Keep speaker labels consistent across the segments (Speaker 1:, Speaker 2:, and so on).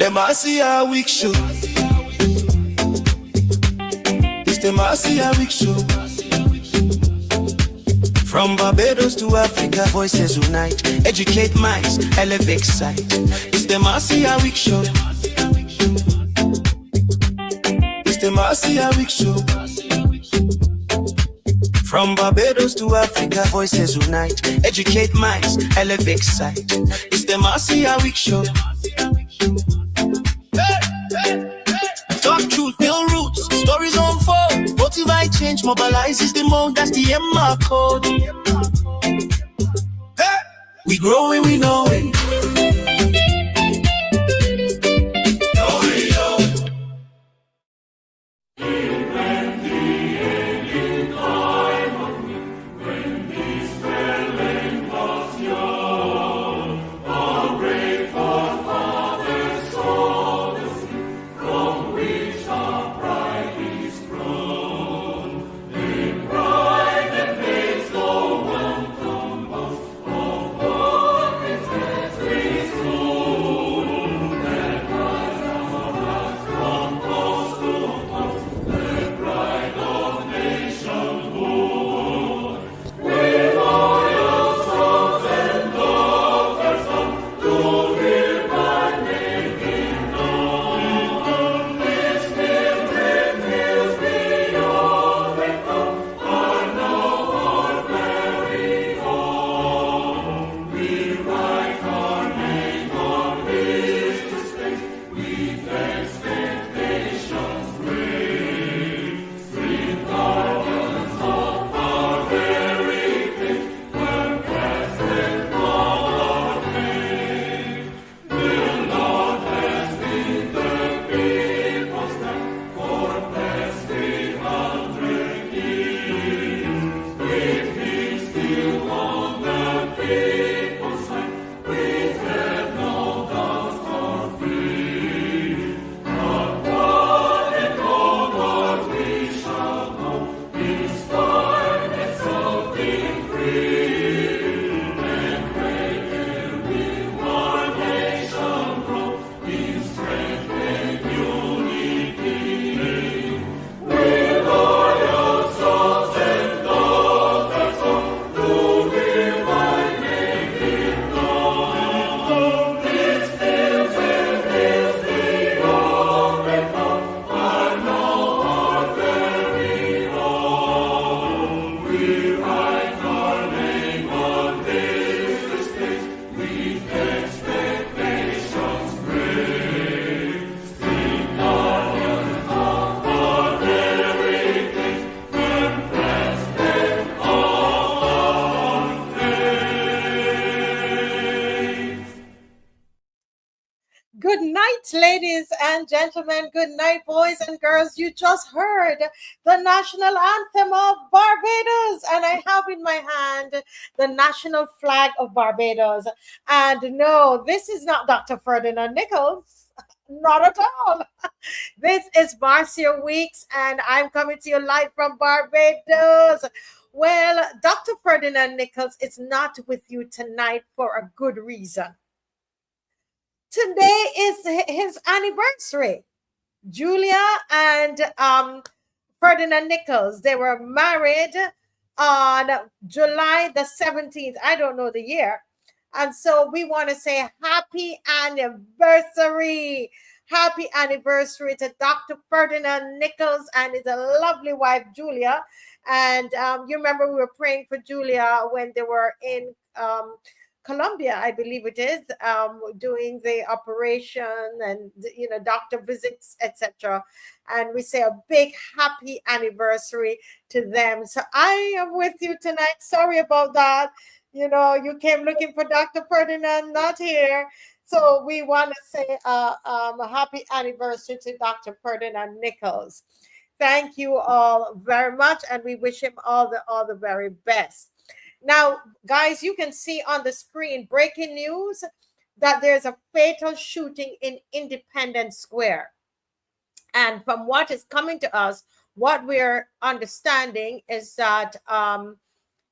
Speaker 1: The Marcia Weekes Show. It's the Marcia Weekes Show. From Barbados to Africa, voices unite. Educate minds, elevate sight. It's the Marcia Weekes Show. It's the Marcia Weekes Show. From Barbados to Africa, voices unite. Educate minds, elevate sight. It's the Marcia Weekes Show. Talk truth, build roots, stories unfold. Motivate change, mobilizes the mode, that's the MR code. Hey! We growing, we know it.
Speaker 2: Ladies and gentlemen, good night, boys and girls. You just heard the national anthem of Barbados, and I have in my hand the national flag of Barbados. And no, this is not Dr. Ferdinand Nichols, not at all. This is Marcia Weekes, and I'm coming to you live from Barbados. Well, Dr. Ferdinand Nichols is not with you tonight for a good reason. Today is his anniversary. Julia and Ferdinand Nichols, they were married on July the 17th. I don't know the year. And so we want to say happy anniversary. Happy anniversary to Dr. Ferdinand Nichols and his lovely wife, Julia. And you remember we were praying for Julia when they were in Colombia, I believe it is, doing the operation and, you know, doctor visits, etc. And we say a big happy anniversary to them. So I am with you tonight. Sorry about that. You know, you came looking for Dr. Ferdinand, not here. So we want to say a happy anniversary to Dr. Ferdinand Nichols. Thank you all very much, and we wish him all the very best. Now, guys, you can see on the screen breaking news that there's a fatal shooting in Independence Square. And from what is coming to us, what we're understanding is that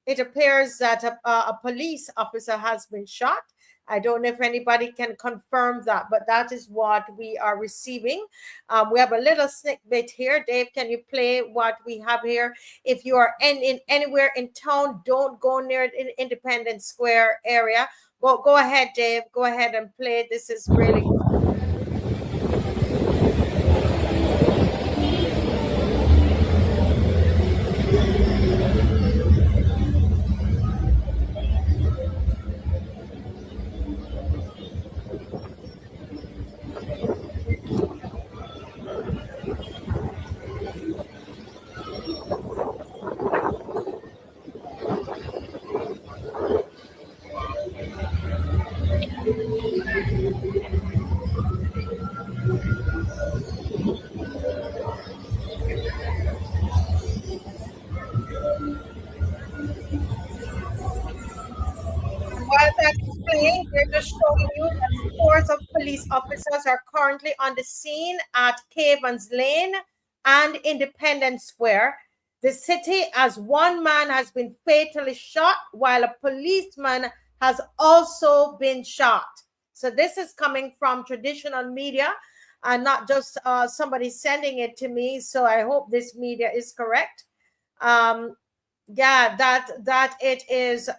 Speaker 2: it appears that a police officer has been shot, I don't know if anybody can confirm that, but that is what we are receiving. We have a little snippet here. Dave, can you play what we have here? If you are in anywhere in town, don't go near the Independence Square area. Go ahead, Dave. Go ahead and play. This is really good. While that's playing, they're just showing you that scores of police officers are currently on the scene at Cavens Lane and Independence Square. The city, as one man has been fatally shot, while a policeman has also been shot. So this is coming from traditional media and not just somebody sending it to me. So I hope this media is correct. Yeah, that it is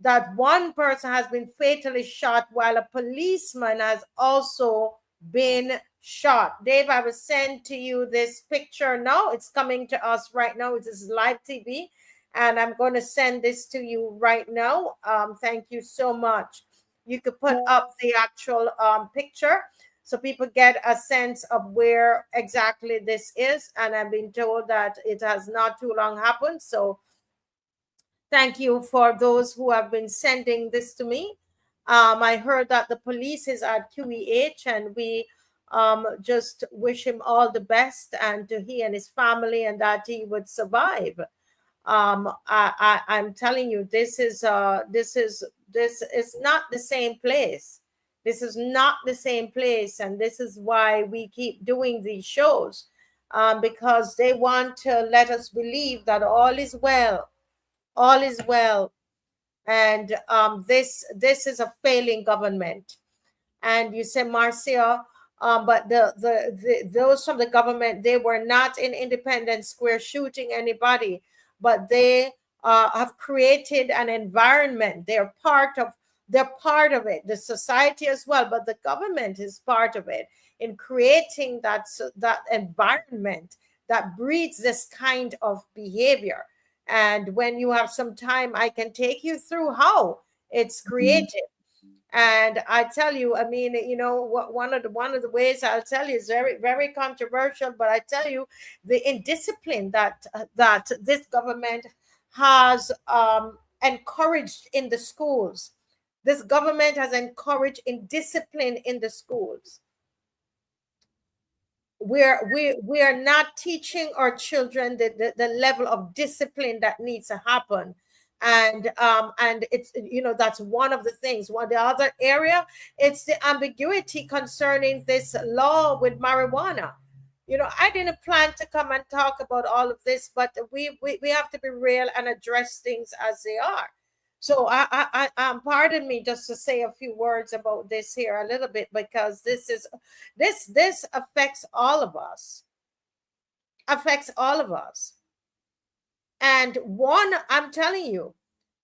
Speaker 2: that one person has been fatally shot while a policeman has also been shot. Dave, I will send to you this picture now. It's coming to us right now. It is live TV, and I'm going to send this to you right now. Thank you so much. You could put up the actual picture so people get a sense of where exactly this is. And I've been told that it has not too long happened. So thank you for those who have been sending this to me. I heard that the police is at QEH, and we just wish him all the best, and to he and his family, and that he would survive. I'm telling you, this is not the same place. This is not the same place, and this is why we keep doing these shows, because they want to let us believe that all is well. All is well, and this is a failing government. And you say, Marcia, but those from the government, they were not in Independence Square shooting anybody, but they have created an environment. They're part of it, the society as well, but the government is part of it in creating that environment that breeds this kind of behavior. And when you have some time, I can take you through how it's created. And I tell you, I mean, you know, one of the ways I'll tell you is very, very controversial, but I tell you, the indiscipline that this government has encouraged in the schools. This government has encouraged indiscipline in the schools. We are not teaching our children the level of discipline that needs to happen. And it's, you know, that's one of the things. One, the other area, it's the ambiguity concerning this law with marijuana. You know, I didn't plan to come and talk about all of this, but we have to be real and address things as they are. So I pardon me just to say a few words about this here a little bit, because this affects all of us. Affects all of us. And one, I'm telling you,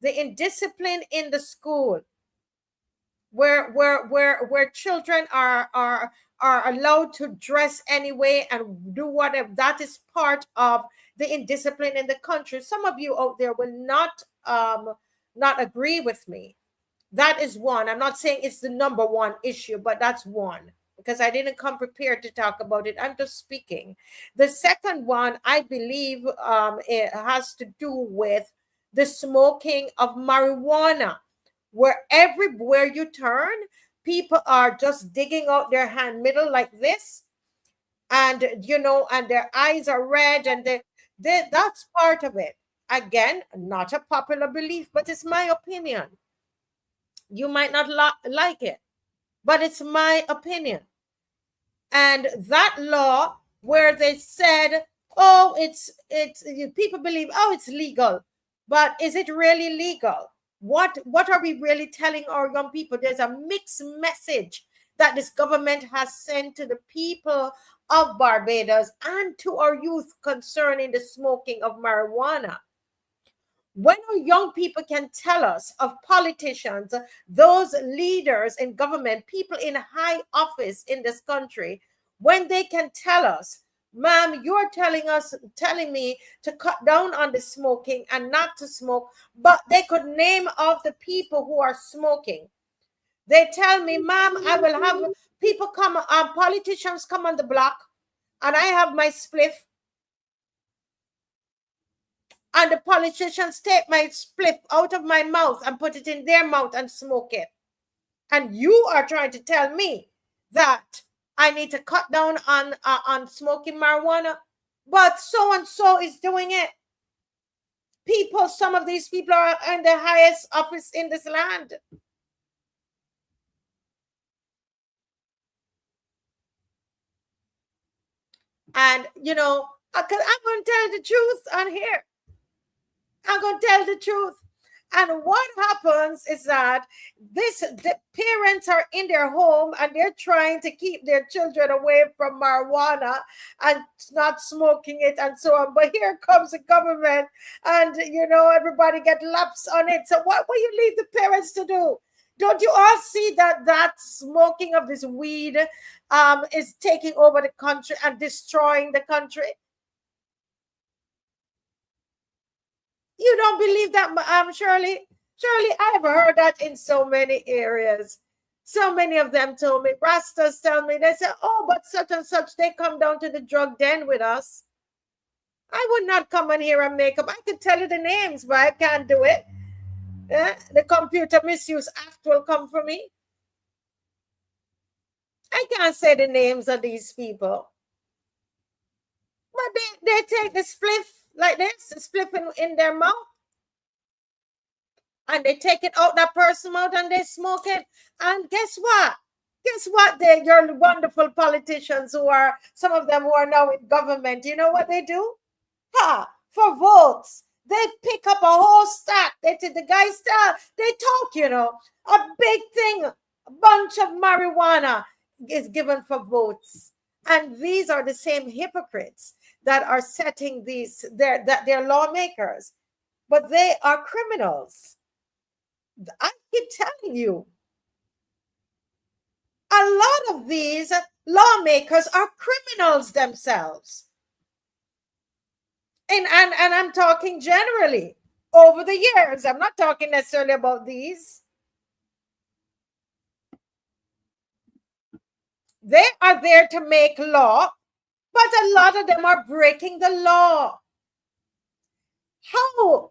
Speaker 2: the indiscipline in the school, where children are allowed to dress anyway and do whatever, that is part of the indiscipline in the country. Some of you out there will not agree with me. That is one. I'm not saying it's the number one issue, but that's one, because I didn't come prepared to talk about it. I'm just speaking. The second one, I believe, it has to do with the smoking of marijuana, where everywhere you turn, people are just digging out their hand middle like this, and you know, and their eyes are red, and that's part of it. Again, not a popular belief, but it's my opinion. You might not like it, but it's my opinion. And that law where they said, oh, it's people believe, oh, it's legal, but is it really legal? What are we really telling our young people? There's a mixed message that this government has sent to the people of Barbados and to our youth concerning the smoking of marijuana. When our young people can tell us of politicians, those leaders in government, people in high office in this country, when they can tell us, ma'am, you're telling me to cut down on the smoking and not to smoke, but they could name off the people who are smoking. They tell me, ma'am, I will have people come, politicians come on the block, and I have my spliff, and the politicians take my spliff out of my mouth and put it in their mouth and smoke it. And you are trying to tell me that I need to cut down on smoking marijuana, but so and so is doing it. People, some of these people are in the highest office in this land. And you know, I'm going to tell the truth on here. I'm going to tell the truth. And what happens is that the parents are in their home and they're trying to keep their children away from marijuana and not smoking it and so on. But here comes the government and, you know, everybody get laps on it. So what will you leave the parents to do? Don't you all see that smoking of this weed is taking over the country and destroying the country? You don't believe that, Shirley? Shirley, I have heard that in so many areas. So many of them told me, Rastas tell me, they say, oh, but such and such, they come down to the drug den with us. I would not come in here and make up. I could tell you the names, but I can't do it. The Computer Misuse Act will come for me. I can't say the names of these people. But they take the spliff like this, the spliff in their mouth, and they take it out that person's mouth and they smoke it. And guess what? Guess what? Your wonderful politicians who are, some of them who are now in government, you know what they do? For votes. They pick up a whole stack. The guys they talk, you know, a big thing, a bunch of marijuana is given for votes. And these are the same hypocrites that are setting they're lawmakers, but they are criminals. I keep telling you, a lot of these lawmakers are criminals themselves. And I'm talking generally over the years. I'm not talking necessarily about these. They are there to make law, but a lot of them are breaking the law. How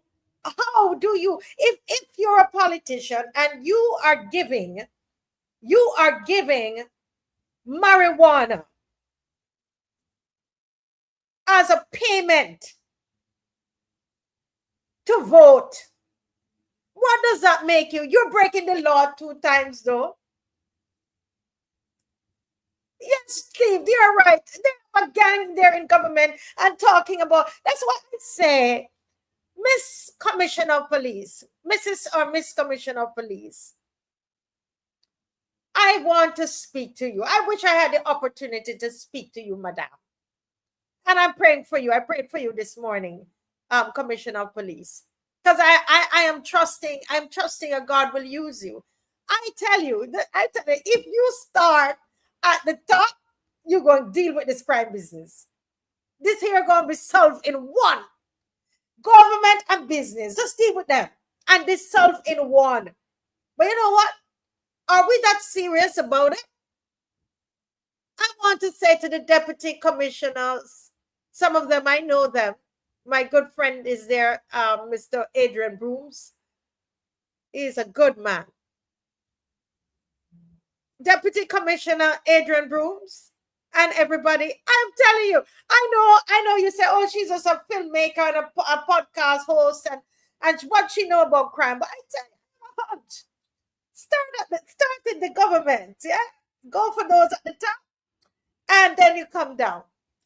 Speaker 2: do you, if you're a politician and you are giving marijuana as a payment to vote, what does that make you? You're breaking the law 2 times though. Yes, Steve, you're right. They're a gang there in government and talking about, that's what I say. Miss Commissioner of Police, Mrs. or Miss Commissioner of Police, I want to speak to you. I wish I had the opportunity to speak to you, madam. And I'm praying for you. I prayed for you this morning, Commissioner of Police. Because I am trusting that God will use you. I tell you, if you start at the top, you're going to deal with this crime business. This here going to be solved in one. Government and business, just deal with them. And this solved in one. But you know what? Are we that serious about it? I want to say to the deputy commissioners, some of them, I know them. My good friend is there, Mr. Adrian Brooms. He is a good man. Deputy Commissioner Adrian Brooms and everybody, I'm telling you, I know you say, oh, she's just a filmmaker and a podcast host and what she know about crime. But I tell you, start in the government, yeah? Go for those at the top, and then you come down.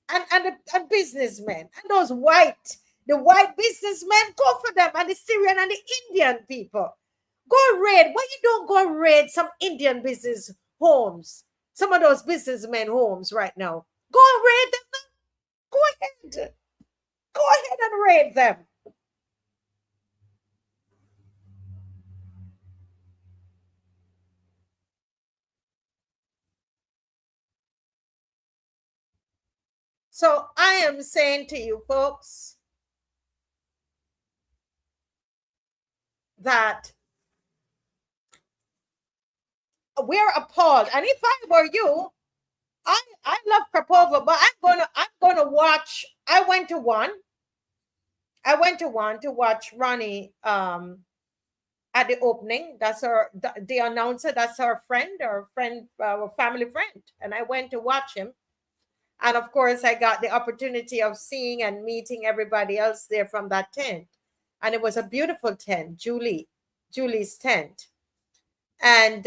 Speaker 2: And businessmen, and the white businessmen, go for them, and the Syrian and the Indian people. Go raid. Why you don't go raid some Indian business homes? Some of those businessmen homes right now. Go raid them. Go ahead. Go ahead and raid them. So I am saying to you folks that we're appalled. And if I were you, I love Krapova, but I'm gonna watch. I went to one to watch Ronnie at the opening. That's the announcer, that's our friend, family friend. And I went to watch him. And of course, I got the opportunity of seeing and meeting everybody else there from that tent. And it was a beautiful tent, Julie's tent. And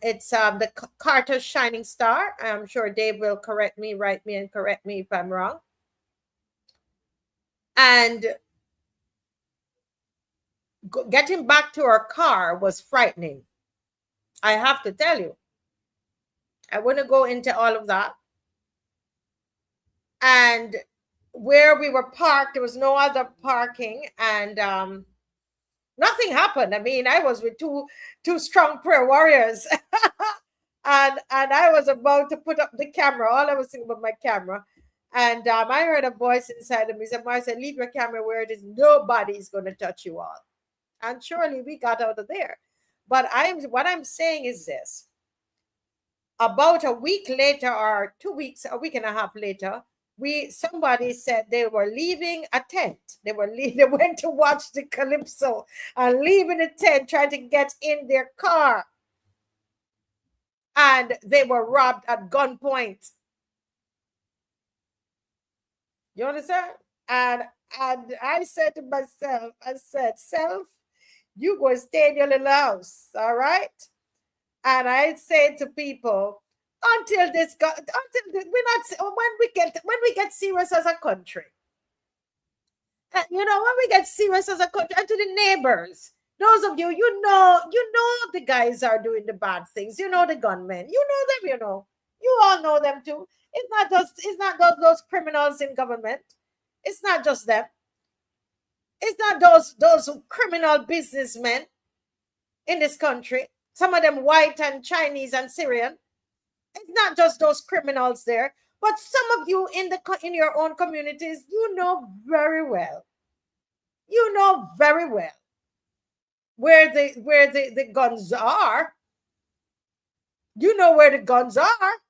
Speaker 2: it's the Carter Shining Star. I'm sure Dave will correct me, write me, and correct me if I'm wrong. And getting back to our car was frightening. I have to tell you. I wouldn't go into all of that. And where we were parked, there was no other parking, and nothing happened. I mean, I was with two strong prayer warriors, and I was about to put up the camera. All I was thinking about my camera, and I heard a voice inside of me said, "Marcia, leave your camera where it is. Nobody's going to touch you all." And surely we got out of there. But what I'm saying is this: about a week later, or 2 weeks, a week and a half later, somebody said they were leaving a tent. They went to watch the Calypso and leaving the tent, trying to get in their car, and they were robbed at gunpoint. You understand? And I said to myself, I said, "Self, you go stay in your little house, all right?" And I say to people, when we get serious as a country, when we get serious as a country, and to the neighbors, those of you, you know the guys are doing the bad things. You know the gunmen. You know them. You all know them too. It's not those criminals in government. It's not just them. It's not those criminal businessmen in this country. Some of them white and Chinese and Syrian. It's not just those criminals there, but some of you in your own communities, you know very well. You know very well where the guns are. You know where the guns are,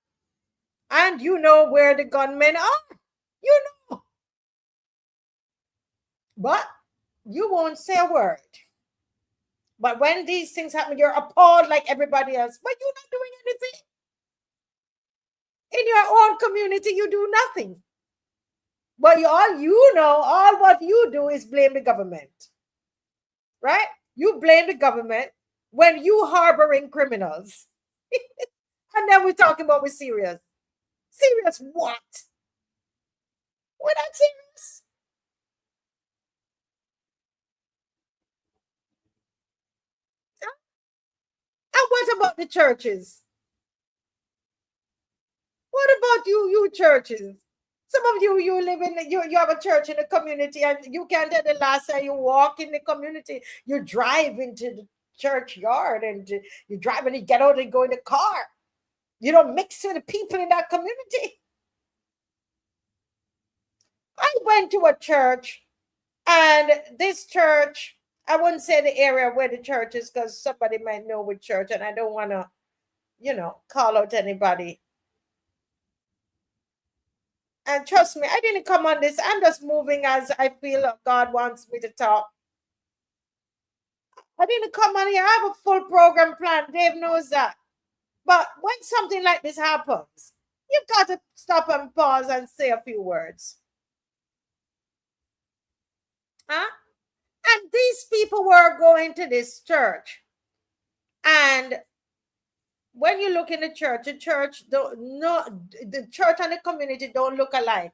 Speaker 2: and you know where the gunmen are. You know. But you won't say a word. But when these things happen, you're appalled like everybody else, but you're not doing anything. In your own community, you do nothing. But all what you do is blame the government. Right? You blame the government when you harboring criminals. And then we're talking about we're serious. Serious what? We're not serious. And what about the churches? What about you churches? Some of you live in you have a church in the community, and you can't tell the last time you walk in the community. You drive into the churchyard, and you drive and you get out and go in the car. You don't mix with the people in that community. I went to a church, and this church, I wouldn't say the area where the church is, because somebody might know which church, and I don't want to, call out anybody. And trust me, I didn't come on this. I'm just moving as I feel God wants me to talk. I didn't come on here. I have a full program plan. Dave knows that. But when something like this happens, you've got to stop and pause and say a few words. Huh? And these people were going to this church. And when you look in the church the church and the community don't look alike.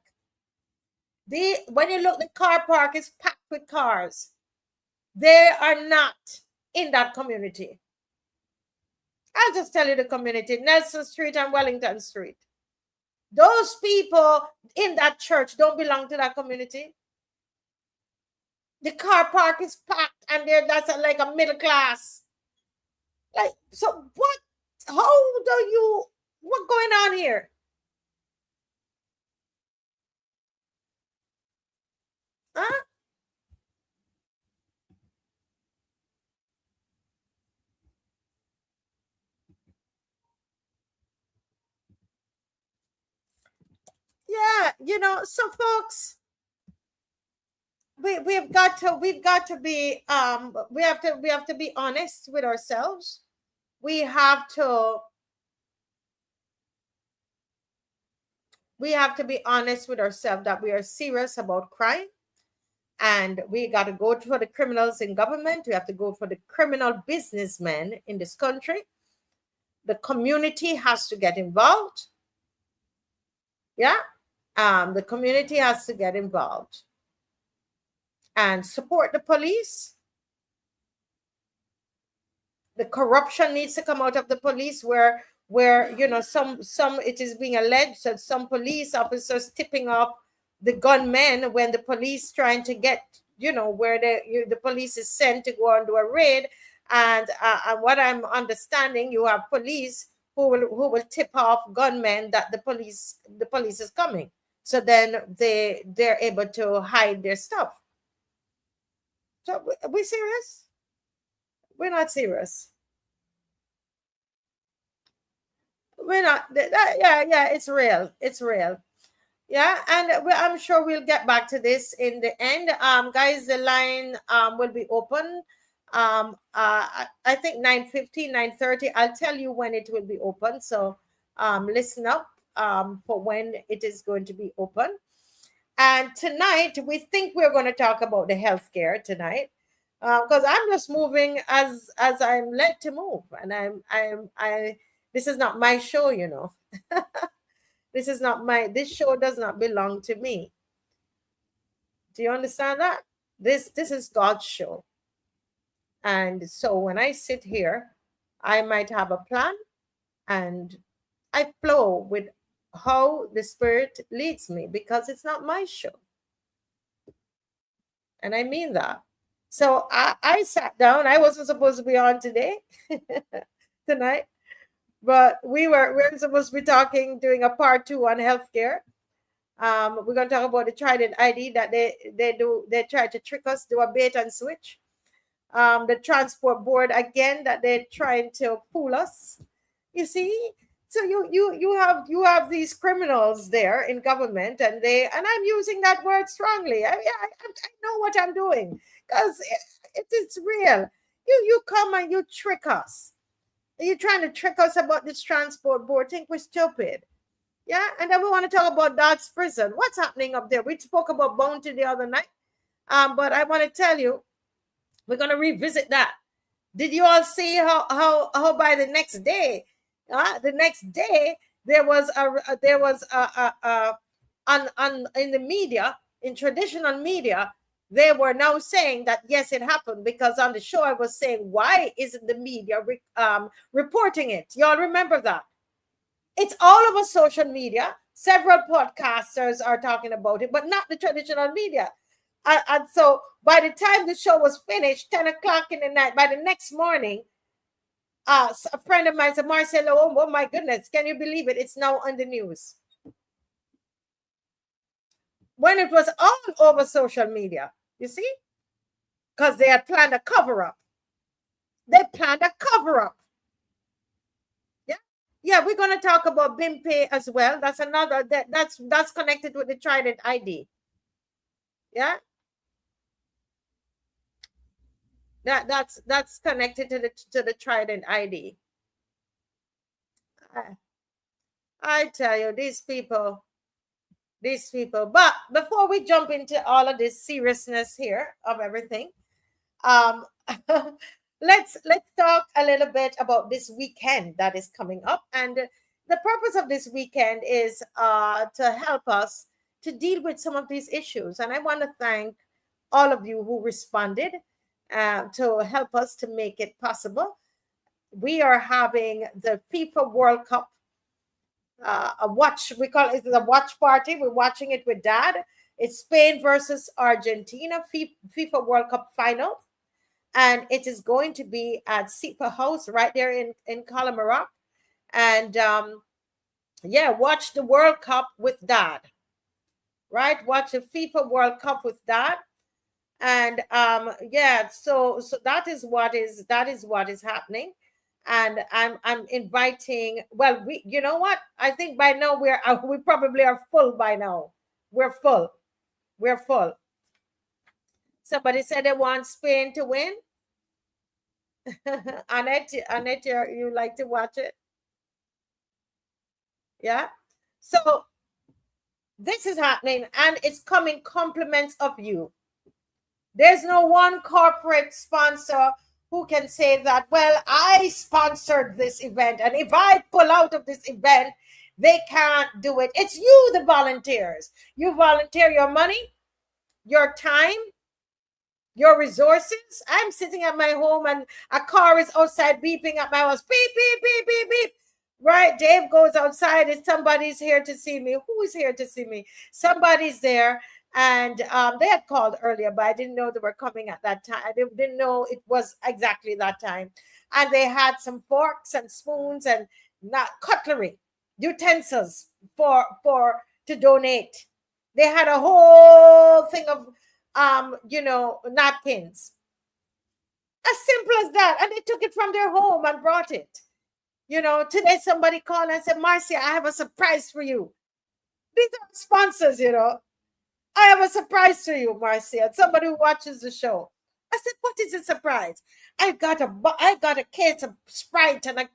Speaker 2: When you look, the car park is packed with cars. They are not in that community. I'll just tell you the community, Nelson Street and Wellington Street. Those people in that church don't belong to that community. The car park is packed and that's like a middle class. Like, so what? How do you, what's going on here? Huh? Yeah, you know, so folks, we've got to be we have to be honest with ourselves. We have to be honest with ourselves that we are serious about crime, and we got to go for the criminals in government. We have to go for the criminal businessmen in this country. The community has to get involved. Yeah, the community has to get involved and support the police. The corruption needs to come out of the police, where you know, some it is being alleged that some police officers tipping off the gunmen when the police trying to get, you know, where the police is sent to go and do a raid, and what I'm understanding, you have police who will tip off gunmen that the police is coming, so then they're able to hide their stuff. So are we serious? We're not serious. We're not. Yeah, it's real. It's real. Yeah, and I'm sure we'll get back to this in the end. Guys, the line will be open. I think 9:50, 9:30. I'll tell you when it will be open. So listen up for when it is going to be open. And tonight, we think we're going to talk about the healthcare tonight, because I'm just moving as I'm led to move, and I this is not my show, you know. This is not this show does not belong to me. Do you understand that? This is God's show. And so when I sit here, I might have a plan, and I flow with how the Spirit leads me, because it's not my show. And I mean that. So I sat down. I wasn't supposed to be on tonight, but we're supposed to be doing a part 2 on healthcare. We're going to talk about the Trident ID that they try to trick us, do a bait and switch. The transport board again, that they're trying to fool us. You see, so you have these criminals there in government, and I'm using that word strongly. I know what I'm doing, because it's real. You come and you trick us. You're trying to trick us about this transport board. Think we're stupid. Yeah, and then we want to talk about Dodds prison. What's happening up there? We spoke about Bounty the other night, but I want to tell you, we're going to revisit that. Did you all see how by the next day, there was in the media, in traditional media, they were now saying that yes, it happened, because on the show I was saying, why isn't the media reporting it? Y'all remember that? It's all over social media. Several podcasters are talking about it, but not the traditional media. And so by the time the show was finished, 10 o'clock in the night, by the next morning, a friend of mine said, Marcia, oh my goodness, can you believe it? It's now on the news. When it was all over social media, you see? Because they had planned a cover-up. They planned a cover-up. Yeah, we're going to talk about BiMPay as well. That's another, that's connected with the Trident ID. Yeah. That's connected to the Trident ID. I tell you, these people. But before we jump into all of this seriousness here of everything, let's talk a little bit about this weekend that is coming up. And the purpose of this weekend is to help us to deal with some of these issues. And I want to thank all of you who responded. to help us to make it possible. We are having the FIFA World Cup a watch. We call it the watch party. We're watching it with Dad. It's Spain versus Argentina FIFA World Cup final, and it is going to be at Sipa House right there in Colamarock. And yeah, watch the World Cup with Dad. Right, watch the FIFA World Cup with Dad. And yeah, so that is what is happening. And I'm inviting, well, we, you know what, I think by now we probably are full by now. We're full. Somebody said they want Spain to win. Annette, you like to watch it? Yeah. So this is happening, and it's coming compliments of you. There's no one corporate sponsor who can say that, well, I sponsored this event, and if I pull out of this event, they can't do it. It's you, the volunteers. You volunteer your money, your time, your resources. I'm sitting at my home and a car is outside beeping at my house. Beep, beep, beep, beep, beep. Right? Dave goes outside. If somebody's here to see me, who is here to see me? Somebody's there. And they had called earlier, but I didn't know they were coming at that time. I didn't know it was exactly that time. And they had some forks and spoons and cutlery, utensils to donate. They had a whole thing of napkins. As simple as that. And they took it from their home and brought it. Today somebody called and said, Marcia, I have a surprise for you. These are sponsors, I have a surprise for you, Marcia. Somebody who watches the show. I said, what is the surprise? I got a case of Sprite and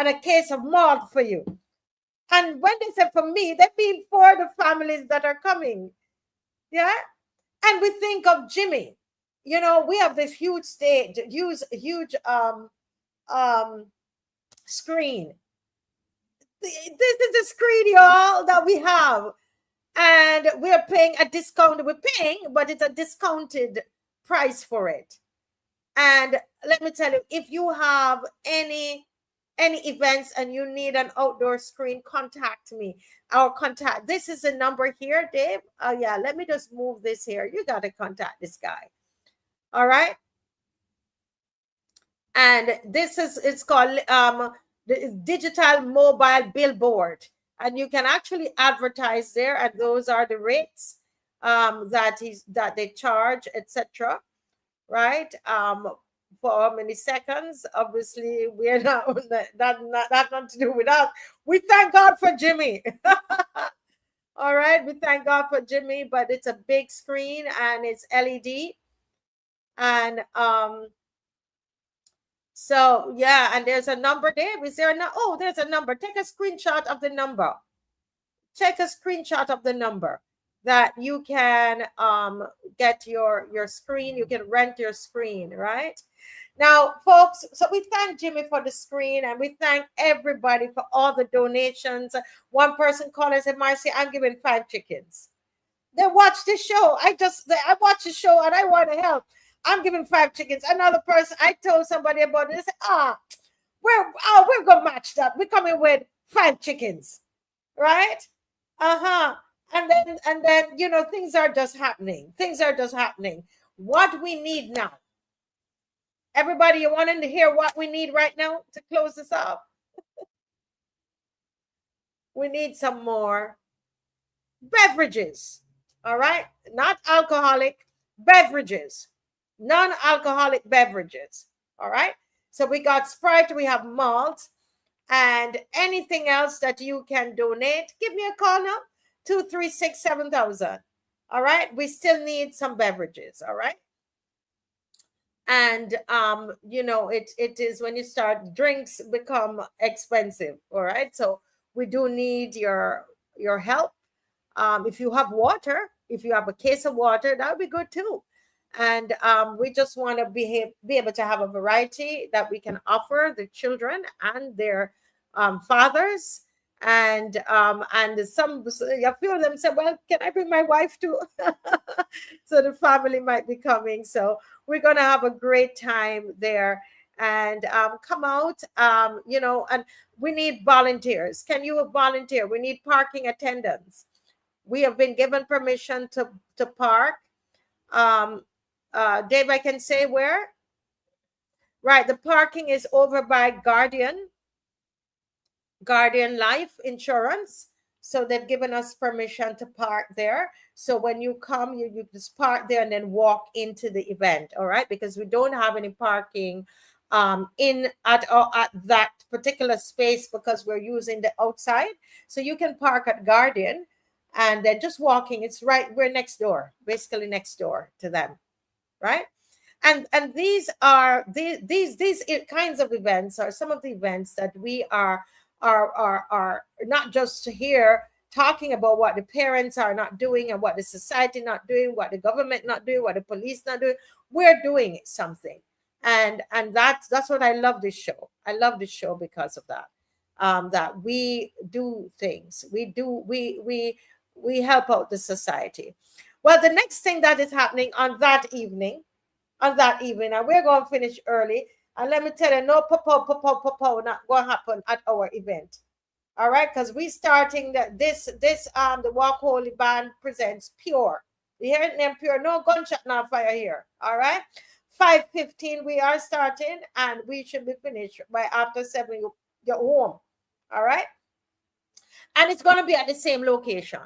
Speaker 2: a case of malt for you. And when they said for me, they mean for the families that are coming. Yeah. And we think of Jimmy. We have this huge stage, huge screen. This is the screen, y'all, that we have. And we're paying a discount. We're paying, but it's a discounted price for it. And let me tell you, if you have any events and you need an outdoor screen, contact me. This is the number here, Dave. Yeah, let me just move this here. You got to contact this guy. All right. And it's called the digital mobile billboard. And you can actually advertise there, and those are the rates that they charge, etc. Right? For how many seconds? Obviously, we're not that nothing to do with us. We thank God for Jimmy. All right, we thank God for Jimmy, but it's a big screen and it's LED, and so yeah, and there's a number there. Is there there's a number. Take a screenshot of the number. Check a screenshot of the number that you can get your screen. You can rent your screen, right? Now, folks, so we thank Jimmy for the screen, and we thank everybody for all the donations. One person called and said, Marcy, I'm giving 5 chickens. They watch the show. I watch the show and I want to help. I'm giving 5 chickens. Another person, I told somebody about this. We're gonna match that. We're coming with 5 chickens, right? And then things are just happening. What we need now, everybody, you want to hear what we need right now to close this off? We need some more beverages. All right, not alcoholic beverages, non-alcoholic beverages. All right, so we got Sprite, we have malt, and anything else that you can donate. Give me a call now, 236-7000. All right, we still need some beverages. All right, and it is when you start, drinks become expensive. All right, so we do need your help. If you have water, if you have a case of water, that would be good too. And we just want to be able to have a variety that we can offer the children and their fathers. And some, a few of them said, well, can I bring my wife too? So the family might be coming. So we're going to have a great time there. And come out, and we need volunteers. Can you volunteer? We need parking attendants. We have been given permission to park. Dave, I can say where? Right, the parking is over by Guardian Life Insurance. So they've given us permission to park there. So when you come, you just park there and then walk into the event, all right? Because we don't have any parking at that particular space because we're using the outside. So you can park at Guardian and then just walking. It's right, we're next door, basically next door to them, right? And these are these kinds of events are some of the events that we are not just here talking about what the parents are not doing and what the society not doing, what the government not doing, what the police not doing. We're doing something, and that's what I love this show. I love this show because of that. That we do things. We help out the society. Well, the next thing that is happening on that evening, and we're going to finish early. And let me tell you, no popo not going to happen at our event. All right, because we starting the Walk Holy Band presents Pure. You hear it name Pure? No gunshot, no fire here. All right, 5:15 we are starting, and we should be finished by after 7. You're home. All right, and it's going to be at the same location.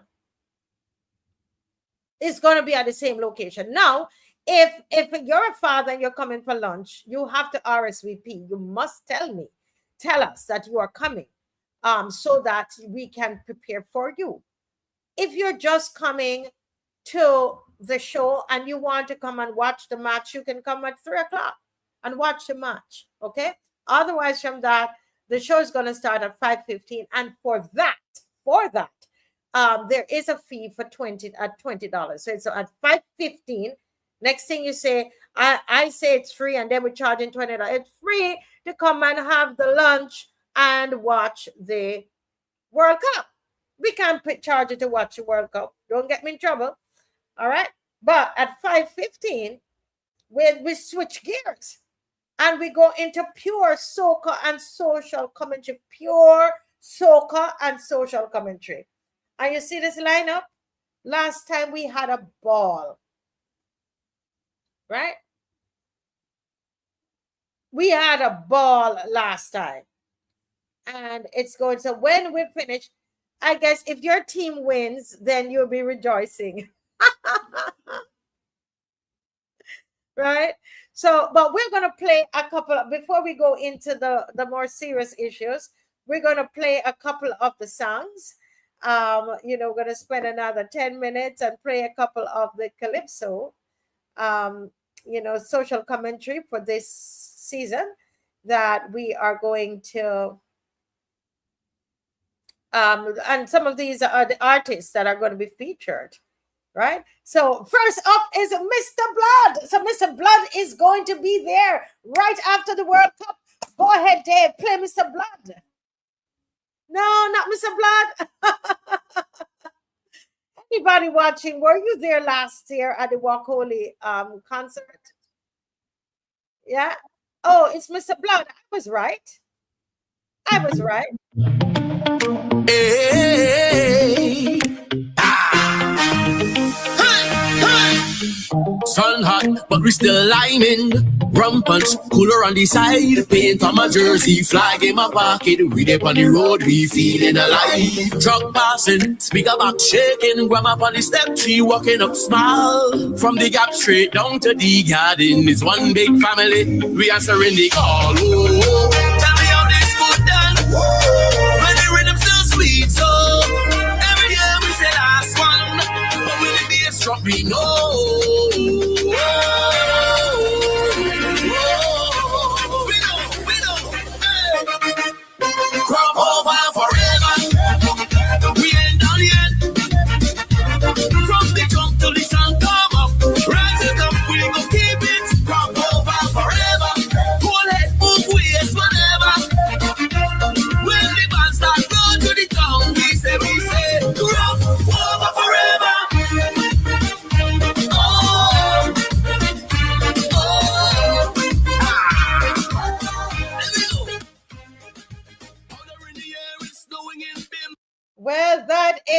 Speaker 2: It's going to be at the same location. Now, if you're a father and you're coming for lunch, you have to RSVP. You must tell us that you are coming, so that we can prepare for you. If you're just coming to the show and you want to come and watch the match, you can come at 3 o'clock and watch the match. Okay. Otherwise, from that, the show is going to start at 5:15, and for that, there is a fee for $20. So it's at 5:15. Next thing you say, I say it's free, and then we're charging $20. It's free to come and have the lunch and watch the World Cup. We can't charge you to watch the World Cup. Don't get me in trouble. All right. But at 5:15, we switch gears and we go into pure soca and social commentary. Pure soca and social commentary. And you see this lineup? Last time we had a ball. Right? We had a ball last time. And it's going, so when we finish, I guess if your team wins, then you'll be rejoicing. Right? So, but we're going to play a couple before we go into the more serious issues, we're going to play a couple of the songs. We're going to spend another 10 minutes and play a couple of the calypso, social commentary for this season that we are going to, and some of these are the artists that are going to be featured, right? So first up is Mr. Blood. So Mr. Blood is going to be there right after the World Cup. Go ahead, Dave, play Mr. Blood. No, not Mr. Blood. Anybody watching, were you there last year at the Walk Holy concert? Yeah. Oh, it's Mr. Blood. I was right.
Speaker 1: Hey. Sun hot, but we still liming. Rum punch, cooler on the side. Paint on my jersey, flag in my pocket. We dip on the road, we feeling alive. Truck passing, speaker box shaking. Grandma on the step, she walking up smile. From the gap straight down to the garden, it's one big family. We answering the call. Oh, tell me how this good done. When the rhythm so sweet, so every year we say last one. But will it be a strong? We know. Crop over forever. We ain't done yet. From the jump to the sun come up. Rise it up, we gon' keep it. Crop over forever. Hold head, move waist whenever. When the band start, go to the top.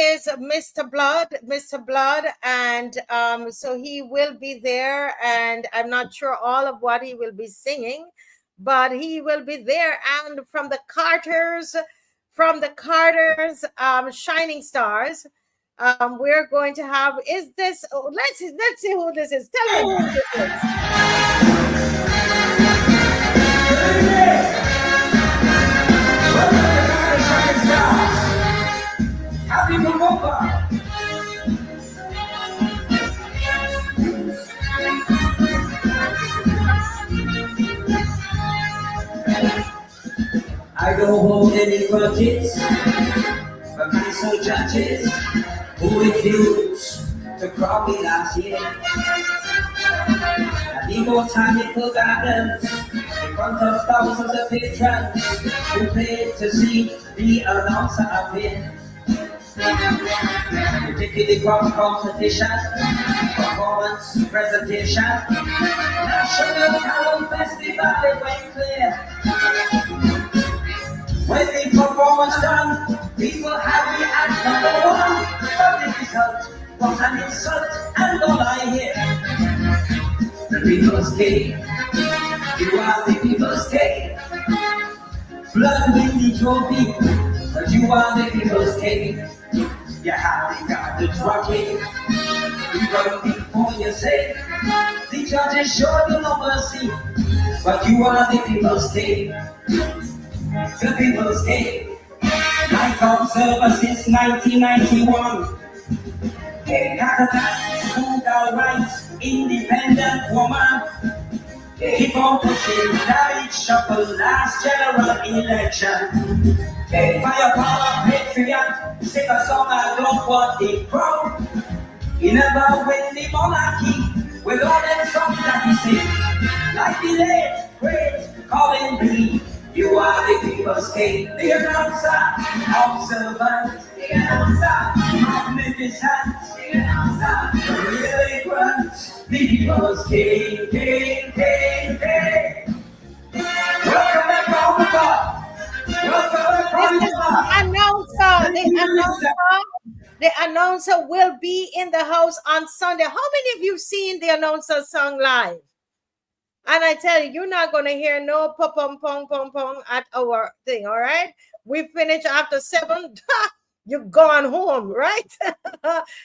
Speaker 2: is Mr. Blood, and so he will be there, and I'm not sure all of what he will be singing, but he will be there. And from the Carters, Shining Stars, we're going to have, let's see who this is. Tell me who this is.
Speaker 3: Happy November! I don't hold any grudges, but my soul judges who refused to crown me last year. I need more botanical gardens in front of thousands of patrons who paid to see the announcer appear. Particularly from competition, performance, presentation, National Talent Festival, it went clear. When the performance done, people happy at number one, but the result was an insult, and all I hear, the people's king, you are the people's king. Blood will be trophy, but you are the people's king. You have the garbage rocking, even before you say, the judges showed you no mercy, but you are the people's king. The people's king. Like observer since 1991. Catatats, legal rights, independent woman. Keep on pushing, marriage shuffle, last general election. Firepower, patriot, sing a song, I don't want the crown. He never win the monarchy with all them songs that he sing. Like the late, great Colin B. You are the people's king, the announcer, observant, the announcer, magnificent, the announcer, really grunt, the people's king, king, king, king. Welcome back, Barbadians. Welcome back,
Speaker 2: The announcer will be in the house on Sunday. How many of you seen the announcer song live? And I tell you, you're not going to hear no pom pom pom pom at our thing, all right? We finish after 7. You're gone home, right?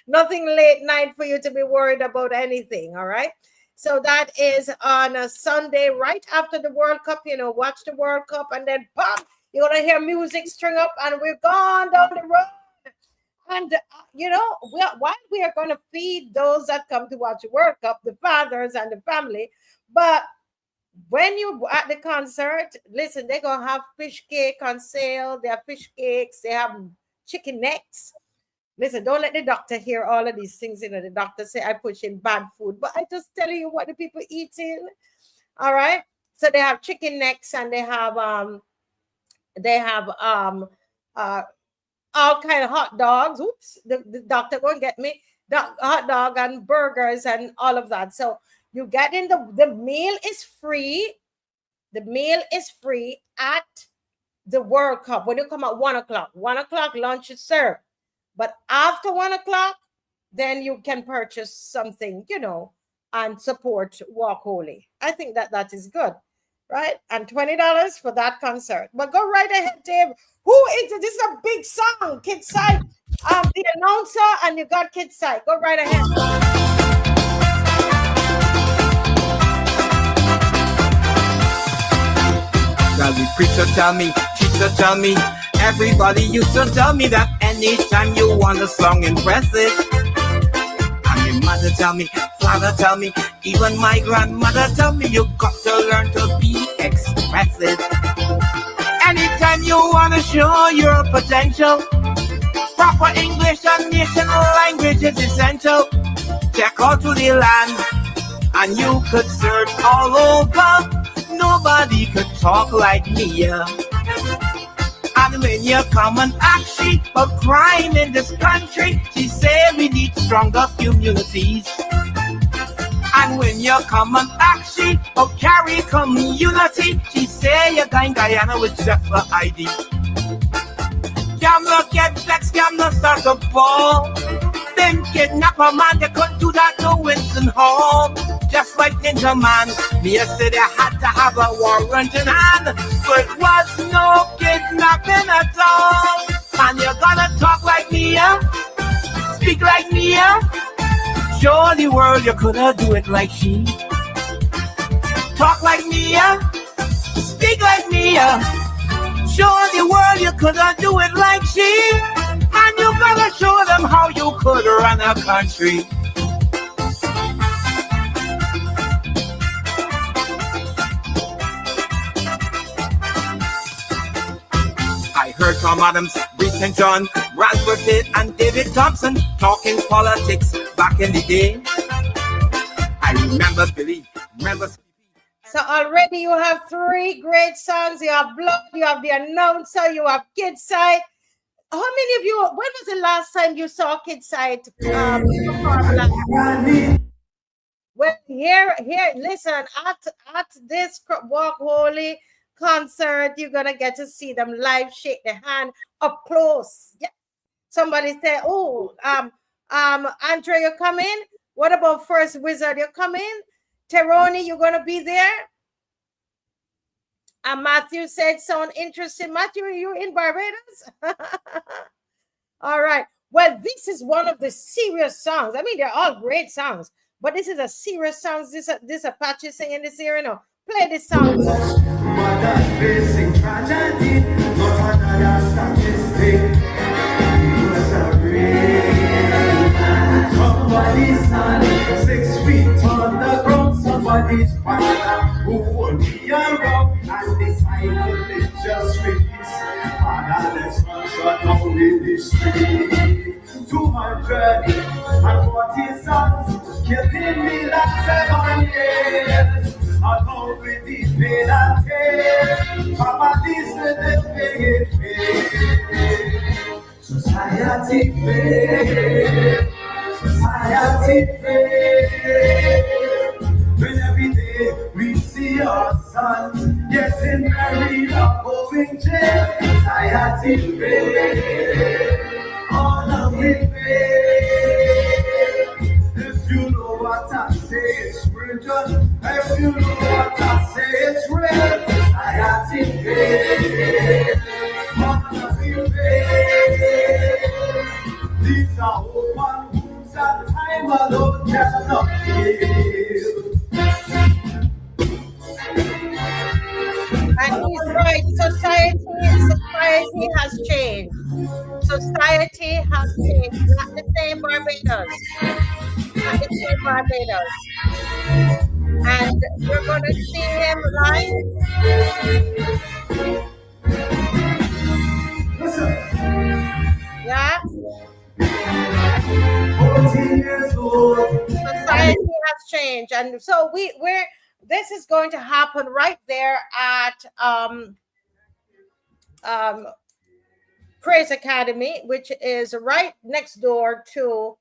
Speaker 2: Nothing late night for you to be worried about anything, all right? So that is on a Sunday, right after the World Cup. You know, watch the World Cup, and then pop, you're going to hear music string up, and we're gone down the road. And, you know, while we are going to feed those that come to watch the World Cup, the fathers and the family, but when you at the concert, listen, they're going to have fish cake on sale. They have fish cakes. They have chicken necks. Listen, don't let the doctor hear all of these things. You know, the doctor say I push in bad food, but I just tell you what the people eating. All right. So they have chicken necks, and they have all kind of hot dogs. Oops, the doctor won't get me. Hot dog and burgers and all of that. So you get in the meal is free. The meal is free at the World Cup. When you come at 1 o'clock, 1 o'clock lunch is served. But after 1 o'clock, then you can purchase something, you know, and support Walk Holy. I think that is good, right? And $20 for that concert. But go right ahead, Dave. Who is it? This is a big song, Kids Side. The announcer, and you got Kids Side. Go right ahead.
Speaker 4: Well, the preacher tell me, teacher tell me, everybody used to tell me that anytime you want a song, impressive. And my mother tell me, father tell me, even my grandmother tell me, you got to learn to be expressive. Anytime you want to show your potential, proper English and national language is essential. Check out to the land, and you could search all over. Nobody could talk like me. And when you come and ask she for crime in this country, she say we need stronger communities. And when you come and ask she for carry community, she say you're going Guyana with Zephyr ID. Gambler get vexed, gambler start to ball. Then kidnap a man, they couldn't do that to Winston Hall. Just like Ninja Man, me said they had to have a warrant in hand. So it was no kidnapping at all. And you're gonna talk like me, yeah? Speak like me, yeah? Show the world you coulda do it like she. Talk like me, yeah? Speak like me, yeah? Show the world you coulda do it like she. And you gotta show them how you could run a country. I heard Tom Adams, Reed St. John, Ralph Tate, and David Thompson talking politics back in the day. I remember Billy,
Speaker 2: So already you have 3 great songs. You have Blood, you have The Announcer, you have Kid Side. How many of you, when was the last time you saw Kid Side perform live? Well, here, listen, at this Walk Holy concert, you're gonna get to see them live, shake their hand up close. Yeah. Somebody say, oh, Andre, you're coming. What about First Wizard? You're coming. Teroni, you're gonna be there. And Matthew said, sound interesting. Matthew, are you in Barbados? All right. Well, this is one of the serious songs. I mean, they're all great songs, but this is a serious song. This Apache singing this here, you know. Play this song.
Speaker 3: Facing tragedy, not another statistic. He was a real man. Somebody's son, 6 feet on the ground. Somebody's father who would be around and decide to live just with his fatherless man shut down in the street. 240 sons killed in the last 7 years. Along with the pain and tears, Papa listen to pain. Society fail, society fail. When every day we see our sons getting married or going jail, society fail, all of it fail. If you know what I say, it's spiritual. If you know what I say, it's real. Society fail, all of it fail. These are open wounds and time alone cannot heal.
Speaker 2: And he's right. Society has changed. Society has changed. Not the same Barbados. Not the same Barbados. And we're going to see him live.
Speaker 3: Listen.
Speaker 2: Yeah.
Speaker 3: 14 years old.
Speaker 2: Society has changed. And so this is going to happen right there at Praise Academy, which is right next door to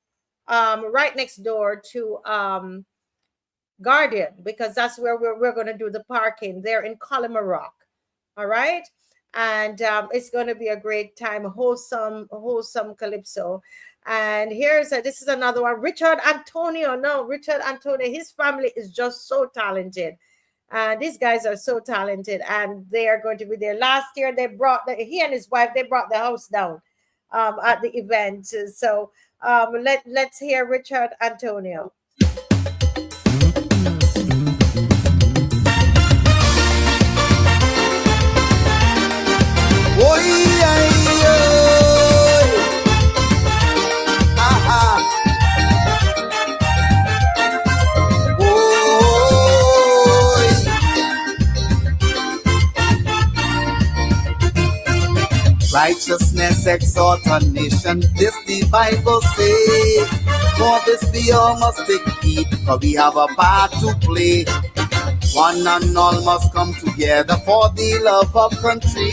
Speaker 2: Guardian, because that's where we're going to do the parking there in Collimarock. All right. And it's going to be a great time, wholesome calypso. And this is another one, Richard Antonio. His family is just so talented. These guys are so talented, and they are going to be there. Last year, he and his wife, they brought the house down at the event. So let's hear Richard Antonio.
Speaker 5: Righteousness exalt a nation, this the Bible say. For this we all must take heed, for we have a part to play. One and all must come together for the love of country.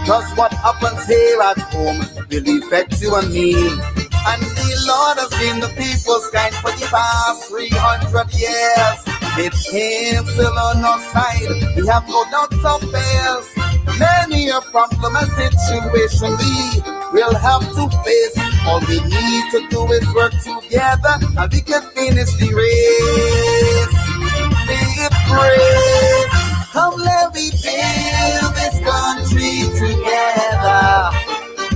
Speaker 5: Cause what happens here at home will affect you and me. And the Lord has been the people's guide for the past 300 years. It came still on our side, we have no doubts or fears. Many a problem and situation we will have to face. All we need to do is work together and we can finish the race. With grace. Come let me build this country together.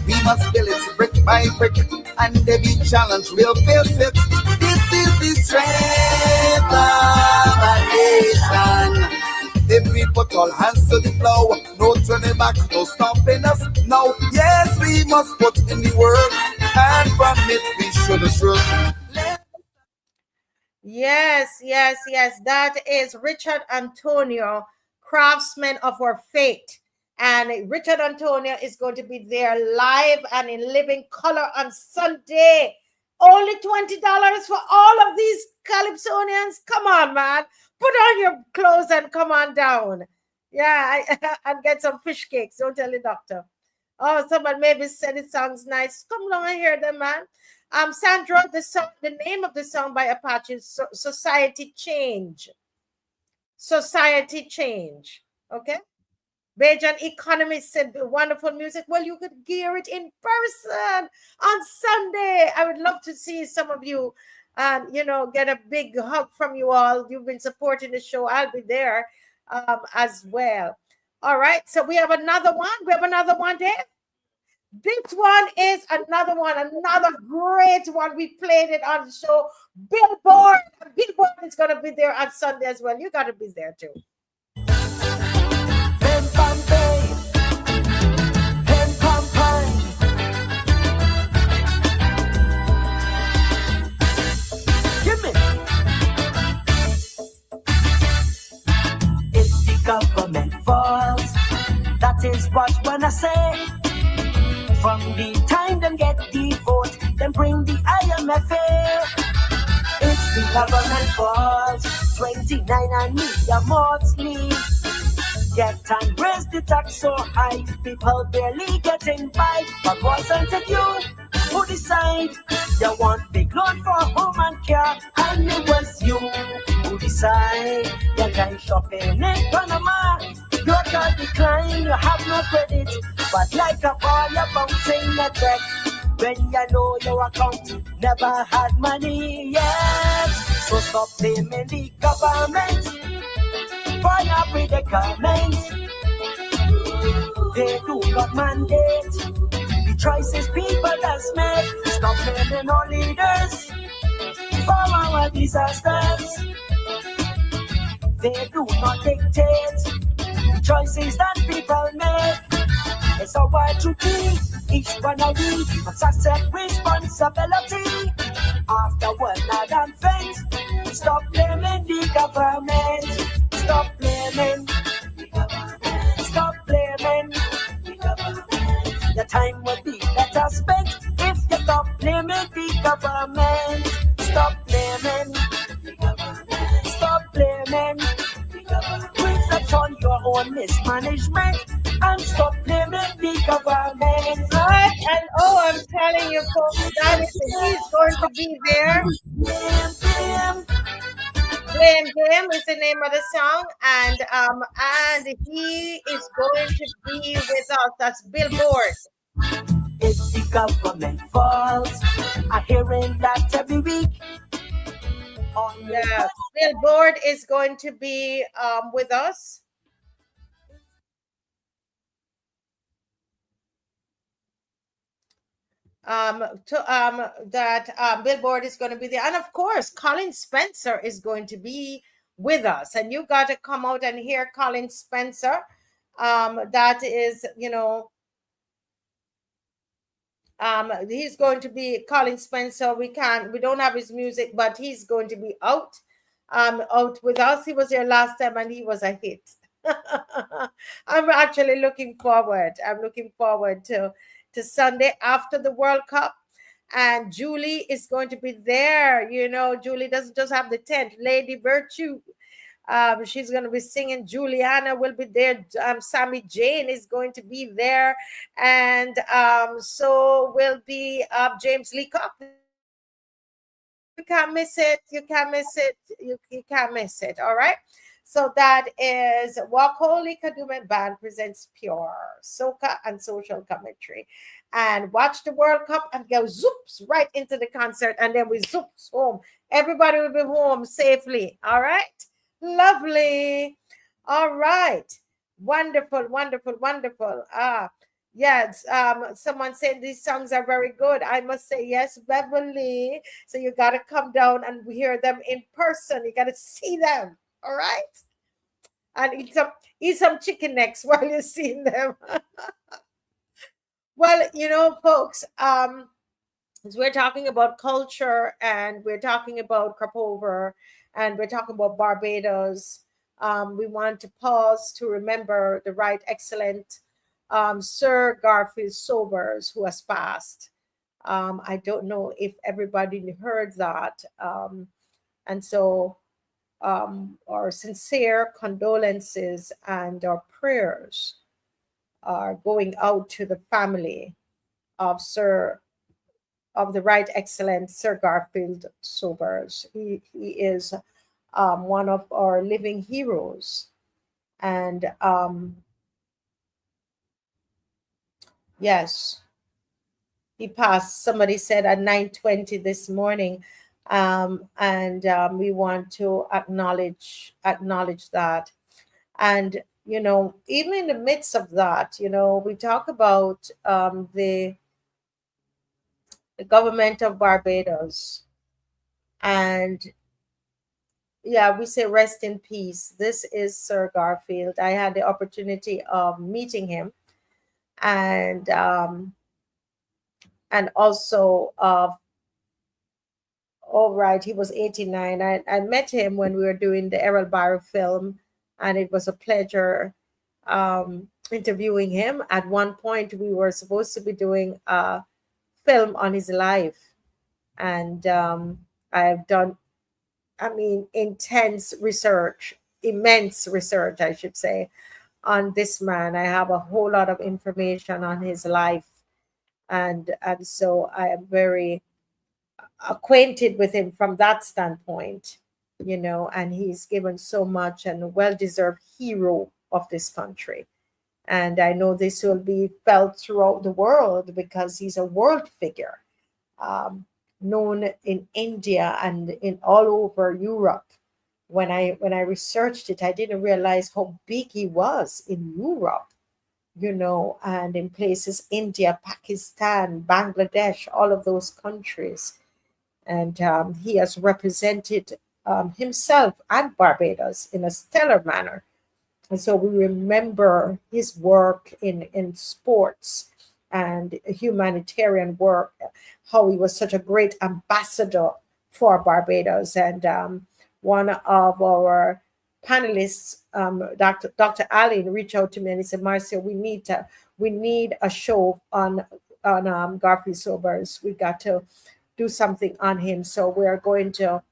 Speaker 5: We must build it brick by brick, and every challenge we'll face it. This is the strength of a nation. If we put all hands to the plow, no turning back, no stopping us. No, yes, we must put in the work, and from it we should assure.
Speaker 2: Yes. That is Richard Antonio, craftsman of our fate. And Richard Antonio is going to be there live and in living color on Sunday. Only $20 for all of these Calypsonians. Come on, man. Put on your clothes and come on down. Yeah, and get some fish cakes. Don't tell the doctor. Oh, someone maybe said it sounds nice. Come along and hear them, man. Sandra, the name of the song by Apache is Society Change. Society Change. Okay? Bajan Economist said wonderful music. Well, you could hear it in person on Sunday. I would love to see some of you and, get a big hug from you all. You've been supporting the show. I'll be there as well. All right. So we have another one. We have another one, Dave. This one is another great one. We played it on the show. Billboard. Billboard is going to be there on Sunday as well. You got to be there too.
Speaker 3: If the government falls, that is what when I say. From the time them get the vote, them bring the IMFA. If the government falls, 29 and me a monthly. Get and raise the tax so high, people barely getting by. But wasn't it you who decide you want big loan for home and care? And it was you who decide you can shopping in Panama. Your card decline, you have no credit, but like a ball you're bouncing a check. When you know your account never had money yet. So stop blaming the government for your predicament. They do not mandate the choices people has made. Stop blaming our leaders for our disasters. They do not dictate the choices that people make. It's our duty, each one of we must accept responsibility. After one night and fate, stop blaming the government. Stop blaming the government. Stop blaming the government. The time would be better spent if you stop blaming the government. Stop blaming the government. Stop blaming the government. Reflect on your own mismanagement and stop blaming the government.
Speaker 2: Right, and I'm telling you, folks, that he's going to be there. Blame Him is the name of the song, and he is going to be with us. That's Billboard.
Speaker 3: If the government falls, I'm hearing that every week.
Speaker 2: Yeah, Billboard is going to be with us. Billboard is going to be there, and of course Colin Spencer is going to be with us, and you got to come out and hear Colin Spencer. That is, he's going to be Colin Spencer. We don't have his music, but he's going to be out with us. He was here last time and he was a hit. I'm actually looking forward. I'm looking forward to Sunday after the World Cup. And Julie is going to be there. Julie doesn't just have the tent. Lady Virtue, she's going to be singing. Juliana will be there. Sammy Jane is going to be there. And so will be James Lee Cock. You can't miss it. You can't miss it. You can't miss it. All right. So that is Wakoli Kadume Band presents pure soca and social commentary. And watch the World Cup and go zoops right into the concert, and then we zoops home. Everybody will be home safely. All right. Lovely. All right. Wonderful, wonderful, wonderful. Yes, someone said these songs are very good. I must say yes, Beverly. So you got to come down and hear them in person. You got to see them. All right. And eat some chicken necks while you're seeing them. Well, you know, folks, as we're talking about culture and we're talking about crop over and we're talking about Barbados, we want to pause to remember the Right Excellent Sir Garfield Sobers, who has passed. I don't know if everybody heard that. And so our sincere condolences and our prayers are going out to the family of the Right Excellent Sir Garfield Sobers. He is one of our living heroes. And yes, he passed, somebody said, at 9:20 this morning. And we want to acknowledge that. And, you know, even in the midst of that, you know, we talk about the government of Barbados. And yeah, we say rest in peace. This is Sir Garfield. I had the opportunity of meeting him, and also of, all right, he was 89. I met him when we were doing the Errol Barrow film, and it was a pleasure interviewing him. At one point, we were supposed to be doing a film on his life, and I've done, intense research, immense research, I should say, on this man. I have a whole lot of information on his life, and so I am very acquainted with him from that standpoint, you know, and he's given so much and a well-deserved hero of this country. And I know this will be felt throughout the world because he's a world figure, known in India and in all over Europe. When I researched it, I didn't realize how big he was in Europe, you know, and in places, India, Pakistan, Bangladesh, all of those countries. And he has represented himself and Barbados in a stellar manner. And so we remember his work in sports and humanitarian work, how he was such a great ambassador for Barbados. And one of our panelists, Dr. Allen, reached out to me and he said, Marcia, we need a show on Garfield Sobers. We got to do something on him. So we're going to,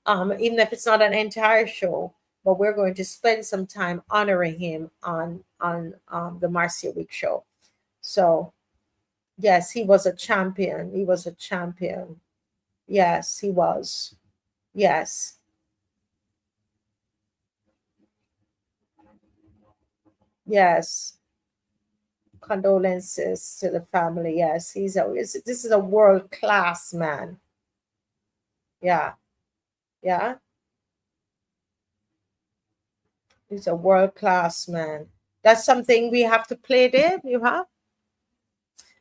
Speaker 2: even if it's not an entire show, but we're going to spend some time honoring him on the Marcia Weekes Show. So, yes, he was a champion. He was a champion. Yes, he was. Yes. Yes. Condolences to the family. Yes, this is a world-class man. Yeah. Yeah. He's a world-class man. That's something we have to play, Dave. You have?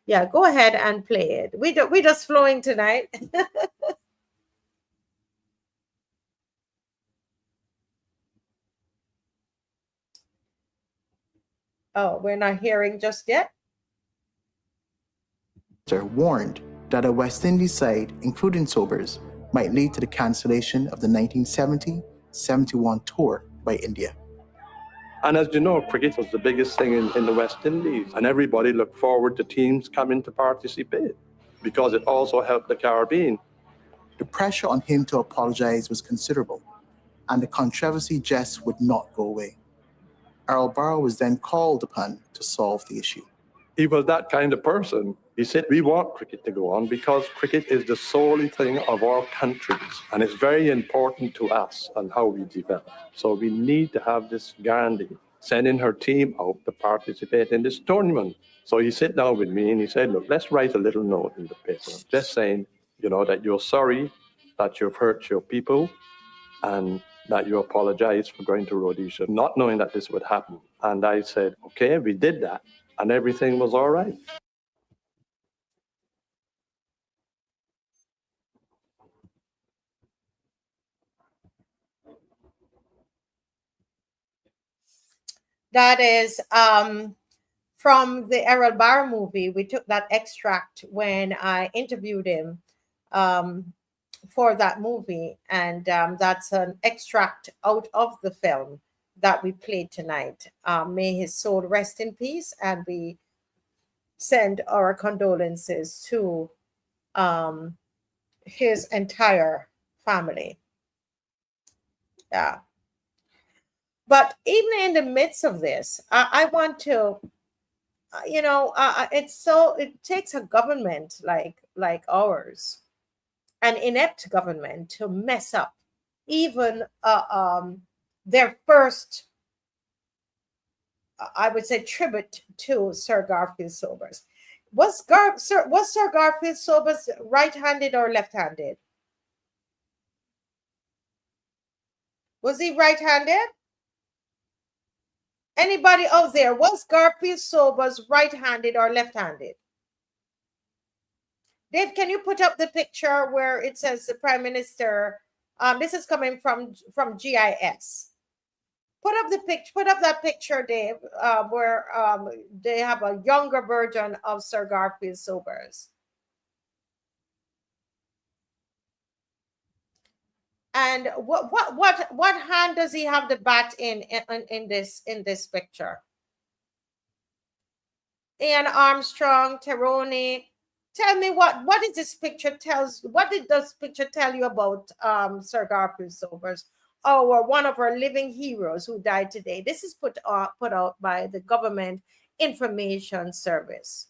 Speaker 2: Yeah, go ahead and play it. We're just flowing tonight. Oh, we're not hearing just yet.
Speaker 6: Warned that a West Indies side, including Sobers, might lead to the cancellation of the 1970-71 tour by India.
Speaker 7: And as you know, cricket was the biggest thing in the West Indies, and everybody looked forward to teams coming to participate because it also helped the Caribbean.
Speaker 6: The pressure on him to apologize was considerable, and the controversy just would not go away. Errol Barrow was then called upon to solve the issue.
Speaker 7: He was that kind of person. He said, we want cricket to go on because cricket is the solely thing of our countries, and it's very important to us and how we develop. So we need to have this Gandhi sending her team out to participate in this tournament. So he sat down with me and he said, look, let's write a little note in the paper, just saying, that you're sorry that you've hurt your people and that you apologize for going to Rhodesia, not knowing that this would happen. And I said, okay, we did that, and everything was all right.
Speaker 2: That is from the Errol Barr movie. We took that extract when I interviewed him for that movie, and that's an extract out of the film that we played tonight. May his soul rest in peace, and we send our condolences to his entire family. Yeah. But even in the midst of this, I want to, it takes a government like ours, an inept government, to mess up even their first, I would say, tribute to Sir Garfield Sobers. Was Sir Garfield Sobers right-handed or left-handed? Was he right-handed? Anybody out there, was Garfield Sobers right-handed or left-handed? Dave, can you put up the picture where it says the Prime Minister? This is coming from GIS. Put up that picture, Dave, where they have a younger version of Sir Garfield Sobers. And what hand does he have the bat in this picture? Ian Armstrong, Teroni, tell me what is this picture tells? What did this picture tell you about Sir Garfield Sobers, or one of our living heroes who died today? This is put out by the Government Information Service.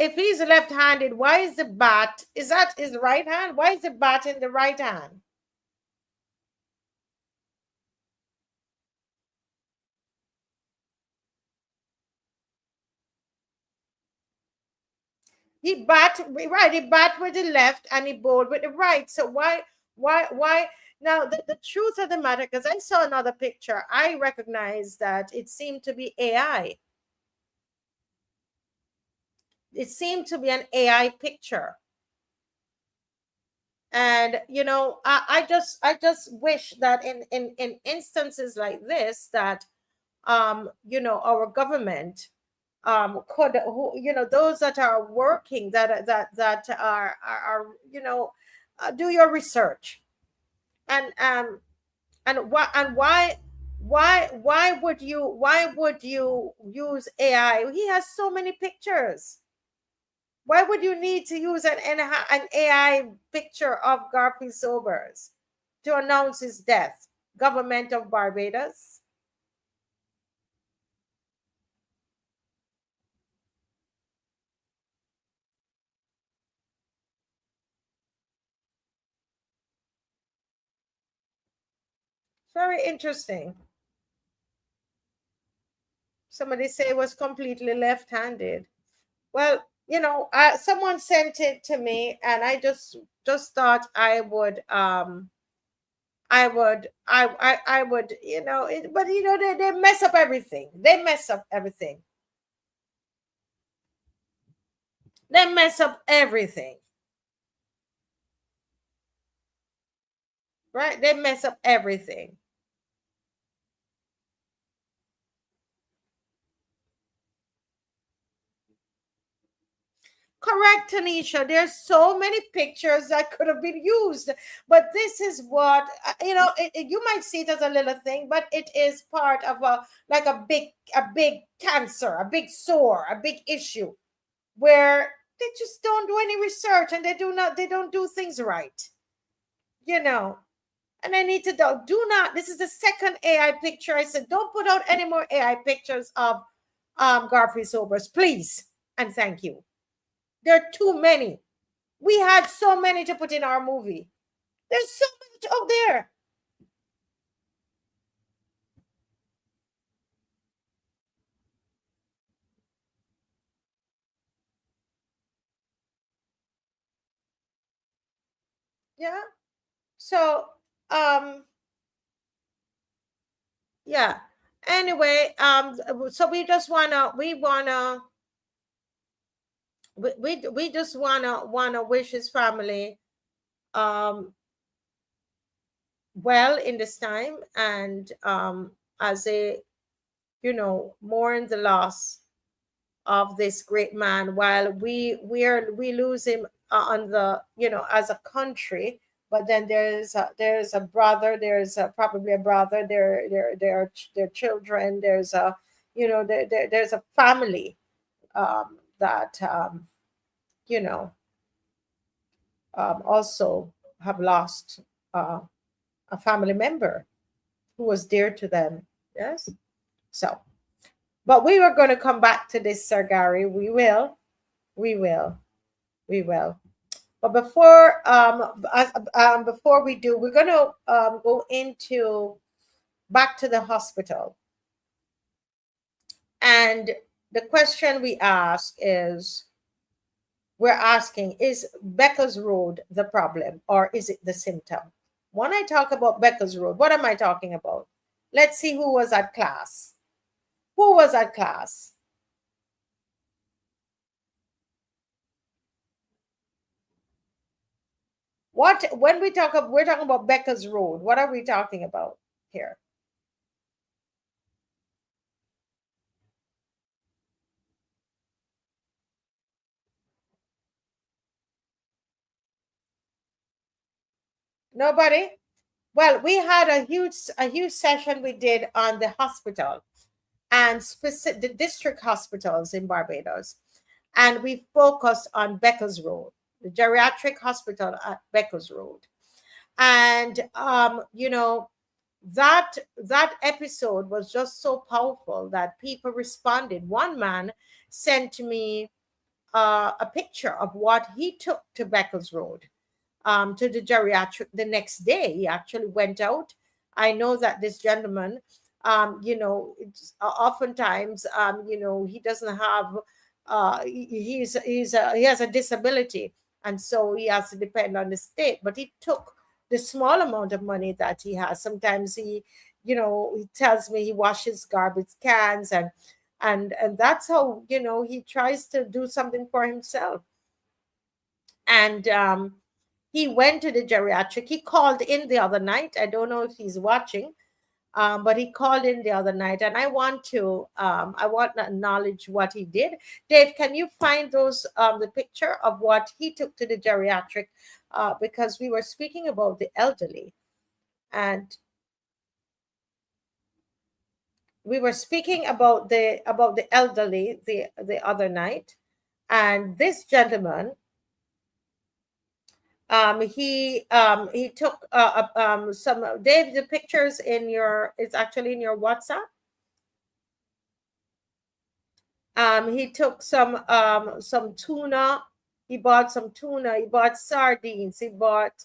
Speaker 2: If he's left-handed, why is the bat? Is that his right hand? Why is the bat in the right hand? He bat with the left and he bowled with the right. So why? Now the truth of the matter, because I saw another picture, I recognized that it seemed to be AI. It seemed to be an AI picture. And I just wish that in instances like this that our government could, those that are working, that are do your research, and why would you use AI? He has so many pictures. Why would you need to use an AI picture of Garfield Sobers to announce his death? Government of Barbados? Very interesting. Somebody say it was completely left-handed. Well, someone sent it to me, and I just thought I would, but they mess up everything. They mess up everything. Right? They mess up everything. Correct, Tanisha. There's so many pictures that could have been used, but this is what you might see it as a little thing, but it is part of a big cancer, a big sore, a big issue, where they just don't do any research and they don't do things right. And I need to do not, this is the second AI picture. I said, don't put out any more AI pictures of Garfield Sobers, please. And thank you. There are too many. We had so many to put in our movie. There's so much out there. Yeah. So, yeah. Anyway, so we just we just wanna wish his family well in this time, and as they mourn the loss of this great man, while we lose him on the as a country. But then there's a brother, there's probably a brother, their children, there's a there's a family that also have lost a family member who was dear to them. Yes. So, but we were going to come back to this, Sir Gary. We will. But before before we do, we're going to go into back to the hospital. And the question we ask is, we're asking, is Beckles Road the problem, or is it the symptom? When I talk about Beckles Road, what am I talking about? Let's see who was at class. Who was at class? When we're talking about Beckles Road, what are we talking about here? Nobody? Well, we had a huge session we did on the hospital and the district hospitals in Barbados. And we focused on Beckles Road, the geriatric hospital at Beckles Road. And that episode was just so powerful that people responded. One man sent to me a picture of what he took to Beckles Road, to the geriatric the next day. He actually went out. I know that this gentleman, oftentimes, he doesn't have, he has a disability, and so he has to depend on the state. But he took the small amount of money that he has. Sometimes he tells me he washes garbage cans, and that's how he tries to do something for himself. And he went to the geriatric. He called in the other night. I don't know if he's watching, but he called in the other night, and I want to acknowledge what he did. Dave, can you find those the picture of what he took to the geriatric? Because we were speaking about the elderly, and we were speaking about the elderly the other night, and this gentleman, he took some, Dave, the pictures it's actually in your WhatsApp. He took some tuna. He bought some tuna. He bought sardines. He bought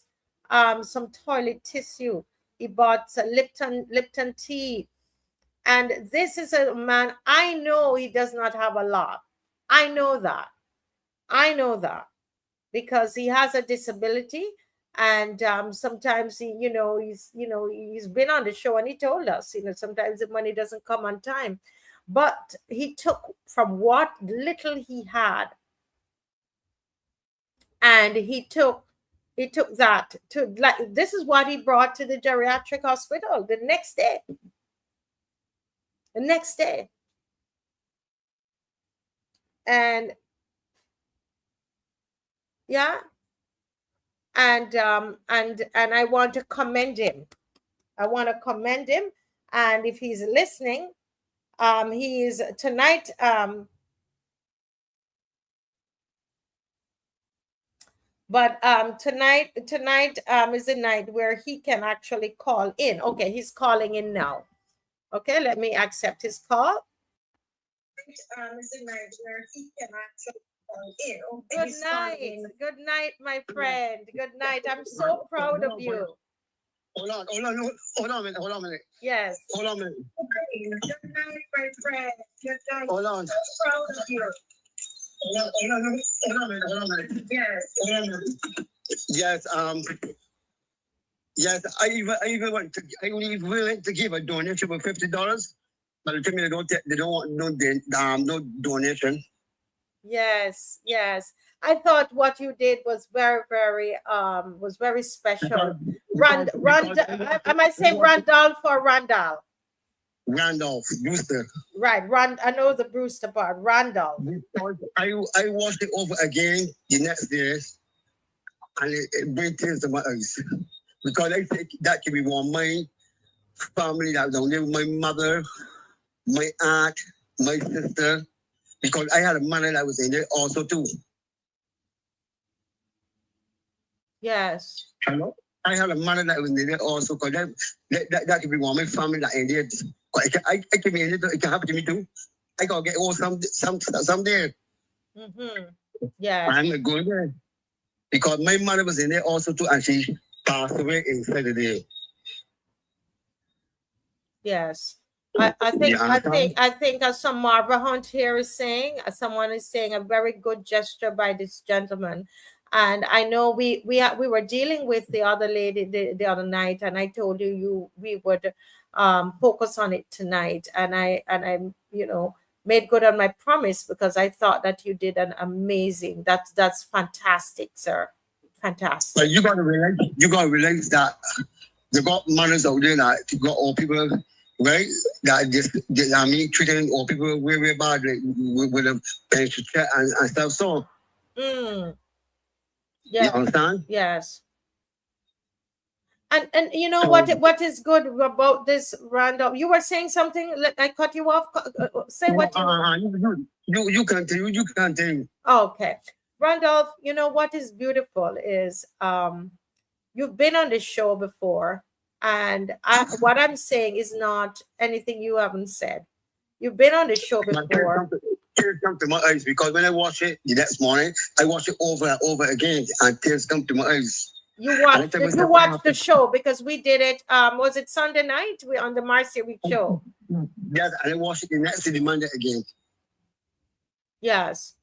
Speaker 2: some toilet tissue. He bought some Lipton tea. And this is a man, I know he does not have a lot. I know that because he has a disability, and sometimes he's been on the show and he told us, sometimes the money doesn't come on time, but he took from what little he had, and he took that to, like, this is what he brought to the geriatric hospital the next day. And yeah, and I want to commend him. And if he's listening, he is tonight. But tonight is the night where he can actually call in. Okay, he's calling in now. Okay, let me accept his call. Is the night where he can actually call in. Okay, good night. Good night, my friend. Good night. I'm so proud of you.
Speaker 8: Hold on a minute.
Speaker 2: Yes.
Speaker 8: Hold on a minute.
Speaker 2: Good night, my friend. Good night.
Speaker 8: Hold on.
Speaker 2: I'm so proud of you.
Speaker 8: Hold on a minute.
Speaker 2: Yes.
Speaker 8: Hold on a minute. Yes, yes, I even went to give a donation for $50, but they told me they don't want no donation.
Speaker 2: Yes, yes. I thought what you did was very special. Am I saying Randolph or Randall?
Speaker 8: Randolph, Brewster.
Speaker 2: Right, I know the Brewster part. Randolph.
Speaker 8: I watched it over again the next day, and it brings tears to my eyes. Because I think that can be one my family that was down there, my mother, my aunt, my sister, because I had a mother that was in there also too.
Speaker 2: Yes.
Speaker 8: Hello? I had a mother that was in there also, because that can be one of my family that in there. I can be in there, it can happen to me too. I gotta get all some there.
Speaker 2: Yeah.
Speaker 8: I'm going there. Because my mother was in there also too, and she passed away inside the day.
Speaker 2: Yes. I think as some Marva Hunt here is saying, someone is saying a very good gesture by this gentleman. And I know we were dealing with the other lady the other night, and I told we would focus on it tonight, and I made good on my promise, because I thought that you did an amazing. That's fantastic, sir. Fantastic.
Speaker 8: But you gotta realize that they got manners out there that got all people, right? That treating all people very bad, like, with a pension check and stuff. So
Speaker 2: yeah.
Speaker 8: You understand?
Speaker 2: Yes. And you know what is good about this, Randolph? You were saying something. I cut you off. Say what
Speaker 8: you continue.
Speaker 2: Okay, Randolph. You know what is beautiful is you've been on this show before, and what I'm saying is not anything you haven't said. You've been on this show before.
Speaker 8: Tears come to my eyes, because when I watch it the next morning, I watch it over and over again, and tears come to my eyes.
Speaker 2: You watched the show, because we did it. Was it Sunday night? We on the Marcia Weekes Show.
Speaker 8: Yes, and I watched it the next day, Monday again.
Speaker 2: Yes,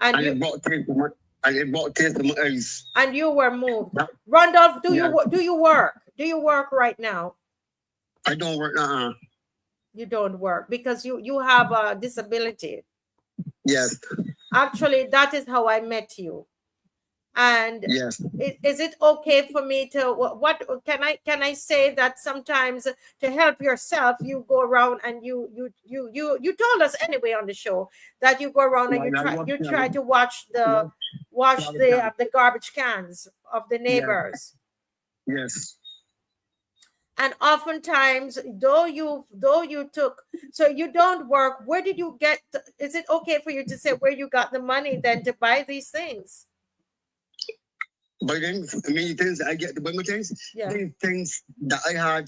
Speaker 8: and it brought tears to my eyes.
Speaker 2: And you were moved. Yeah. Randolph, do you work? Do you work right now?
Speaker 8: I don't work now.
Speaker 2: You don't work because you have a disability.
Speaker 8: Yes.
Speaker 2: Actually, that is how I met you. And
Speaker 8: yes.
Speaker 2: Is it okay for me to what can I say that sometimes to help yourself you go around and you told us anyway on the show that you go around and you try to wash the garbage cans of the neighbors.
Speaker 8: Yes.
Speaker 2: And oftentimes, though you took, so you don't work, where did you get, is it okay for you to say where you got the money then to buy these things?
Speaker 8: But then, many things I get to buy my things, these things that I had,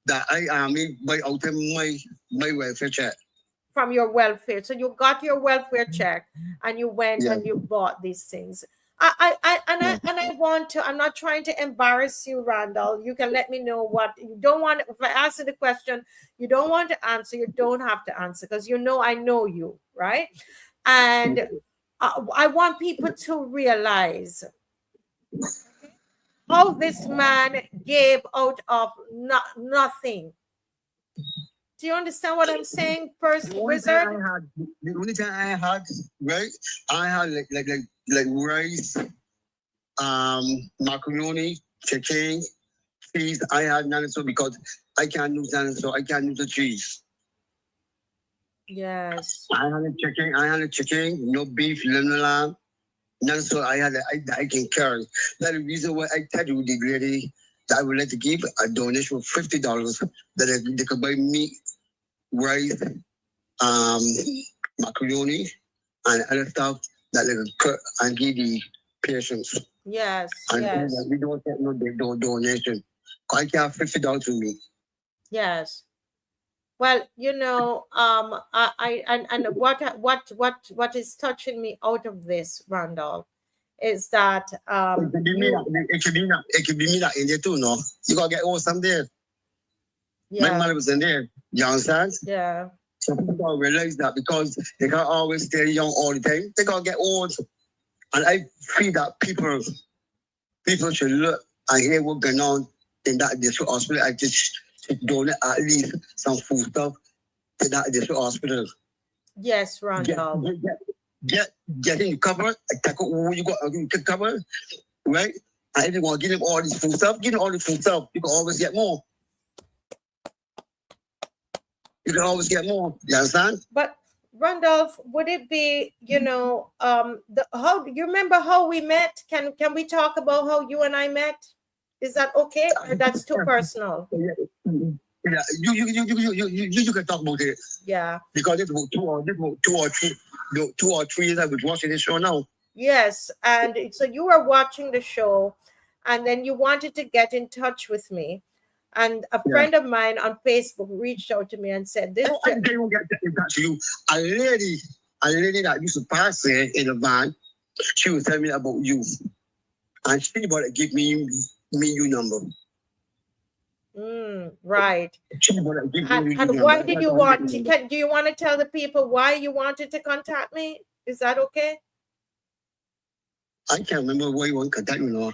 Speaker 8: that I made by out of my welfare check.
Speaker 2: From your welfare. So you got your welfare check and you went and you bought these things. I want to, I'm not trying to embarrass you, Randall. You can let me know what you don't want. If I ask you the question, you don't want to answer, you don't have to answer because I know you, right? And I want people to realize how this man gave out of nothing. Do you understand what I'm saying, First Wizard?
Speaker 8: The only thing I had, right? I had like rice, macaroni, chicken, cheese. I had none of so because I can't use none so I can't use the cheese.
Speaker 2: Yes.
Speaker 8: I had a chicken, no beef, no lamb. None so I can carry. That's the reason why I tell you the lady that I would like to give a donation of $50 that they could buy meat, rice, macaroni, and other stuff that they could cook and give the patients.
Speaker 2: Yes,
Speaker 8: And
Speaker 2: yes,
Speaker 8: we don't take no donation. I can't $50 to me.
Speaker 2: yes. Well, and what is touching me out of this, Randolph, is that
Speaker 8: It could be me. It could be me that in there too. No, you gotta get all some there. My
Speaker 2: yeah,
Speaker 8: mother was in there. You understand?
Speaker 2: yeah,
Speaker 8: So people gotta realize that because they can't always stay young all the time. They gotta get old. And I feel that people should look and hear what's going on in that district hospital. I just should donate at least some food stuff to that district hospital.
Speaker 2: yes, Randolph.
Speaker 8: Get in cover. Take what you got. You can cover, right? And if you want to give them all this food stuff, give them all the food stuff. You can always get more. You can always get more. You understand?
Speaker 2: But Randolph, would it be, how you remember how we met? Can we talk about how you and I met? Is that okay, or that's too personal?
Speaker 8: Yeah, you can talk about it.
Speaker 2: Yeah.
Speaker 8: Because it's about two or three years I was watching this show now.
Speaker 2: Yes, and so you were watching the show, and then you wanted to get in touch with me, and a friend of mine on Facebook reached out to me and said, "This."
Speaker 8: I didn't get in touch with you. A lady that used to pass there in the van, she was telling me about you, and she about to give me your number.
Speaker 2: Right. And why did you want to? Do you want to tell the people why you wanted to contact me? Is that okay?
Speaker 8: I can't remember why you want to contact me now.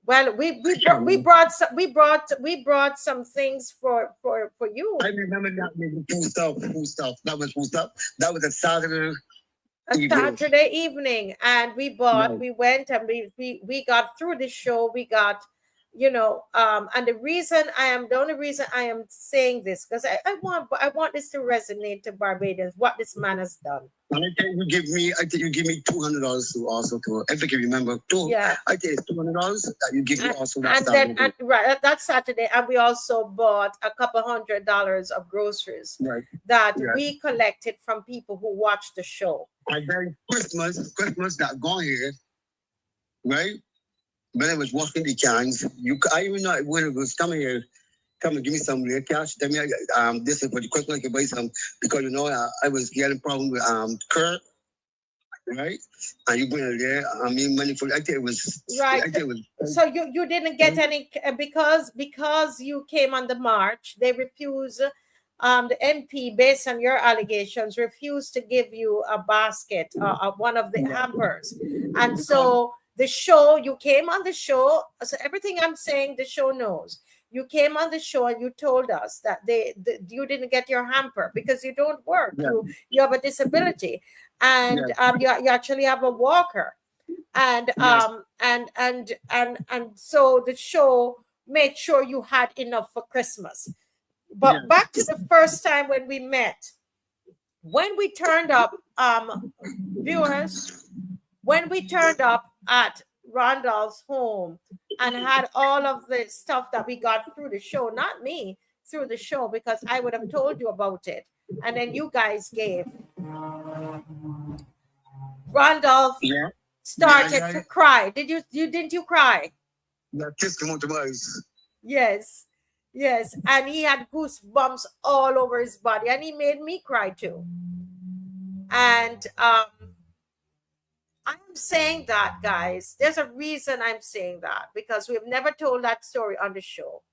Speaker 2: Well, we brought some things for you.
Speaker 8: I remember that food stuff. That was food stuff. That was a Saturday.
Speaker 2: Saturday evening, and we went and we got through the show. We got, and the only reason I am saying this, because I want this to resonate to Barbadians, what this man has done.
Speaker 8: And I think you give me $200 to also to, if I can remember,
Speaker 2: yeah.
Speaker 8: I think it's $200 that you give me also that
Speaker 2: and
Speaker 8: Saturday.
Speaker 2: Then right, that Saturday, and we also bought a couple $100 of groceries that we collected from people who watched the show.
Speaker 8: And then Christmas that gone here, right? When I was washing the cans, I even know when it was coming here, come and give me some real cash. Tell me, this is for the Christmas, I can buy some, because I was getting problem with Kurt, right? And you bring it there. I mean, money for. I think it was
Speaker 2: right.
Speaker 8: I think it was,
Speaker 2: so you didn't get any because you came on the march. They refused. The MP, based on your allegations, refused to give you a basket, one of the hampers, and so. The show, you came on the show, so everything I'm saying, the show knows. You came on the show and you told us that you didn't get your hamper because you don't work. Yeah. You have a disability, and you actually have a walker, and and so the show made sure you had enough for Christmas. But back to the first time when we met, when we turned up, viewers, when we turned up at Randolph's home and had all of the stuff that we got through the show, not me, through the show, because I would have told you about it, and then you guys gave. Randolph started to cry. Didn't you cry?
Speaker 8: Yeah, kiss him on the eyes.
Speaker 2: Yes, and he had goosebumps all over his body, and he made me cry too. And I'm saying that, guys, there's a reason I'm saying that, because we've never told that story on the show.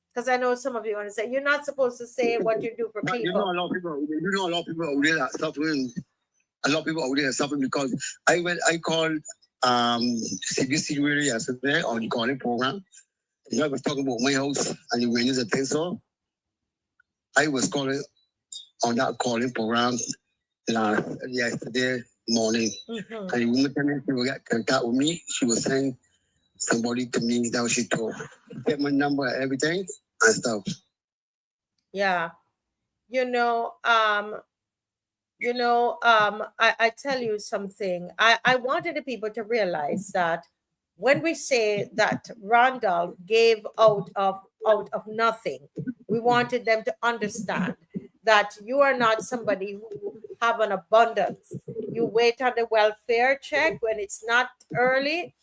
Speaker 2: Because I know some of you want to say, you're not supposed to say what you do for people.
Speaker 8: You know a lot of people out there that suffering. A lot of people out there suffering because I called CBC radio yesterday on the calling program. I was talking about my house and the windows and things. So I was calling on that calling program yesterday morning. And the woman told me she would get contact with me. She was saying somebody to me that she told. Get my number and everything and stuff.
Speaker 2: Yeah. I tell you something. I wanted the people to realize that when we say that Randolph gave out of nothing, we wanted them to understand that you are not somebody who have an abundance. You wait on the welfare check when it's not early,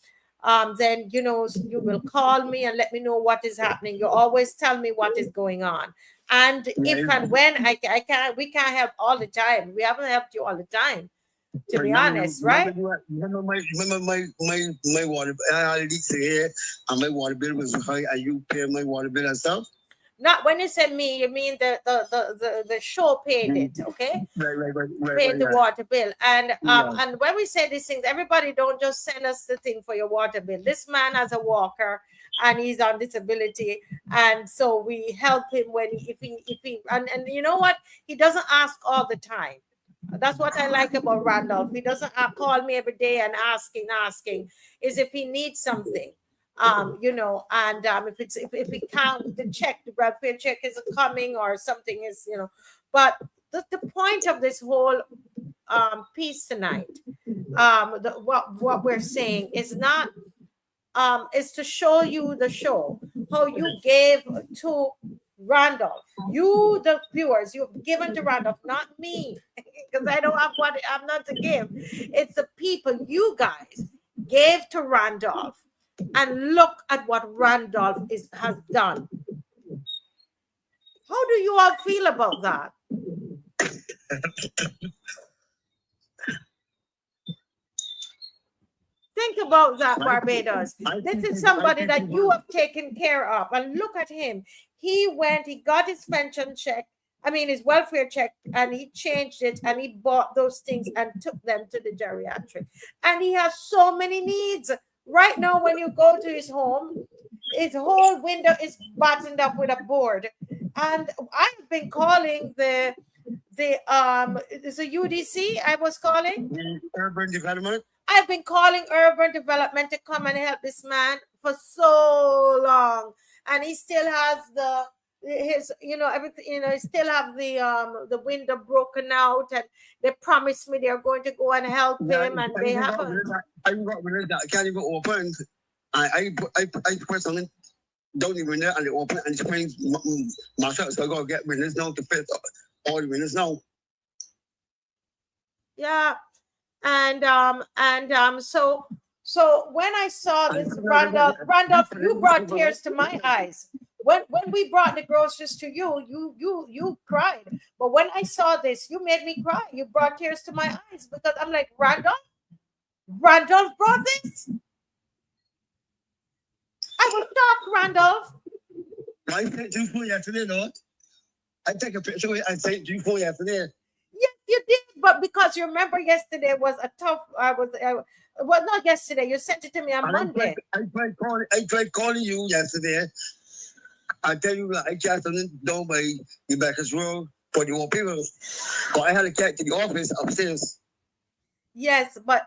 Speaker 2: then you know you will call me and let me know what is happening. You always tell me what is going on. And if and when I can't, we can't help all the time. We haven't helped you all the time, to be honest, right?
Speaker 8: Remember my water, I leaked here, and my water bill was high, and you pay my water bill and stuff.
Speaker 2: Not when you say me, you mean the show paid it, okay?
Speaker 8: Right.
Speaker 2: Paid the water bill. And and when we say these things, everybody don't just send us the thing for your water bill. This man has a walker and he's on disability, and so we help him when if he and you know what? He doesn't ask all the time. That's what I like about Randolph. He doesn't call me every day and asking. Is if he needs something. You know, and if he can't, the check, the welfare check is coming or something is, you know, but the point of this whole piece tonight, what we're saying is not is to show you the show, how you gave to Randolph, you the viewers, you've given to Randolph, not me, because I don't have what I'm not to give. It's the people, you guys gave to Randolph. And look at what Randolph has done. How do you all feel about that? Think about that, Barbados. This is somebody that you have taken care of. And look at him. He got his pension check, his welfare check, and he changed it, and he bought those things and took them to the geriatric. And he has so many needs. Right now, when you go to his home, his whole window is buttoned up with a board. And I've been calling the UDC I was calling?
Speaker 8: Urban Development.
Speaker 2: I've been calling Urban Development to come and help this man for so long. And he still has everything, he still have the window broken out, and they promised me they're going to go and help him, and they haven't.
Speaker 8: I got rid of that. I can't even open. I put something down the window and it open and it's playing myself, so I gotta get windows now to fit all the windows now.
Speaker 2: Yeah. So when I saw this, Randolph, you brought tears to my eyes. When we brought the groceries to you cried. But when I saw this, you made me cry. You brought tears to my eyes because I'm like, Randolph brought this? I was shocked, Randolph.
Speaker 8: I sent you for yesterday, no? I take a picture of it. I sent you for yesterday.
Speaker 2: Yes, you did, but because you remember yesterday was a tough. Well, not yesterday. You sent it to me on Monday.
Speaker 8: I tried calling you yesterday. I tell you, I got something down by the Beckles Road for the old people. But I had to get to the office upstairs.
Speaker 2: Yes, but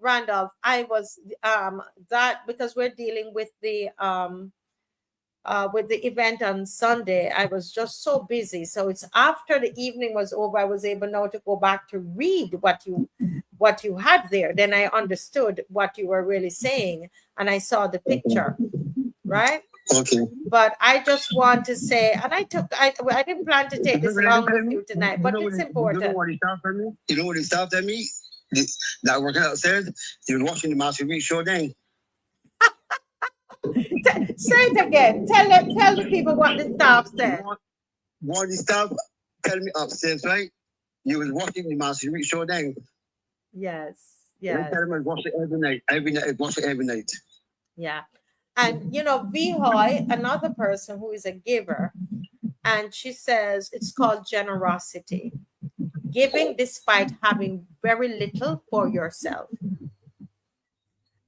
Speaker 2: Randolph, I was that because we're dealing with the event on Sunday. I was just so busy. So it's after the evening was over, I was able now to go back to read what you had there. Then I understood what you were really saying, and I saw the picture, right?
Speaker 8: Okay.
Speaker 2: But I just want to say, and I didn't plan to take this long with you tonight, but it's important.
Speaker 8: You know what he stopped at me? You know what he stopped at me? That working outside, he was watching the Marcia Weekes Show then.
Speaker 2: Say it again. Tell the people what the staff said.
Speaker 8: What the staff tell me upstairs, right? You was watching the Marcia Weekes Show then.
Speaker 2: Yes.
Speaker 8: I tell him I watch it every night. Every night.
Speaker 2: Yeah. And Vihoy, another person who is a giver, and she says it's called generosity. Giving despite having very little for yourself.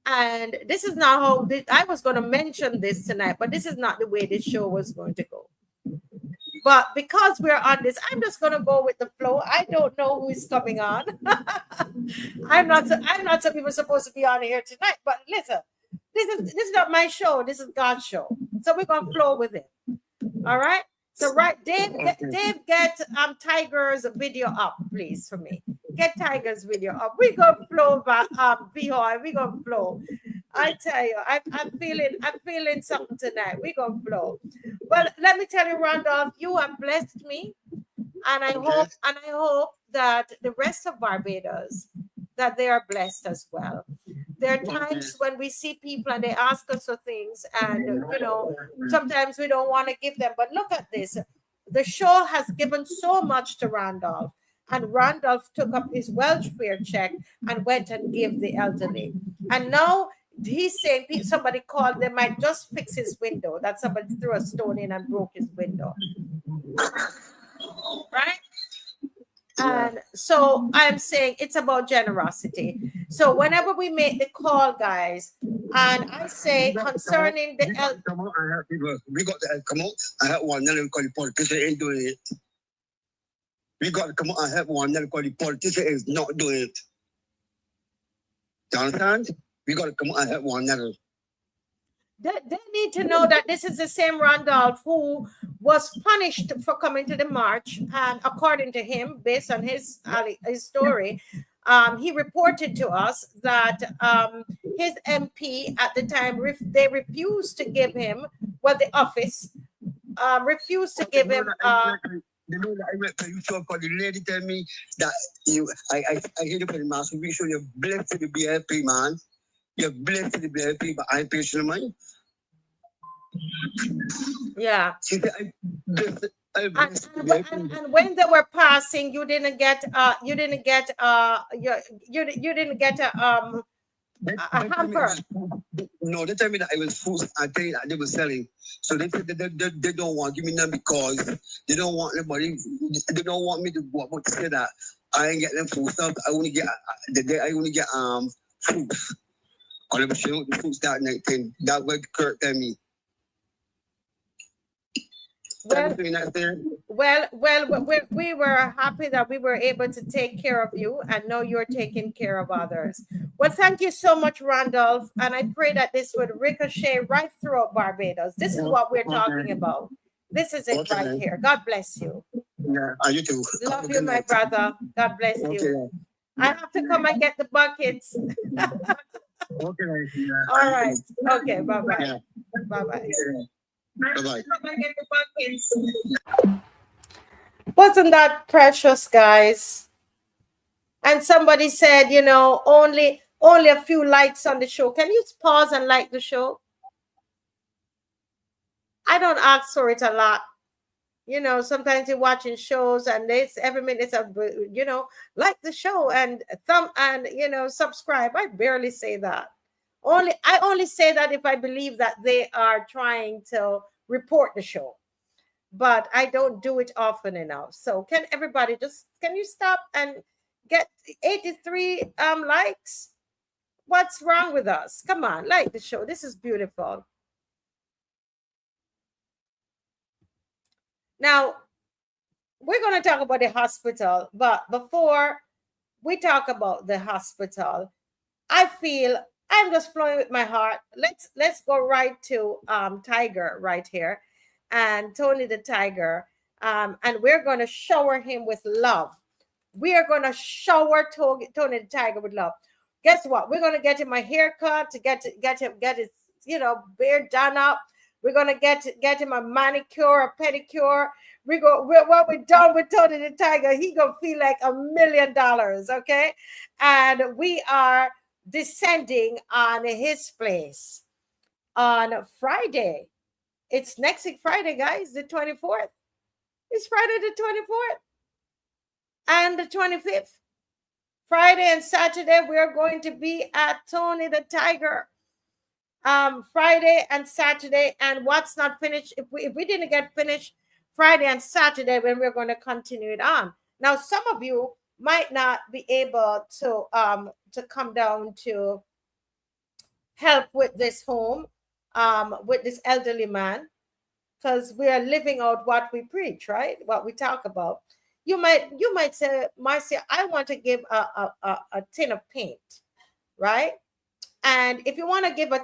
Speaker 2: And this is not how I was going to mention this tonight, but this is not the way this show was going to go. But because we're on this, I'm just going to go with the flow. I don't know who is coming on. I'm not even supposed to be on here tonight. But listen, this is not my show. This is God's show. So we're going to flow with it. All right. So Dave, get Tiger's video up, please, for me. Get Tiger's video up. We gonna flow back Vihoy. We gonna flow. I tell you, I'm feeling something tonight. We gonna flow. Well, let me tell you, Randolph, you have blessed me, and I hope that the rest of Barbados that they are blessed as well. There are times when we see people and they ask us for things, and sometimes we don't want to give them. But look at this. The show has given so much to Randolph, and Randolph took up his welfare check and went and gave the elderly. And now he's saying somebody called, they might just fix his window, that somebody threw a stone in and broke his window. Right? And so I'm saying it's about generosity. So whenever we make the call, guys, and I say concerning the
Speaker 8: we got to come out. I have one that call the politician ain't doing it. We got to come out and have one that call the politician is not doing it. You understand? We got to come out and have one that.
Speaker 2: They need to know that this is the same Randolph who was punished for coming to the march, and according to him, based on his story, he reported to us that his MP at the time, they refused to give him, the office refused to give him.
Speaker 8: You know, I went to you show because the lady tell me that I hear you for the Marcia Weekes Show, you're blessed to be BNP, man. You're blessed to be BNP, but I ain't patient money.
Speaker 2: Yeah.
Speaker 8: She said,
Speaker 2: and when they were passing, you didn't get a hamper.
Speaker 8: No, they tell me that I was food. I tell you that they were selling. So they said they don't want to give me none because they don't want anybody. They don't want me to go out to say that I ain't getting food stuff. I only get fruits. All of a sudden, the fruits that night thing. That what Kurt tell me.
Speaker 2: Well, we were happy that we were able to take care of you, and know you're taking care of others. Well, thank you so much, Randolph, and I pray that this would ricochet right throughout Barbados. This is what we're talking about. This is it right here. God bless you.
Speaker 8: Yeah, you too.
Speaker 2: Love you, my brother. God bless you. I have to come and get the buckets.
Speaker 8: Okay.
Speaker 2: All right. Okay. Bye-bye. Yeah. Bye-bye.
Speaker 8: Bye-bye.
Speaker 2: Wasn't that precious, guys? And somebody said, only a few likes on the show. Can you pause and like the show? I don't ask for it a lot. Sometimes you're watching shows and it's every minute of, like the show and subscribe. I barely say that. I only say that if I believe that they are trying to report the show, but I don't do it often enough. So can you stop and get 83 likes? What's wrong with us? Come on, like the show. This is beautiful. Now, we're going to talk about the hospital, but before we talk about the hospital, I feel I'm just flowing with my heart. Let's go right to Tiger right here, and Tony the Tiger, and we're going to shower him with love. We are going to shower Tony the Tiger with love. Guess what? We're going to get him a haircut, to get his beard done up. We're going to get him a manicure, a pedicure. What we're done with Tony the Tiger, he going to feel like $1 million, okay? And we are descending on his place on Friday. It's next week Friday, guys, the 24th. It's Friday the 24th and the 25th. Friday and Saturday, we're going to be at Tony the Tiger. Friday and Saturday, and what's not finished, if we didn't get finished Friday and Saturday, when we're going to continue it on. Now, some of you might not be able to come down to help with this home, with this elderly man, because we are living out what we preach, right? What we talk about. You might say, Marcia, I want to give a tin of paint, right? And if you want to give a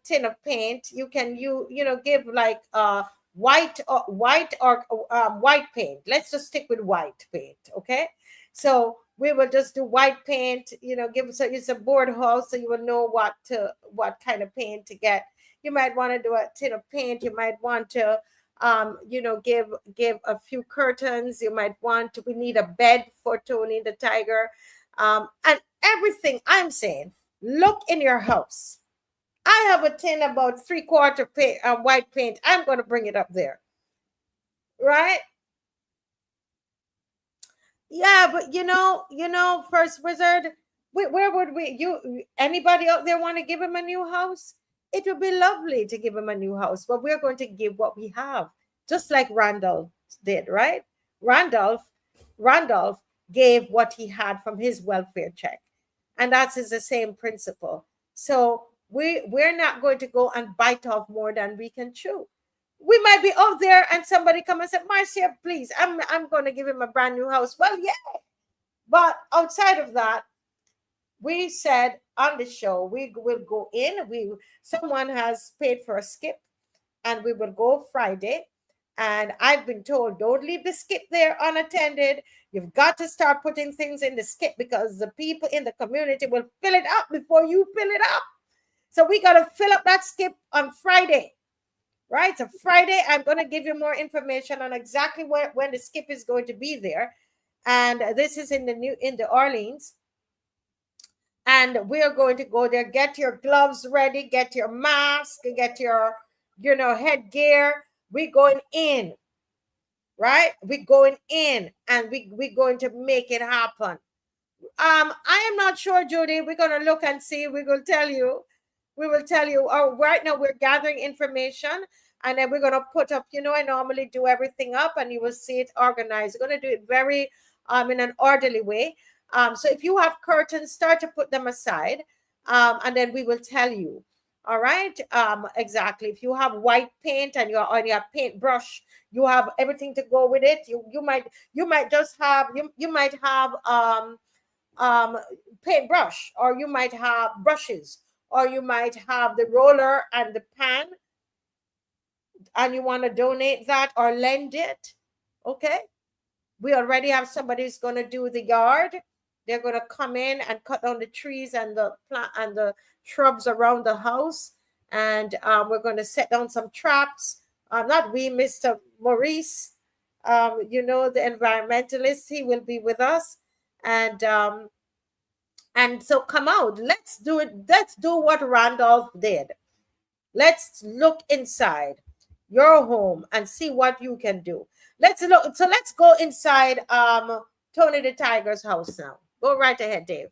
Speaker 2: tin of paint, you can give like white paint. Let's just stick with white paint, okay? So we will just do white paint. It's a board house, so you will know what kind of paint to get. You might want to do a tin of paint. You might want to give a few curtains. You might want to. We need a bed for Tony the Tiger. And everything I'm saying, look in your house. I have a tin about 3/4 paint, white paint. I'm going to bring it up there. Right? Yeah, but First Wizard, where would anybody out there want to give him a new house? It would be lovely to give him a new house, but we're going to give what we have, just like Randolph did, right? Randolph gave what he had from his welfare check, and that is the same principle. So we're not going to go and bite off more than we can chew. We might be out there and somebody come and say, Marcia, please, I'm going to give him a brand new house. Well, yeah. But outside of that, we said on the show, we will go in. Someone has paid for a skip, and we will go Friday. And I've been told, don't leave the skip there unattended. You've got to start putting things in the skip because the people in the community will fill it up before you fill it up. So we got to fill up that skip on Friday. Right? So Friday, I'm going to give you more information on exactly when the skip is going to be there. And this is in the Orleans. And we are going to go there. Get your gloves ready. Get your mask. Get your, headgear. We're going in. Right? We're going in. And we're going to make it happen. I am not sure, Judy. We're going to look and see. We will tell you. Right now we're gathering information, and then we're going to put up, I normally do everything up, and you will see it organized. We're going to do it very in an orderly way. So if you have curtains, start to put them aside, and then we will tell you. All right. Exactly. If you have white paint and you already have paintbrush, you have everything to go with it. You might just have paintbrush, or you might have brushes, or you might have the roller and the pan, and you want to donate that or lend it. Okay. We already have somebody who's going to do the yard. They're going to come in and cut down the trees and the plant and the shrubs around the house. And we're going to set down some traps. Not we, Mr. Maurice, the environmentalist, he will be with us. And so come out. Let's do it. Let's do what Randolph did. Let's look inside your home and see what you can do. Let's go inside Tony the Tiger's house now. Go right ahead, Dave.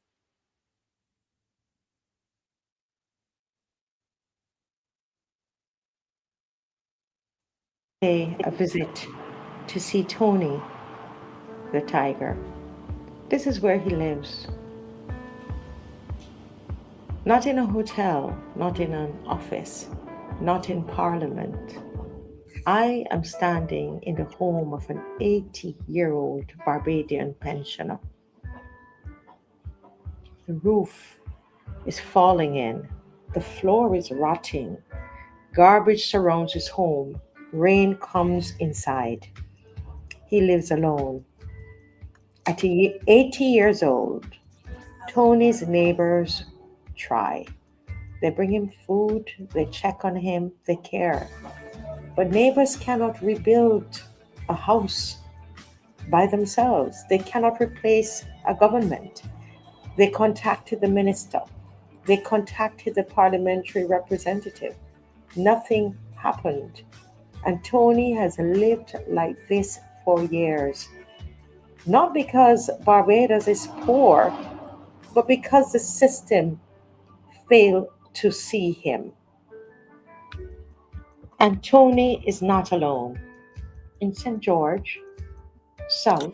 Speaker 9: A visit to see Tony the Tiger. This is where he lives. Not in a hotel, not in an office, not in Parliament. I am standing in the home of an 80-year-old Barbadian pensioner. The roof is falling in. The floor is rotting. Garbage surrounds his home. Rain comes inside. He lives alone. At 80 years old, Tony's neighbors try. They bring him food, they check on him, they care. But neighbors cannot rebuild a house by themselves. They cannot replace a government. They contacted the minister. They contacted the parliamentary representative. Nothing happened. And Tony has lived like this for years. Not because Barbados is poor, but because the system failed to see him. And Tony is not alone. In St. George, South,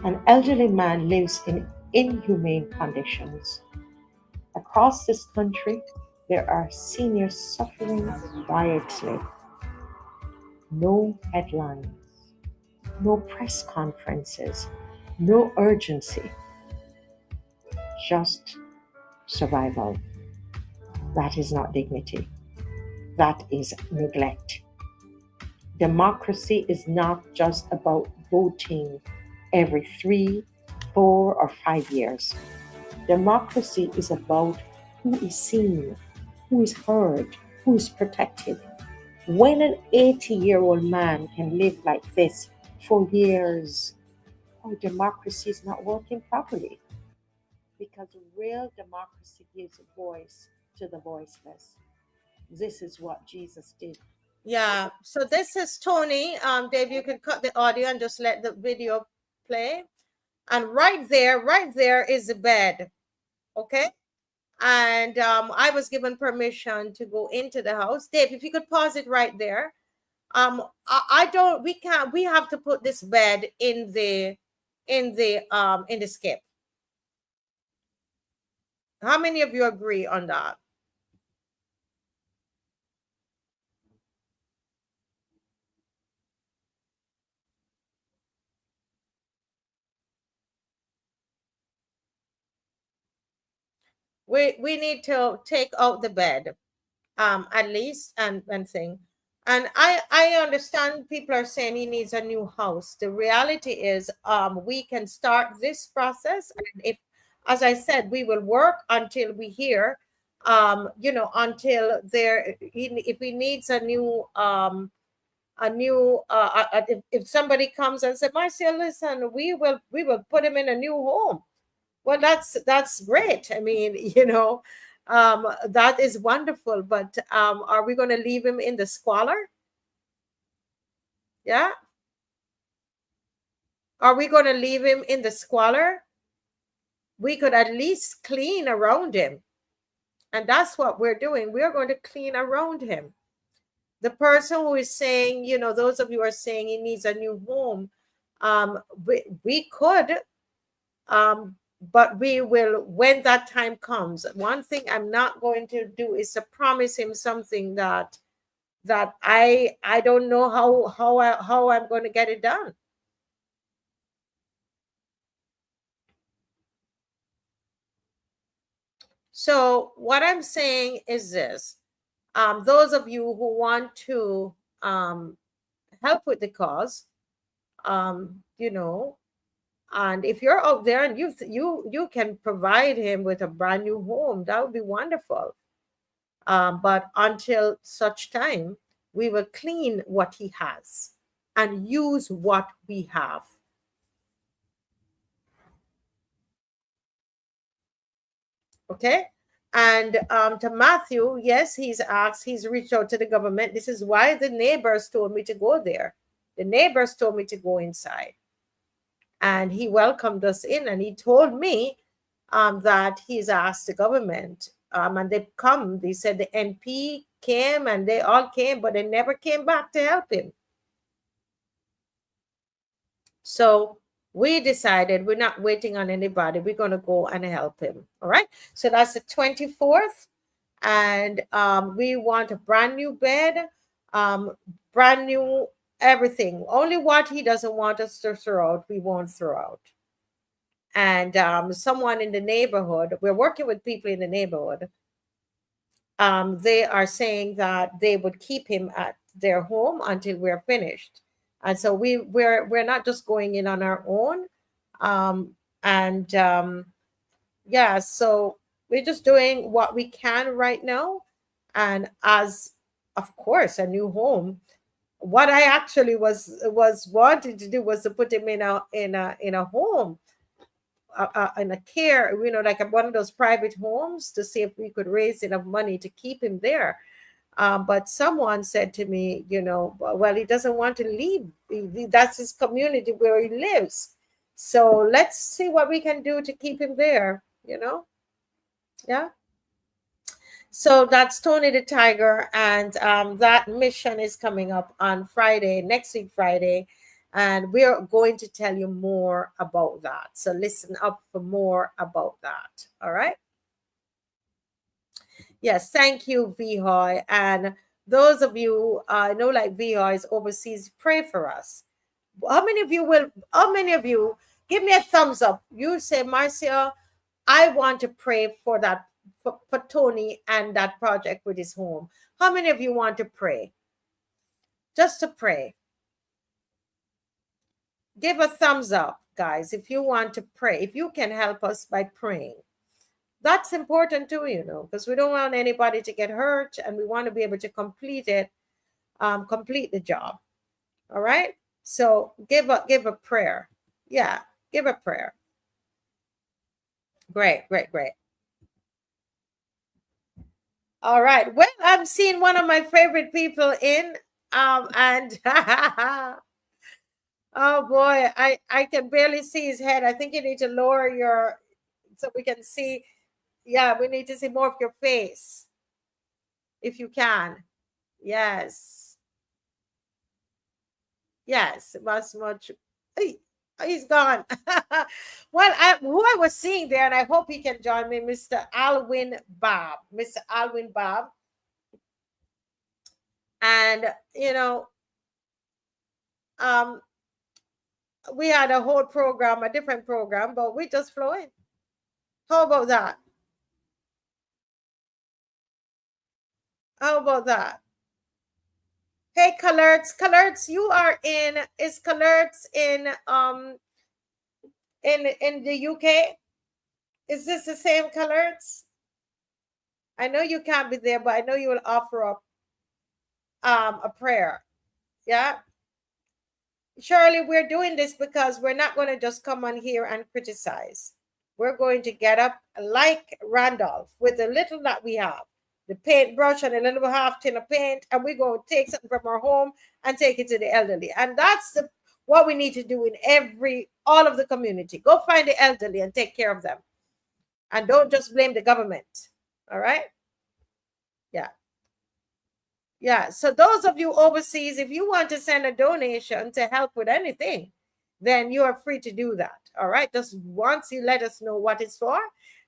Speaker 9: an elderly man lives in inhumane conditions. Across this country, there are seniors suffering quietly. No headlines, no press conferences, no urgency, just survival. That is not dignity. That is neglect. Democracy is not just about voting every 3, 4, or 5 years. Democracy is about who is seen, who is heard, who is protected. When an 80-year-old man can live like this for years, our democracy is not working properly. because real democracy gives a voice to the voiceless. This is what Jesus did.
Speaker 2: Yeah. So this is Tony. Dave, you can cut the audio and just let the video play. And right there is the bed. Okay. And I was given permission to go into the house. Dave, if you could pause it right there. I don't, we can't, we have to put this bed in the skip. How many of you agree on that? We need to take out the bed, at least, and thing. And I understand people are saying he needs a new house. The reality is, we can start this process, and if, as I said, we will work until we hear, until there, if he needs a new, if somebody comes and says, Marcia, listen, we will put him in a new home. Well, that's great. I mean, that is wonderful. But are we going to leave him in the squalor? Yeah. Are we going to leave him in the squalor? We could at least clean around him. And that's what we're doing. We're going to clean around him. The person who is saying, those of you are saying he needs a new home, we could, but we will, when that time comes. One thing I'm not going to do is to promise him something that I don't know how I'm going to get it done. So what I'm saying is this: those of you who want to help with the cause, and if you're out there and you can provide him with a brand new home, that would be wonderful. But until such time, we will clean what he has and use what we have. Okay. And to Matthew, yes, he's reached out to the government. This is why the neighbors told me to go there. The neighbors told me to go inside. And he welcomed us in, and he told me that he's asked the government, and they said the MP came and they all came, but they never came back to help him. So we decided we're not waiting on anybody. We're going to go and help him. All right. So that's the 24th. And we want a brand new bed, brand new everything. Only what he doesn't want us to throw out, we won't throw out. And someone in the neighborhood, we're working with people in the neighborhood. They are saying that they would keep him at their home until we're finished. And so we're not just going in on our own. Yeah, so we're just doing what we can right now. And as, of course, a new home, what I actually was wanting to do was to put him in a home, in a care, like one of those private homes, to see if we could raise enough money to keep him there. But someone said to me, well, he doesn't want to leave. That's his community where he lives. So let's see what we can do to keep him there, Yeah. So that's Tony the Tiger. And that mission is coming up on Friday, next week, Friday. And we're going to tell you more about that. So listen up for more about that. All right. Yes, thank you, Vihoy. And those of you, like Vihoy is overseas, pray for us. How many of you, give me a thumbs up. You say, Marcia, I want to pray for that, for Tony and that project with his home. How many of you want to pray? Just to pray. Give a thumbs up, guys, if you want to pray, if you can help us by praying. That's important too, because we don't want anybody to get hurt, and we want to be able to complete it, complete the job. All right. So give a prayer. Yeah, give a prayer. Great, great, great. All right. Well, I'm seeing one of my favorite people in, and oh boy, I can barely see his head. I think you need to lower your so we can see. Yeah, we need to see more of your face if you can. Yes. Yes, much. Hey, he's gone. Well, who I was seeing there, and I hope he can join me, Mr. Alwyn Bob. Mr. Alwyn Bob. And, we had a whole program, a different program, but we just flow in. How about that? How about that? Hey, Colorts, you are in. Is Colorts in the UK? Is this the same Colorts? I know you can't be there, but I know you will offer up a prayer. Yeah. Shirley, we're doing this because we're not going to just come on here and criticize. We're going to get up like Randolph with the little that we have, the paintbrush and a little half tin of paint, and we're going to take something from our home and take it to the elderly. And that's what we need to do in all of the community. Go find the elderly and take care of them. And don't just blame the government. All right? Yeah. Yeah. So those of you overseas, if you want to send a donation to help with anything, then you are free to do that. All right. Just once you let us know what it's for.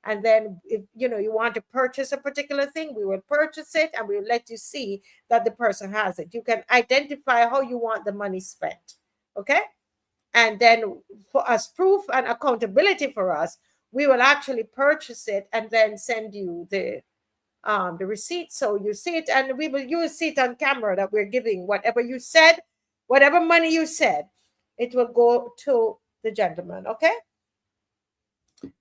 Speaker 2: And then if you want to purchase a particular thing, we will purchase it and we will let you see that the person has it. You can identify how you want the money spent. Okay. And then for us, proof and accountability for us, we will actually purchase it and then send you the receipt, so you see it, and you will see it on camera that we're giving whatever you said, whatever money you said, it will go to the gentleman. Okay.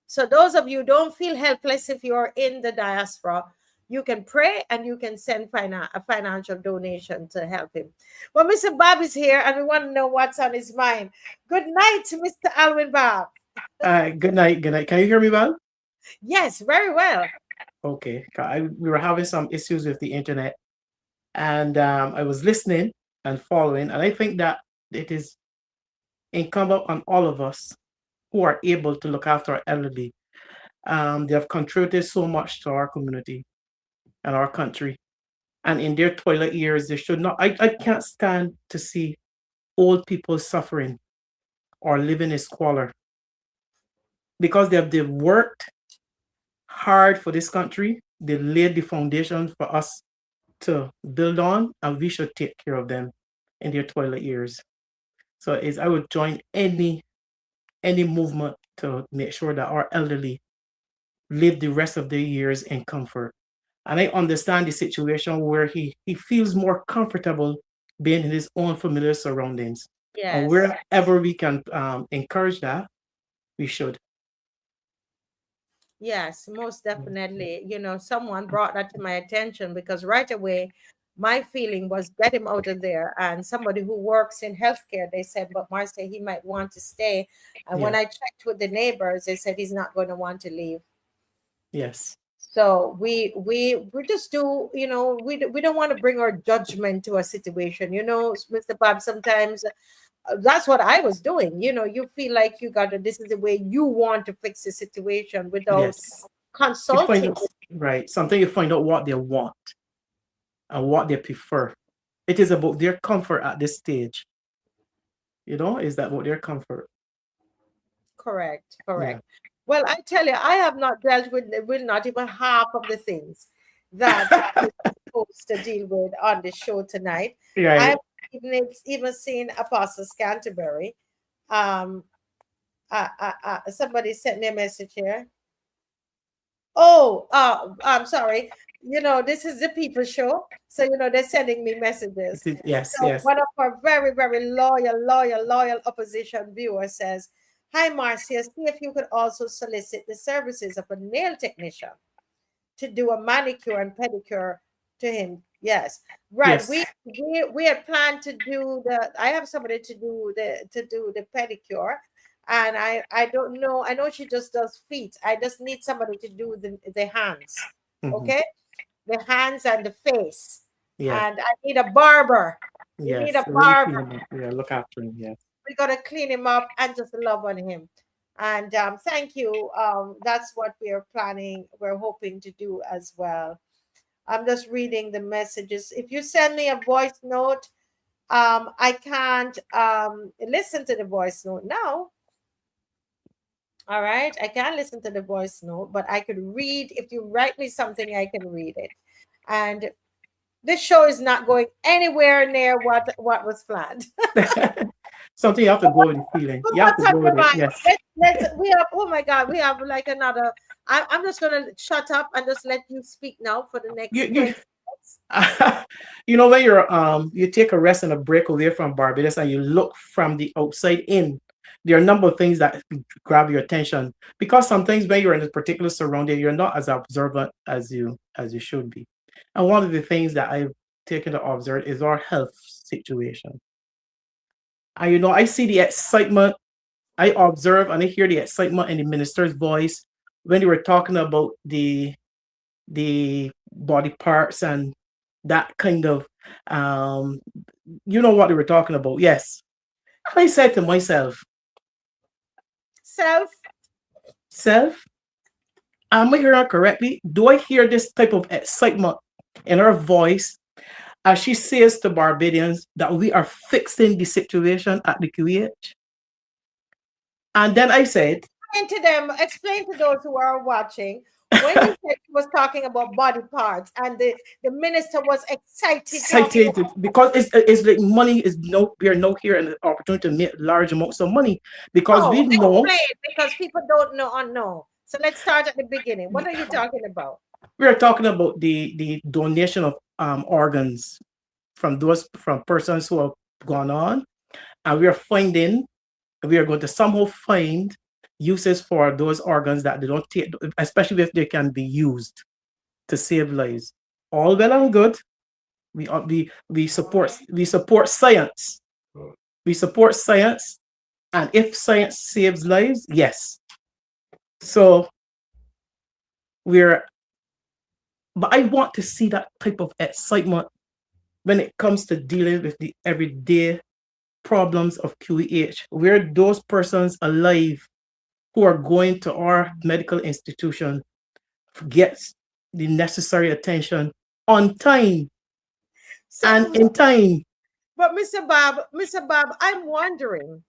Speaker 2: So those of you, don't feel helpless if you're in the diaspora. You can pray and you can send a financial donation to help him. Well, Mr. Bob is here and we want to know what's on his mind. Good night, Mr. Alwyn Bob.
Speaker 10: Good night. Good night. Can you hear me well?
Speaker 2: Yes, very well.
Speaker 10: Okay. We were having some issues with the internet, and I was listening and following, and I think that it is incumbent on all of us who are able to look after our elderly. They have contributed so much to our community and our country, and in their toilet years, they should not. I can't stand to see old people suffering or living in squalor because they've worked hard for this country. They laid the foundation for us to build on, and we should take care of them in their toilet years. So I would join any movement to make sure that our elderly live the rest of their years in comfort. And I understand the situation where he feels more comfortable being in his own familiar surroundings.
Speaker 2: Yes.
Speaker 10: And wherever we can encourage that, we should.
Speaker 2: Yes, most definitely. Someone brought that to my attention because right away, my feeling was get him out of there. And somebody who works in healthcare, they said, but Marcia, he might want to stay. And when I checked with the neighbors, they said he's not going to want to leave.
Speaker 10: Yes.
Speaker 2: So we just do, we don't want to bring our judgment to a situation. Mr. Bob, sometimes that's what I was doing. You feel like this is the way you want to fix the situation without consulting.
Speaker 10: Right. Sometimes you find out what they want and what they prefer. It is about their comfort at this stage. Is that about their comfort?
Speaker 2: Correct. Yeah. Well, I tell you, I have not dealt with not even half of the things that I'm supposed to deal with on the show tonight.
Speaker 10: Right.
Speaker 2: I have even seen Apostle Canterbury. Somebody sent me a message here. I'm sorry. This is the People Show. So, they're sending me messages.
Speaker 10: Yes,
Speaker 2: so
Speaker 10: yes.
Speaker 2: One of our very, very loyal opposition viewers says, hi, Marcia, see if you could also solicit the services of a nail technician to do a manicure and pedicure to him. Yes. Right.
Speaker 10: Yes.
Speaker 2: We had planned to do I have somebody to do the pedicure. And I don't know. I know she just does feet. I just need somebody to do the hands. Okay, the hands and the face.
Speaker 10: Yeah.
Speaker 2: And I need a barber. We need
Speaker 10: Yes.
Speaker 2: a
Speaker 10: Really clean
Speaker 2: barber.
Speaker 10: him up. Yeah. Look after him. Yes.
Speaker 2: We gotta clean him up and just love on him. And thank you. That's what we are planning. We're hoping to do as well. I'm just reading the messages. If you send me a voice note, I can't listen to the voice note now. All right, I can't listen to the voice note, but I could read. If you write me something, I can read it. And this show is not going anywhere near what was planned.
Speaker 10: Something you have to go with the feeling. You have to
Speaker 2: What's on
Speaker 10: go
Speaker 2: your
Speaker 10: with it.
Speaker 2: mind?
Speaker 10: Yes.
Speaker 2: We have, oh my God, we have like another. I'm just gonna shut up and just let you speak now for the next
Speaker 10: You,
Speaker 2: 20
Speaker 10: you,
Speaker 2: minutes.
Speaker 10: you know, when you're you take a rest and a break away from Barbados and you look from the outside in, there are a number of things that grab your attention, because sometimes when you're in a particular surrounding, you're not as observant as you should be. And one of the things that I've taken to observe is our health situation. And you know, I see the excitement, I observe and I hear the excitement in the minister's voice when they were talking about the body parts and that kind of you know what they were talking about. Yes. And I said to myself,
Speaker 2: Self.
Speaker 10: am I hearing her correctly? Do I hear this type of excitement in her voice as she says to Barbadians that we are fixing the situation at the QEH? And then I said,
Speaker 2: Explain to those who are watching, when you said he was talking about body parts and the minister was excited talking
Speaker 10: excited because it's like money is no, we are no here an opportunity to make large amounts of money, because we know,
Speaker 2: explain, because people don't know or know. So let's start at the beginning. What are you talking about?
Speaker 10: we are talking about the donation of organs from persons who have gone on, and we are going to somehow find uses for those organs that they don't take, especially if they can be used to save lives. All well and good. We support science. We support science, and if science saves lives, yes. So but I want to see that type of excitement when it comes to dealing with the everyday problems of QEH, where those persons alive who are going to our medical institution get the necessary attention on time and in time.
Speaker 2: But Mr. Bob, I'm wondering.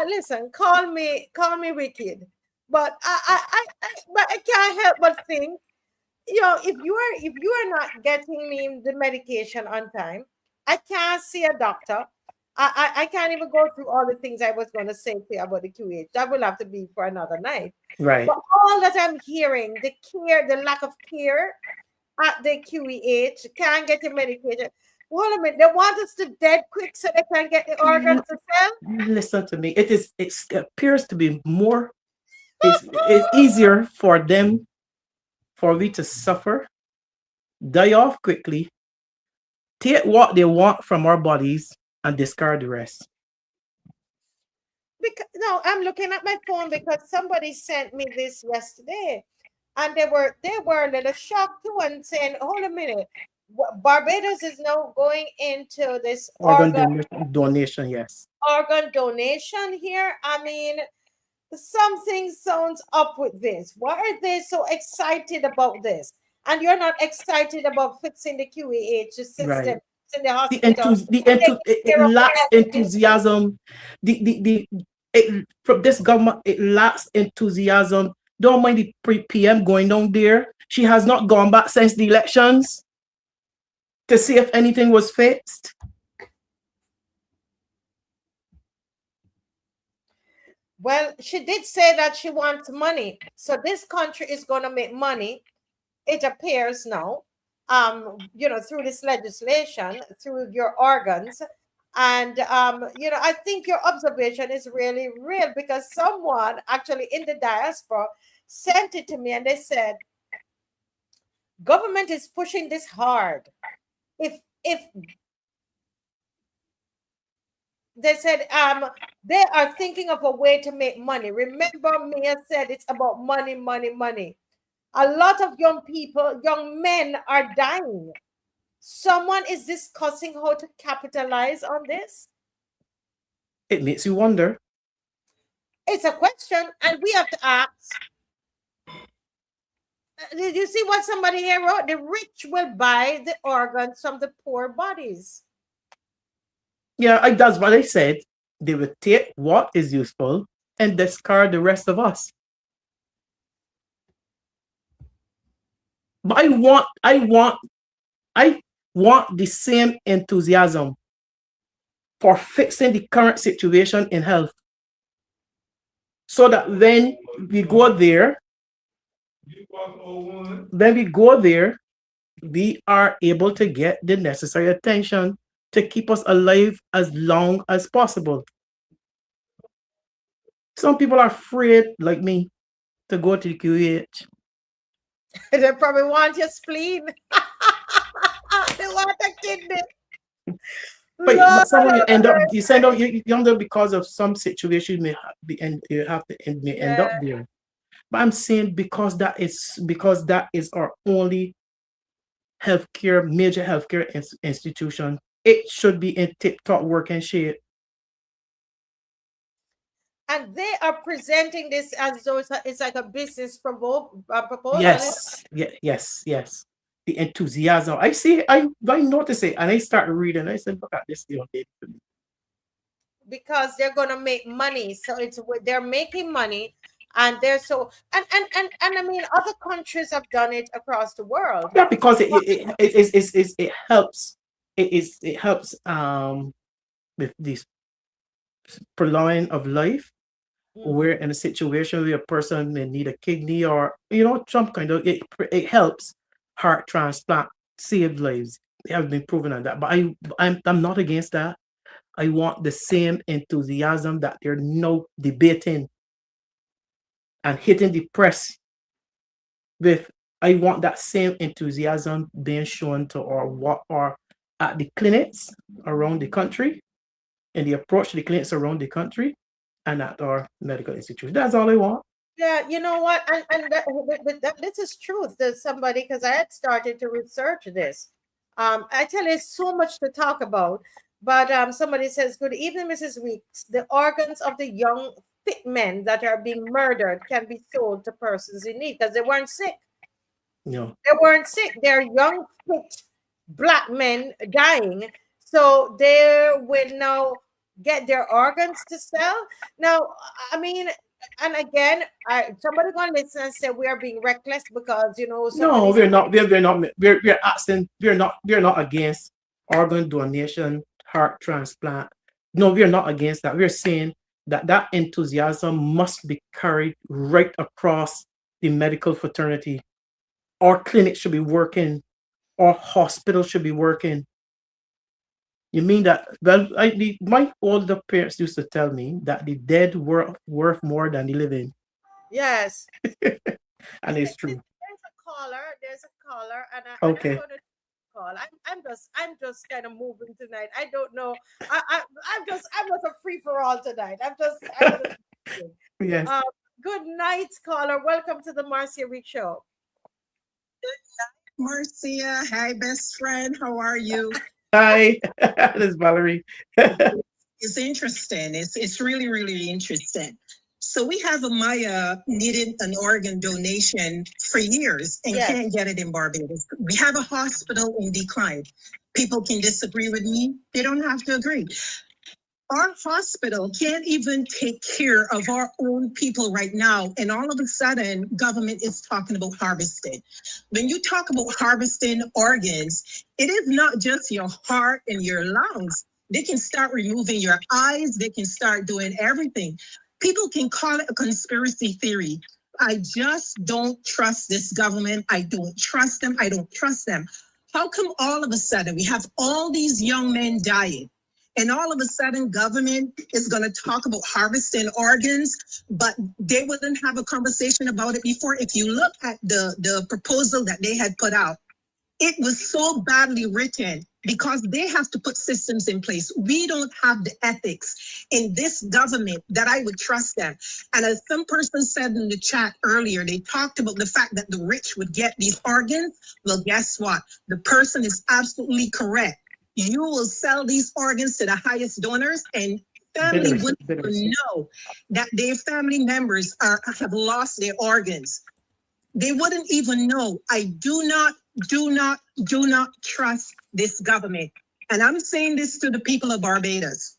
Speaker 2: Listen, call me wicked, but but I can't help but think, if you are not getting me the medication on time, I can't see a doctor. I can't even go through all the things I was going to say to you about the QH. That will have to be for another night.
Speaker 10: Right.
Speaker 2: But all that I'm hearing, the lack of care at the QEH, can't get the medication. Wait a minute, they want us to dead quick so they can get the organs to sell?
Speaker 10: Listen to me. It appears to be more, it's easier for we to suffer, die off quickly, take what they want from our bodies, and discard the rest.
Speaker 2: No, I'm looking at my phone because somebody sent me this yesterday, and they were a little shocked too and saying, "Hold a minute, Barbados is now going into this
Speaker 10: organ donation." Yes,
Speaker 2: organ donation here. I mean, something sounds up with this. Why are they so excited about this? And you're not excited about fixing the QEH system,
Speaker 10: right.
Speaker 2: in the hospital.
Speaker 10: It lacks enthusiasm. From this government, it lacks enthusiasm. Don't mind the PM going down there. She has not gone back since the elections to see if anything was fixed.
Speaker 2: Well, she did say that she wants money. So this country is going to make money, it appears now, through this legislation, through your organs. And, I think your observation is really real, because someone actually in the diaspora sent it to me and they said, government is pushing this hard. If they said they are thinking of a way to make money. Remember, Mia said it's about money, money, money. A lot of young people, young men are dying. Someone is discussing how to capitalize on this.
Speaker 10: It makes you wonder.
Speaker 2: It's a question, and we have to ask. Did you see what somebody here wrote? The rich will buy the organs from the poor bodies.
Speaker 10: Yeah, that's what I said. They will take what is useful and discard the rest of us. But I want the same enthusiasm for fixing the current situation in health, so that when we go there, we are able to get the necessary attention to keep us alive as long as possible. Some people are afraid, like me, to go to the QH.
Speaker 2: They probably want your spleen. They want a kidney.
Speaker 10: But someone you end up because of some situation may end up there. But I'm saying because that is our only major healthcare institution, it should be in tip-top working shape.
Speaker 2: And they are presenting this as though it's like a business proposal.
Speaker 10: Yes. The enthusiasm. I notice it, and I start reading. I said, look at this deal.
Speaker 2: Because they're gonna make money. So they're making money, and they're so and I mean other countries have done it across the world.
Speaker 10: Yeah, because it helps. It helps with this prolonging of life. We're in a situation where a person may need a kidney or some kind of it helps. Heart transplant save lives. They have been proven on that. But I'm not against that. I want the same enthusiasm that they're now debating and hitting the press with. I want that same enthusiasm being shown to what are at the clinics around the country, and the approach to the clinics around the country, and at our medical institutions. That's all I want.
Speaker 2: Yeah, you know what? And this is truth. There's somebody, because I had started to research this. I tell you, so much to talk about. But somebody says, good evening, Mrs. Weekes. The organs of the young fit men that are being murdered can be sold to persons in need because they weren't sick.
Speaker 10: No.
Speaker 2: They weren't sick. They're young, fit Black men dying. So they will now get their organs to sell. Now, I mean, and again, somebody gonna listen and say we are being reckless because
Speaker 10: no, we're not. We're not. We're asking. We're not against organ donation, heart transplant. No, we're not against that. We're saying that enthusiasm must be carried right across the medical fraternity. Our clinic should be working. Our hospital should be working. You mean that? Well, my older parents used to tell me that the dead were worth more than the living.
Speaker 2: Yes.
Speaker 10: And it's true.
Speaker 2: There's a caller, and
Speaker 10: okay.
Speaker 2: I'm gonna call. I'm just kind of moving tonight. I don't know. I'm just a free for all tonight. I'm just
Speaker 10: yes.
Speaker 2: Good night, caller. Welcome to the Marcia Weekes Show.
Speaker 11: Good night, Marcia. Hi, best friend. How are you?
Speaker 10: Hi, this is Valerie.
Speaker 11: It's interesting. It's really, really interesting. So we have a Maya needed an organ donation for years and can't get it in Barbados. We have a hospital in decline. People can disagree with me. They don't have to agree. Our hospital can't even take care of our own people right now. And all of a sudden, government is talking about harvesting. When you talk about harvesting organs, it is not just your heart and your lungs. They can start removing your eyes. They can start doing everything. People can call it a conspiracy theory. I just don't trust this government. I don't trust them. I don't trust them. How come all of a sudden we have all these young men dying? And all of a sudden, government is going to talk about harvesting organs, but they wouldn't have a conversation about it before. If you look at the proposal that they had put out, It was so badly written because they have to put systems in place. We don't have the ethics in this government that I would trust them. And as some person said in the chat earlier, they talked about the fact that the rich would get these organs. Well, guess what? The person is absolutely correct. You will sell these organs to the highest donors, and family wouldn't even know that their family members have lost their organs. They wouldn't even know. I do not trust this government. And I'm saying this to the people of Barbados.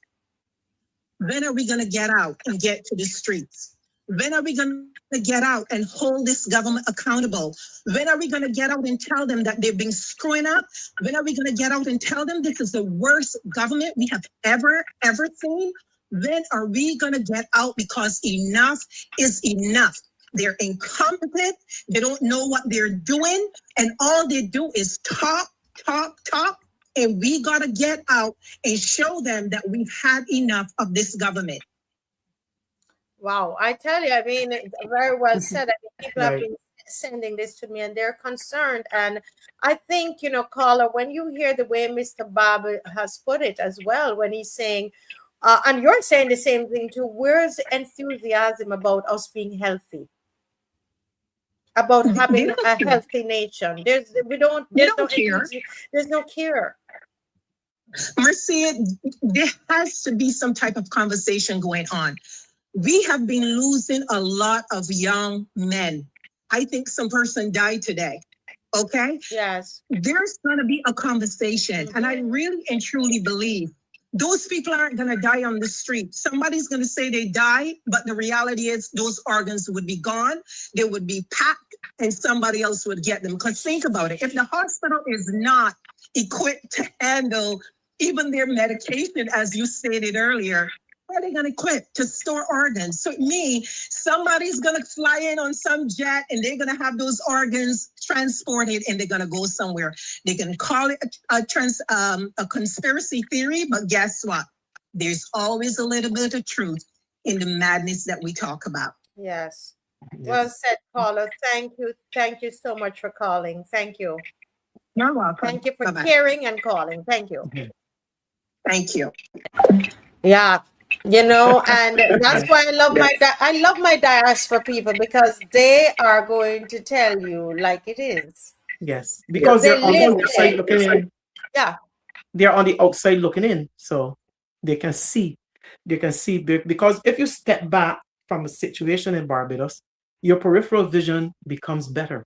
Speaker 11: When are we going to get out and get to the streets? When are we going to get out and hold this government accountable? When are we going to get out and tell them that they've been screwing up? When are we going to get out and tell them this is the worst government we have ever seen? When are we going to get out? Because enough is enough. They're incompetent. They don't know what they're doing. And all they do is talk. And we got to get out and show them that we've had enough of this government.
Speaker 2: Wow. I tell you, I mean, very well said. I mean, people have been sending this to me and they're concerned. And I think, you know, caller, when you hear the way Mr. Bob has put it as well, when he's saying, and you're saying the same thing too, where's the enthusiasm about us being healthy? About having a healthy nation. There's no care.
Speaker 11: Marcia, there has to be some type of conversation going on. We have been losing a lot of young men. I think some person died today. Okay?
Speaker 2: Yes.
Speaker 11: There's going to be a conversation. And I really and truly believe those people aren't going to die on the street. Somebody's going to say they died, but the reality is those organs would be gone. They would be packed and somebody else would get them. Because think about it. If the hospital is not equipped to handle even their medication, as you stated earlier, how are they going to equip to store organs? So somebody's going to fly in on some jet and they're going to have those organs transported and they're going to go somewhere. They can call it a conspiracy theory, but guess what? There's always a little bit of truth in the madness that we talk about.
Speaker 2: Yes. Well said, caller. Thank you. Thank you so much for calling. Thank you.
Speaker 11: You're welcome.
Speaker 2: Thank you for caring and calling. Thank you.
Speaker 11: Thank you.
Speaker 2: Yeah. You know, and that's why I love my diaspora people, because they are going to tell you like it is.
Speaker 10: Yes, because they're on the outside looking in.
Speaker 2: Yeah,
Speaker 10: they're on the outside looking in, so they can see. Because if you step back from a situation in Barbados, your peripheral vision becomes better.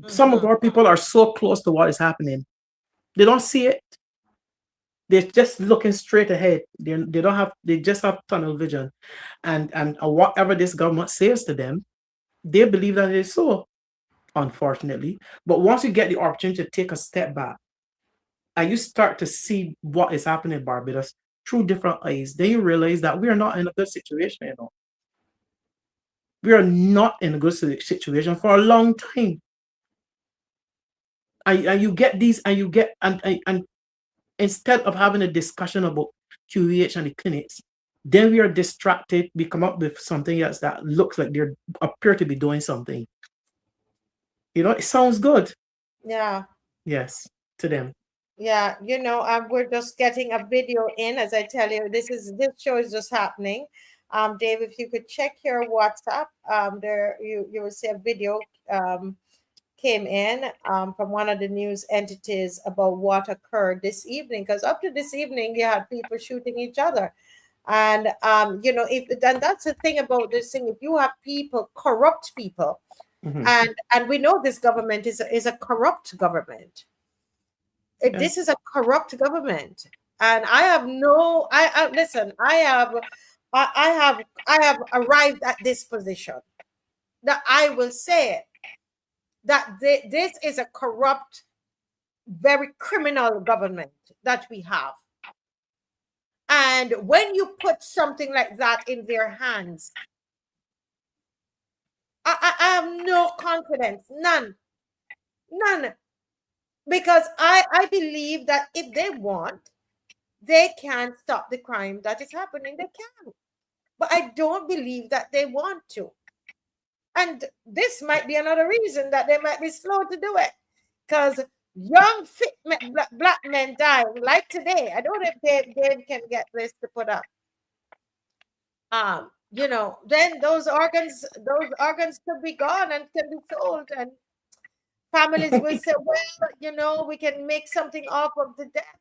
Speaker 10: Some of our people are so close to what is happening, they don't see it. They're just looking straight ahead. They just have tunnel vision. And whatever this government says to them, they believe that it is so, unfortunately. But once you get the opportunity to take a step back and you start to see what is happening in Barbados through different eyes, then you realize that we are not in a good situation, you know. We are not in a good situation for a long time. And you get these, and instead of having a discussion about QEH and the clinics, then we are distracted. We come up with something else that looks like they appear to be doing something. You know, it sounds good.
Speaker 2: Yeah.
Speaker 10: Yes, to them.
Speaker 2: Yeah, you know, we're just getting a video in. As I tell you, this show is just happening. Dave, if you could check your WhatsApp, there you will see a video came in from one of the news entities about what occurred this evening, because up to this evening you had people shooting each other. And you know, and that's the thing about this thing, if you have people, corrupt people, and we know this government is a corrupt government. This is a corrupt government, and I have arrived at this position that I will say it, that this is a corrupt, very criminal government that we have. And when you put something like that in their hands, I have no confidence, none. Because I believe that if they want, they can stop the crime that is happening. They can. But I don't believe that they want to. And this might be another reason that they might be slow to do it. Because young fit black men die like today. I don't know if Dave can get this to put up. You know, then those organs could be gone and can be sold, and families will say, well, you know, we can make something off of the death.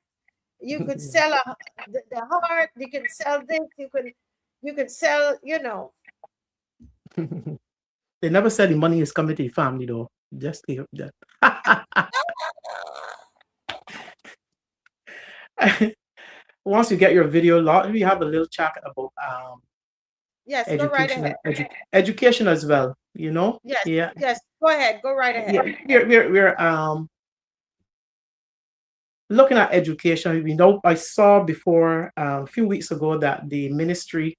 Speaker 2: You could sell the heart, you can sell this, you can sell, you know.
Speaker 10: They never said the money is coming to the family though. Just give that. Once you get your video logged, we have a little chat about
Speaker 2: yes,
Speaker 10: education,
Speaker 2: go right ahead.
Speaker 10: Education as well, you know?
Speaker 2: Yes,
Speaker 10: yeah.
Speaker 2: Yes, go ahead, go right ahead.
Speaker 10: Yeah, we're looking at education. We know I saw before a few weeks ago that the ministry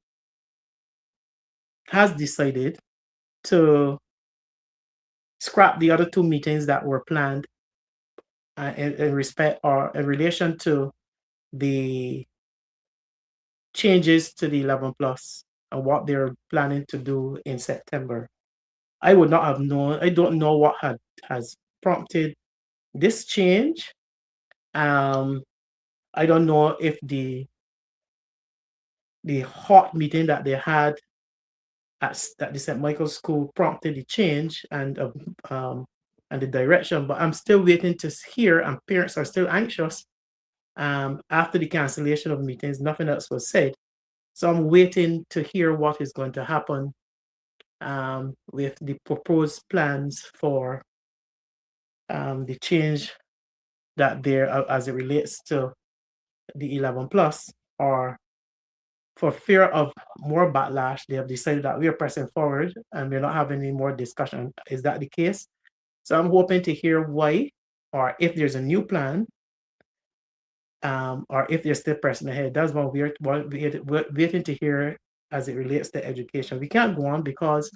Speaker 10: has decided to scrap the other two meetings that were planned in respect or in relation to the changes to the 11 plus and what they're planning to do in September. I would not have known. I don't know what has prompted this change. I don't know if the hot meeting that they had at the St. Michael's School prompted the change and the direction, but I'm still waiting to hear, and parents are still anxious. After the cancellation of meetings, nothing else was said. So I'm waiting to hear what is going to happen with the proposed plans for the change that there as it relates to the 11 plus, or for fear of more backlash, they have decided that we are pressing forward and we're not having any more discussion. Is that the case? So I'm hoping to hear why, or if there's a new plan, or if they're still pressing ahead. That's what we're waiting to hear as it relates to education. We can't go on because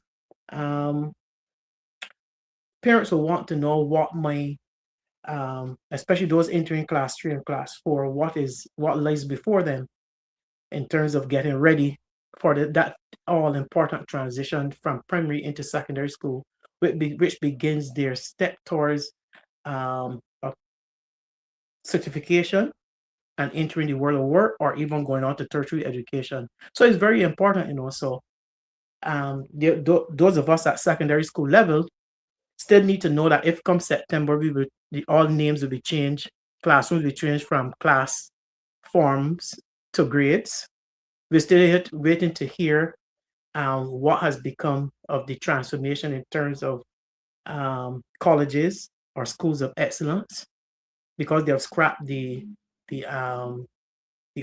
Speaker 10: parents will want to know what my especially those entering class 3 and class 4, what lies before them in terms of getting ready for that all important transition from primary into secondary school, which begins their step towards certification and entering the world of work, or even going on to tertiary education. So it's very important, you know. So those of us at secondary school level still need to know that if come September, all names will be changed, classrooms will be changed from class forms to grades. We're still waiting to hear what has become of the transformation in terms of colleges or schools of excellence, because they have scrapped the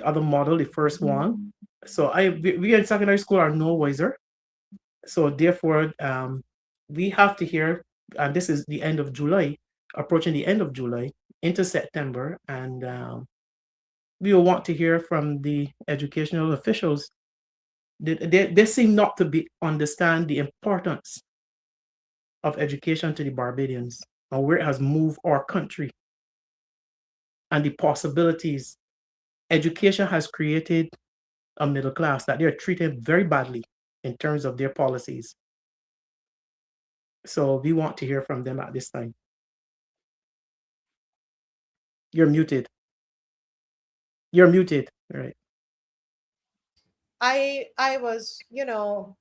Speaker 10: other model, the first one. So we in secondary school are no wiser. So therefore, we have to hear, and this is the end of July, approaching the end of July into September, and we will want to hear from the educational officials. They seem not to understand the importance of education to the Barbadians and where it has moved our country and the possibilities. Education has created a middle class that they're treated very badly in terms of their policies. So we want to hear from them at this time. You're muted. You're muted. All right.
Speaker 2: I was, you know,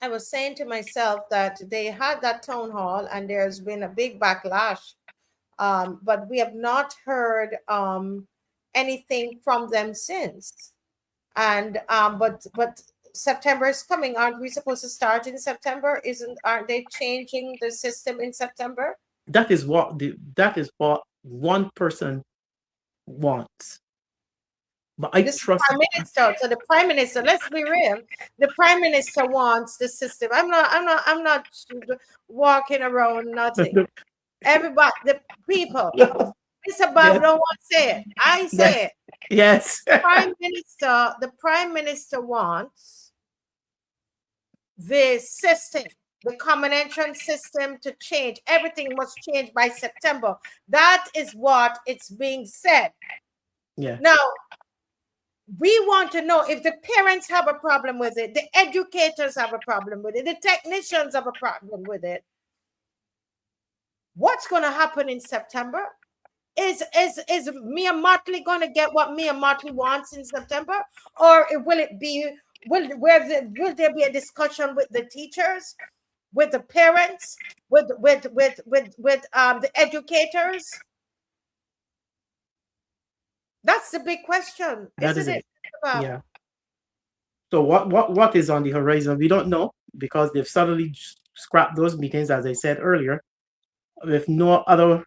Speaker 2: I was saying to myself that they had that town hall and there's been a big backlash, but we have not heard anything from them since. And but September is coming. Aren't we supposed to start in September? Aren't they changing the system in September?
Speaker 10: That is what one person wants. But I trust
Speaker 2: Prime Minister. So the Prime Minister, let's be real, the Prime Minister wants the system. I'm not walking around nothing. Everybody, the people. It's about
Speaker 10: Yes.
Speaker 2: no one say it. I say it.
Speaker 10: Yes.
Speaker 2: The Prime Minister wants the system, the common entrance system to change. Everything must change by September. That is what it's being said.
Speaker 10: Yeah.
Speaker 2: Now, we want to know if the parents have a problem with it, the educators have a problem with it, the technicians have a problem with it. what's going to happen in September? Is Mia Motley going to get what Mia Motley wants in September, or will it be will there be a discussion with the teachers, with the parents, with the educators? That's the big question, isn't it?
Speaker 10: Yeah. So what is on the horizon? We don't know, because they've suddenly scrapped those meetings, as I said earlier, with no other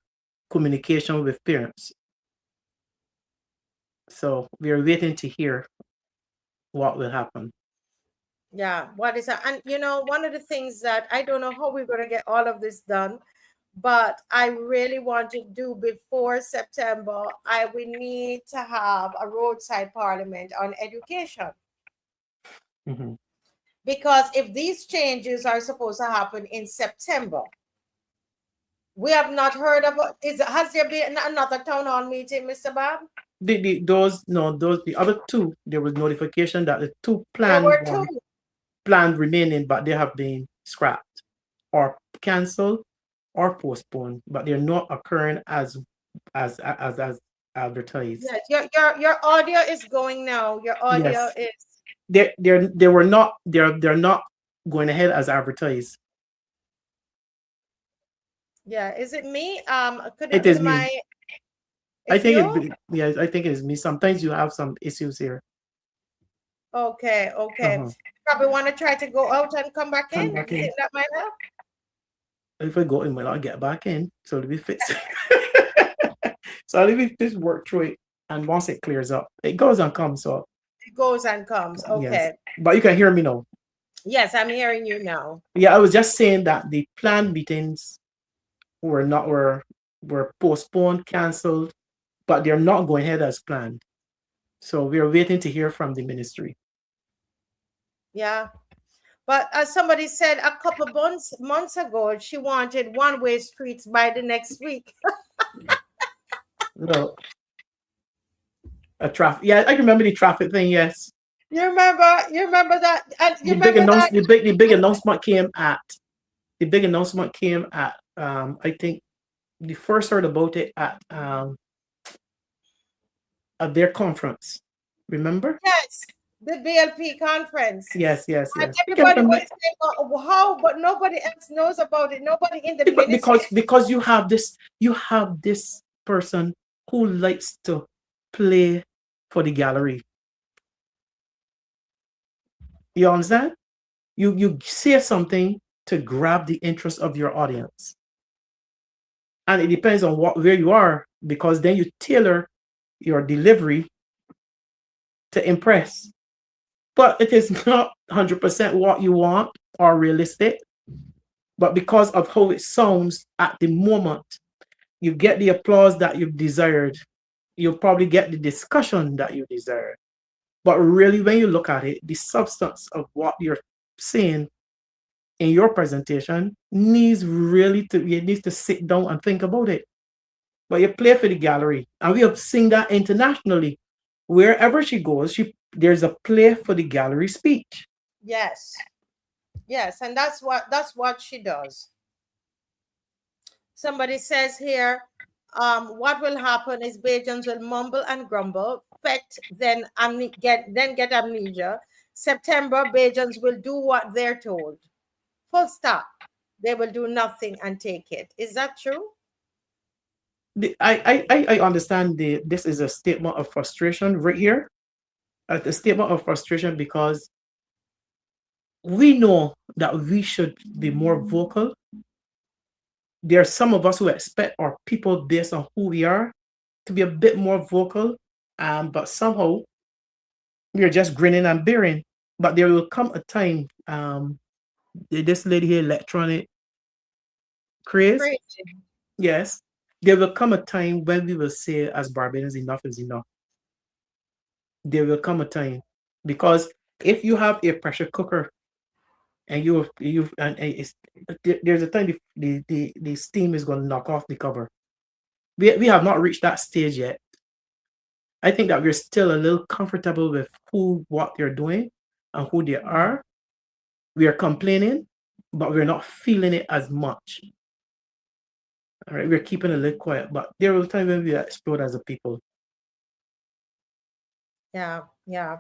Speaker 10: communication with parents. So we are waiting to hear what will happen.
Speaker 2: Yeah, what is that? And one of the things that I don't know how we're going to get all of this done, but I really want to do before September. We need to have a roadside parliament on education.
Speaker 10: Mm-hmm.
Speaker 2: Because if these changes are supposed to happen in September, we have not heard of it. Has there been another town hall meeting, Mr. Bob?
Speaker 10: The other two, there was notification that the two planned remaining, but they have been scrapped or canceled or postponed, but they're not occurring as advertised.
Speaker 2: Yes, your audio is going now. Your audio is.
Speaker 10: They're not going ahead as advertised.
Speaker 2: Yeah, is it me?
Speaker 10: It is me. I think it is me. Sometimes you have some issues here.
Speaker 2: Okay. Probably want to try to go out and come back in. Think that might help?
Speaker 10: If I go in, might not get back in. So let me fix it. So let me just work through it, and once it clears up, it goes and comes. So
Speaker 2: it goes and comes. Okay.
Speaker 10: Yes. But you can hear me now.
Speaker 2: Yes, I'm hearing you now.
Speaker 10: Yeah, I was just saying that the planned meetings were postponed, canceled, but they're not going ahead as planned. So we're waiting to hear from the ministry.
Speaker 2: Yeah. But as somebody said a couple months ago, she wanted one-way streets by the next week.
Speaker 10: No. Yeah, I remember the traffic thing. Yes.
Speaker 2: You remember that?
Speaker 10: The big announcement came at. I think the first heard about it at their conference. Remember?
Speaker 2: Yes, the BLP conference.
Speaker 10: Yes.
Speaker 2: And everybody was saying, how? But nobody else knows about it. Nobody in the ministry.
Speaker 10: Because you have this person who likes to play for the gallery. You understand? You say something to grab the interest of your audience. And it depends on where you are, because then you tailor your delivery to impress. But it is not 100% what you want or realistic. But because of how it sounds at the moment, you get the applause that you desired. You'll probably get the discussion that you desired. But really, when you look at it, the substance of what you're saying in your presentation needs to sit down and think about it. But you play for the gallery, and we have seen that internationally. Wherever she goes, there's a play for the gallery speech.
Speaker 2: Yes, and that's what she does. Somebody says here, what will happen is Bajans will mumble and grumble, then get amnesia. September, Bajans will do what they're told. Full stop. They will do nothing and take it. Is that true?
Speaker 10: I understand this is a statement of frustration right here. A statement of frustration because we know that we should be more vocal. There are some of us who expect our people, based on who we are, to be a bit more vocal, but somehow we are just grinning and bearing. But there will come a time, this lady here, electronic craze. Yes, there will come a time when we will say, as Barbadians, enough is enough. There will come a time, because if you have a pressure cooker and there's a time the steam is going to knock off the cover. We have not reached that stage yet. I think that we're still a little comfortable with what they're doing and who they are. We are complaining, but we're not feeling it as much. All right, we're keeping a little quiet, but there will time when we explode as a people.
Speaker 2: Yeah, yeah.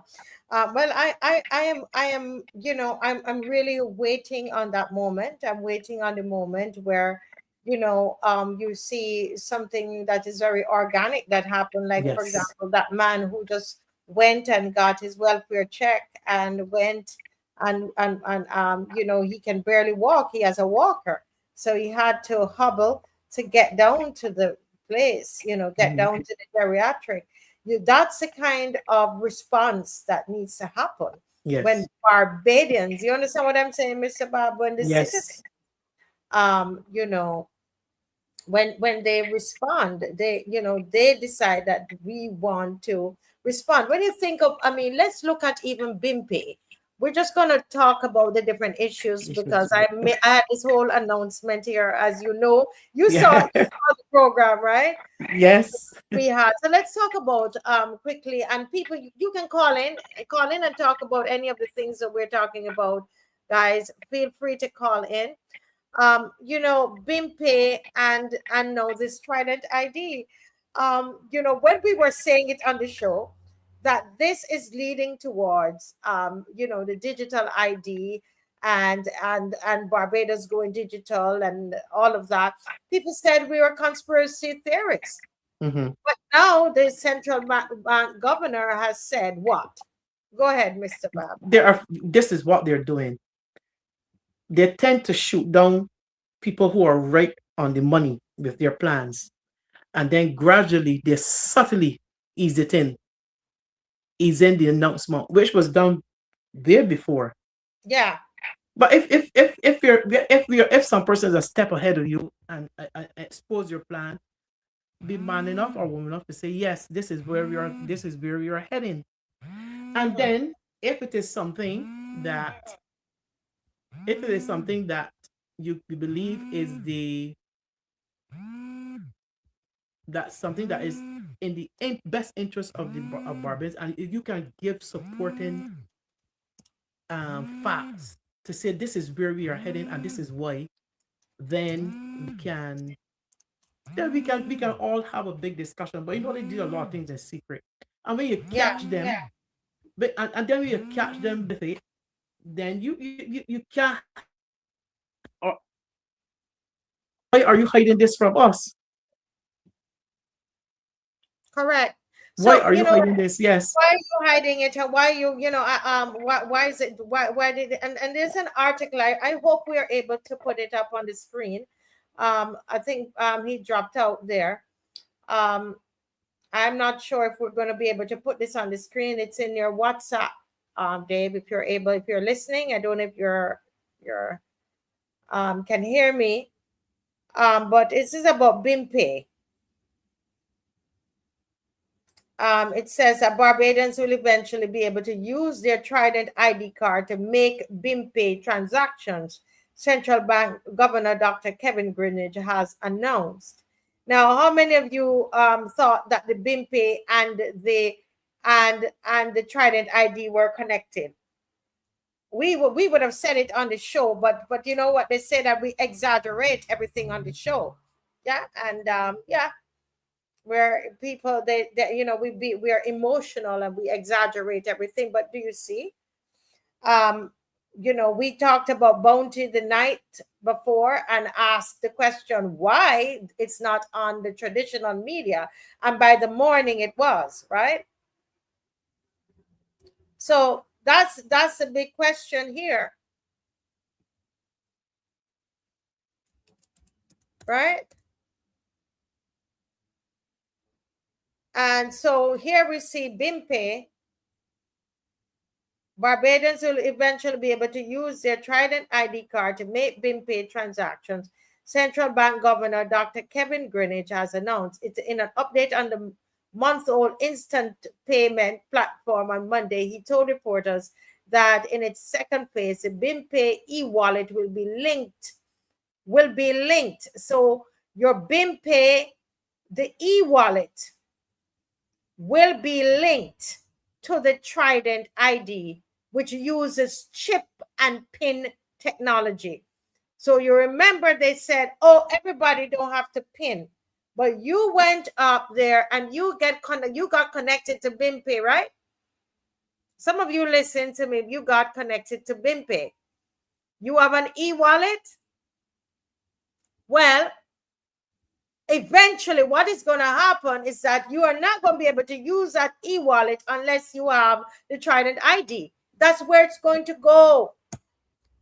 Speaker 2: Well, I am, I'm really waiting on that moment. I'm waiting on the moment where, you see something that is very organic that happened. Like, for
Speaker 10: Yes.
Speaker 2: example, that man who just went and got his welfare check and went and he can barely walk. He has a walker, so he had to hobble to get down to the place. Get down to the geriatric. That's the kind of response that needs to happen
Speaker 10: Yes.
Speaker 2: when Barbadians, you understand what I'm saying, Mr. Bob? When the citizens,
Speaker 10: Yes.
Speaker 2: when they respond, they decide that we want to respond. When you think of, let's look at even BiMPay. We're just going to talk about the different issues because I had this whole announcement here, as you know. You saw the program, right?
Speaker 10: Yes.
Speaker 2: We had. So let's talk about quickly, and people, you can call in and talk about any of the things that we're talking about, guys. Feel free to call in. BiMPay and now this Trident ID. When we were saying it on the show, that this is leading towards the digital ID and Barbados going digital and all of that. People said we were conspiracy theorists. But now the central bank governor has said what? Go ahead, Mr. Bob.
Speaker 10: This is what they're doing. They tend to shoot down people who are right on the money with their plans. And then gradually they subtly ease in the announcement, which was done there before.
Speaker 2: Yeah.
Speaker 10: But if some person is a step ahead of you and expose your plan, be man enough or woman enough to say, yes, this is where we are heading. And then if it is something that you believe is that's something that is in the best interest of Barbadians, and if you can give supporting facts to say this is where we are heading and this is why, then we can all have a big discussion. But they do a lot of things in secret, and when you catch them, but and then when you catch them with it, then you can't. Why are you hiding this from us?
Speaker 2: Correct.
Speaker 10: Why are you hiding this? Yes.
Speaker 2: Why are you hiding it? And why why is it? Why did it? And there's an article. I hope we are able to put it up on the screen. I think he dropped out there. I'm not sure if we're going to be able to put this on the screen. It's in your WhatsApp, Dave. If you're listening, I don't know if you're can hear me. But this is about BiMPay. It says that Barbadians will eventually be able to use their Trident ID card to make BiMPay transactions, Central Bank Governor Dr. Kevin Greenidge has announced. Now, how many of you thought that the BiMPay and the Trident ID were connected? We would have said it on the show, but you know what they say, that we exaggerate everything on the show. Yeah, and where people we are emotional and we exaggerate everything. But do you see, we talked about Bounty the night before and asked the question why it's not on the traditional media, and by the morning it was, right? So that's a big question here, right? And so here we see BiMPay. Barbadians will eventually be able to use their Trident ID card to make BiMPay transactions. Central Bank Governor Dr. Kevin Greenidge has announced it in an update on the month-old instant payment platform on Monday. He told reporters that in its second phase, the BiMPay e-wallet will be linked. So your BiMPay, the e-wallet, will be linked to the Trident ID, which uses chip and pin technology. So you remember they said, oh, everybody don't have to pin. But you went up there and you got connected to BiMPay, right? Some of you listen to me, you got connected to BiMPay. You have an e-wallet? Well, eventually what is going to happen is that you are not going to be able to use that e-wallet unless you have the Trident ID. That's where it's going to go.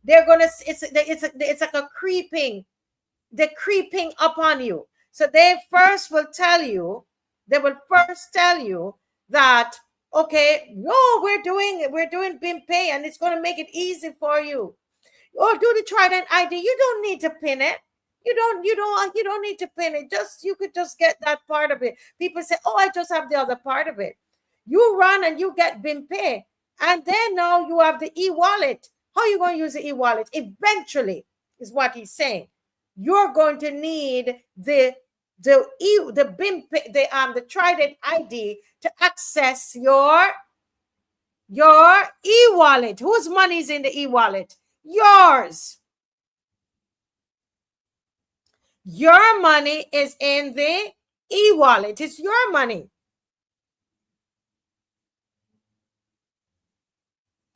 Speaker 2: They're going to, it's like a creeping. They're creeping up on you. So they will first tell you that, okay, no, we're doing BiMPay and it's going to make it easy for you. Or do the Trident ID. You don't need to pin it. You don't need to pin it. You could just get that part of it. People say, oh, I just have the other part of it. You run and you get BiMPay. And then now you have the e-wallet. How are you going to use the e-wallet? Eventually, is what he's saying. You're going to need the BiMPay, the Trident ID to access your e-wallet. Whose money is in the e-wallet? Yours. Your money is in the e-wallet. It's your money.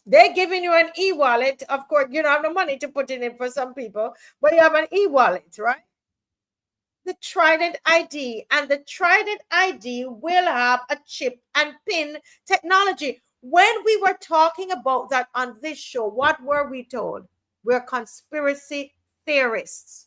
Speaker 2: They're giving you an e-wallet. Of course, you don't have the money to put in it for some people, but you have an e-wallet, right? The Trident ID, and the Trident ID will have a chip and pin technology. When we were talking about that on this show, what were we told? We're conspiracy theorists.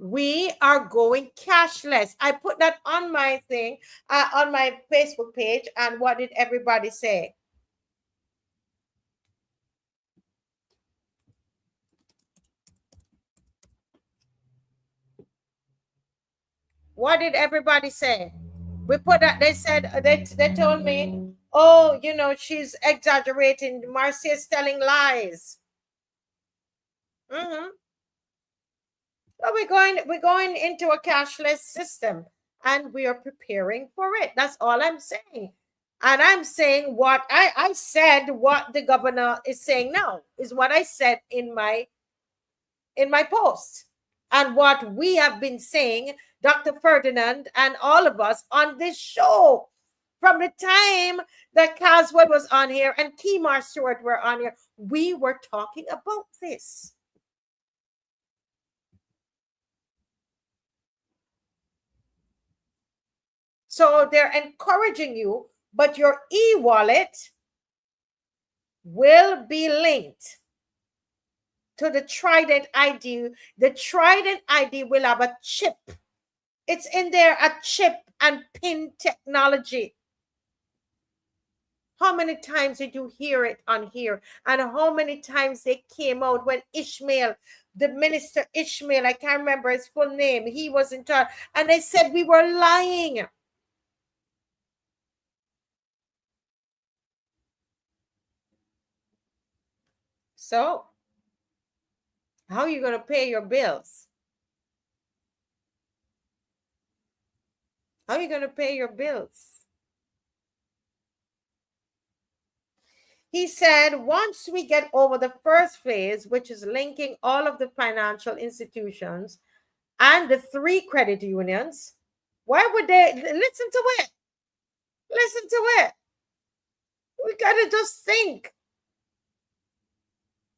Speaker 2: We are going cashless. I put that on my thing, on my Facebook page. And what did everybody say? What did everybody say? We put that, they said, they told me, oh, you know, she's exaggerating. Marcia is telling lies. So we're going into a cashless system and we are preparing for it. That's all I'm saying. And I'm saying what I said, what the governor is saying now is what I said in my post. And what we have been saying, Dr. Ferdinand and all of us on this show, from the time that Caswell was on here and Kemar Stewart were on here, we were talking about this. So they're encouraging you, but your e-wallet will be linked to the Trident ID. The Trident ID will have a chip. It's in there, a chip and pin technology. How many times did you hear it on here? And how many times they came out when Ishmael, the minister Ishmael, I can't remember his full name, he was in charge, and they said we were lying. So, how are you going to pay your bills? How are you going to pay your bills? He said, once we get over the first phase, which is linking all of the financial institutions and the 3 credit unions, why would they listen to it? Listen to it. We got to just think.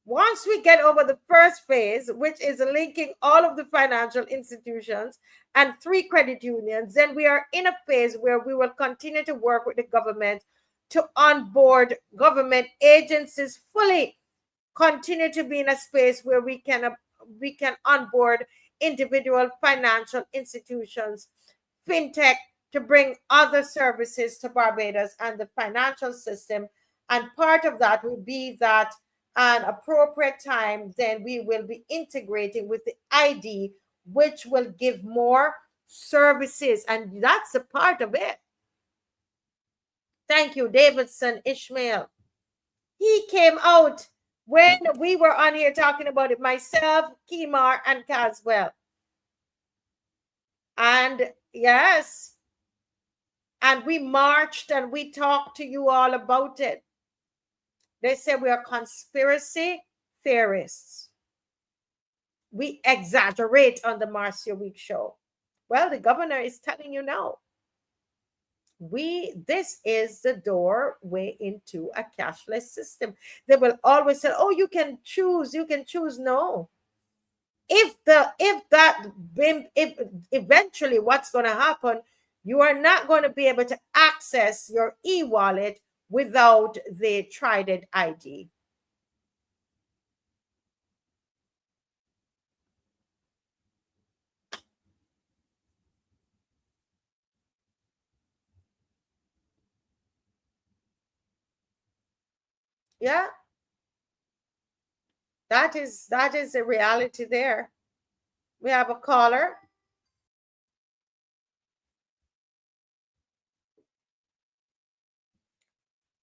Speaker 2: Once we get over the first phase, which is linking all of the financial institutions and 3 credit unions, then we are in a phase where we will continue to work with the government to onboard government agencies fully, continue to be in a space where we can onboard individual financial institutions, fintech, to bring other services to Barbados and the financial system. And part of that will be that at appropriate time, then we will be integrating with the ID, which will give more services. And that's a part of it. Thank you, Davidson Ishmael. He came out when we were on here talking about it, myself, Kemar, and Caswell. And yes, and we marched and we talked to you all about it. They say we are conspiracy theorists. We exaggerate on the Marcia Weekes Show. Well, the governor is telling you now. This is the doorway into a cashless system. They will always say, oh, you can choose. No. If eventually what's going to happen, you are not going to be able to access your e-wallet without the Trident ID. Yeah. That is the reality there. We have a caller.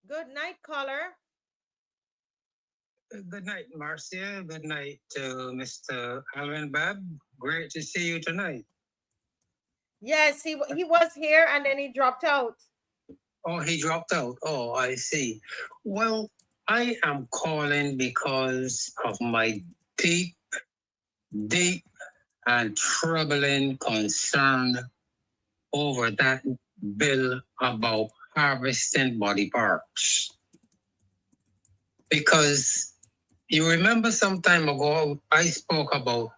Speaker 2: Good night, caller.
Speaker 12: Good night, Marcia. Good night to Mr. Alvin Bab. Great to see you tonight.
Speaker 2: Yes, he was here and then he dropped out.
Speaker 12: Oh, he dropped out. Oh, I see. Well, I am calling because of my deep and troubling concern over that bill about harvesting body parts. Because you remember some time ago, I spoke about,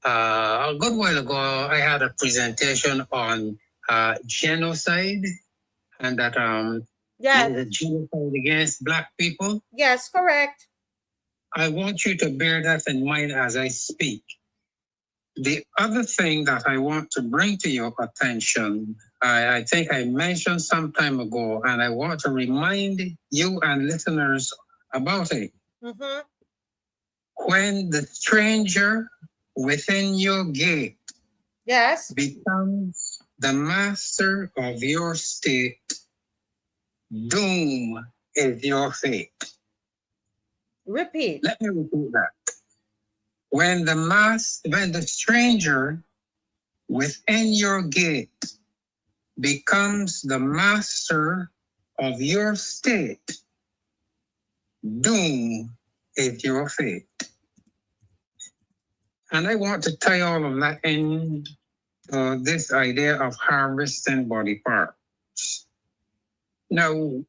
Speaker 12: a good while ago, I had a presentation on genocide, and that the genocide against Black people.
Speaker 2: Yes, correct.
Speaker 12: I want you to bear that in mind as I speak. The other thing that I want to bring to your attention, I think I mentioned some time ago, and I want to remind you and listeners about it.
Speaker 2: Mm-hmm.
Speaker 12: When the stranger within your gate becomes the master of your state, doom is your fate.
Speaker 2: Repeat.
Speaker 12: Let me repeat that. When the stranger within your gate becomes the master of your state, doom is your fate. And I want to tie all of that in this idea of harvesting body parts. Now,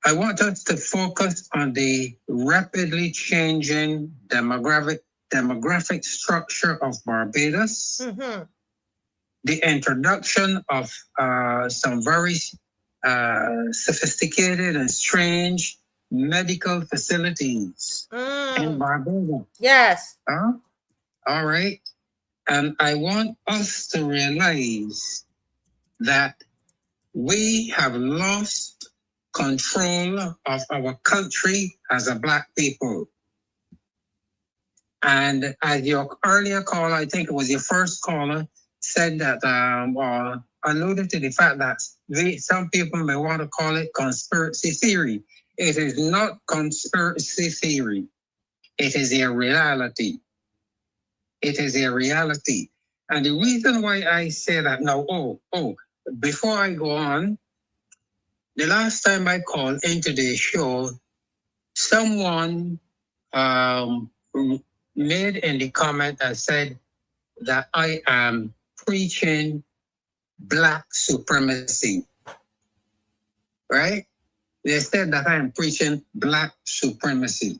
Speaker 12: I want us to focus on the rapidly changing demographic structure of Barbados, the introduction of some very sophisticated and strange medical facilities in Barbados.
Speaker 2: Yes.
Speaker 12: All right. And I want us to realize that we have lost control of our country as a Black people. And as your earlier caller, I think it was your first caller, said that, or alluded to the fact that some people may want to call it conspiracy theory. It is not conspiracy theory. It is a reality. It is a reality. And the reason why I say that now, before I go on, the last time I called into the show, someone made in the comment and said that I am preaching Black supremacy, right? They said that I am preaching Black supremacy.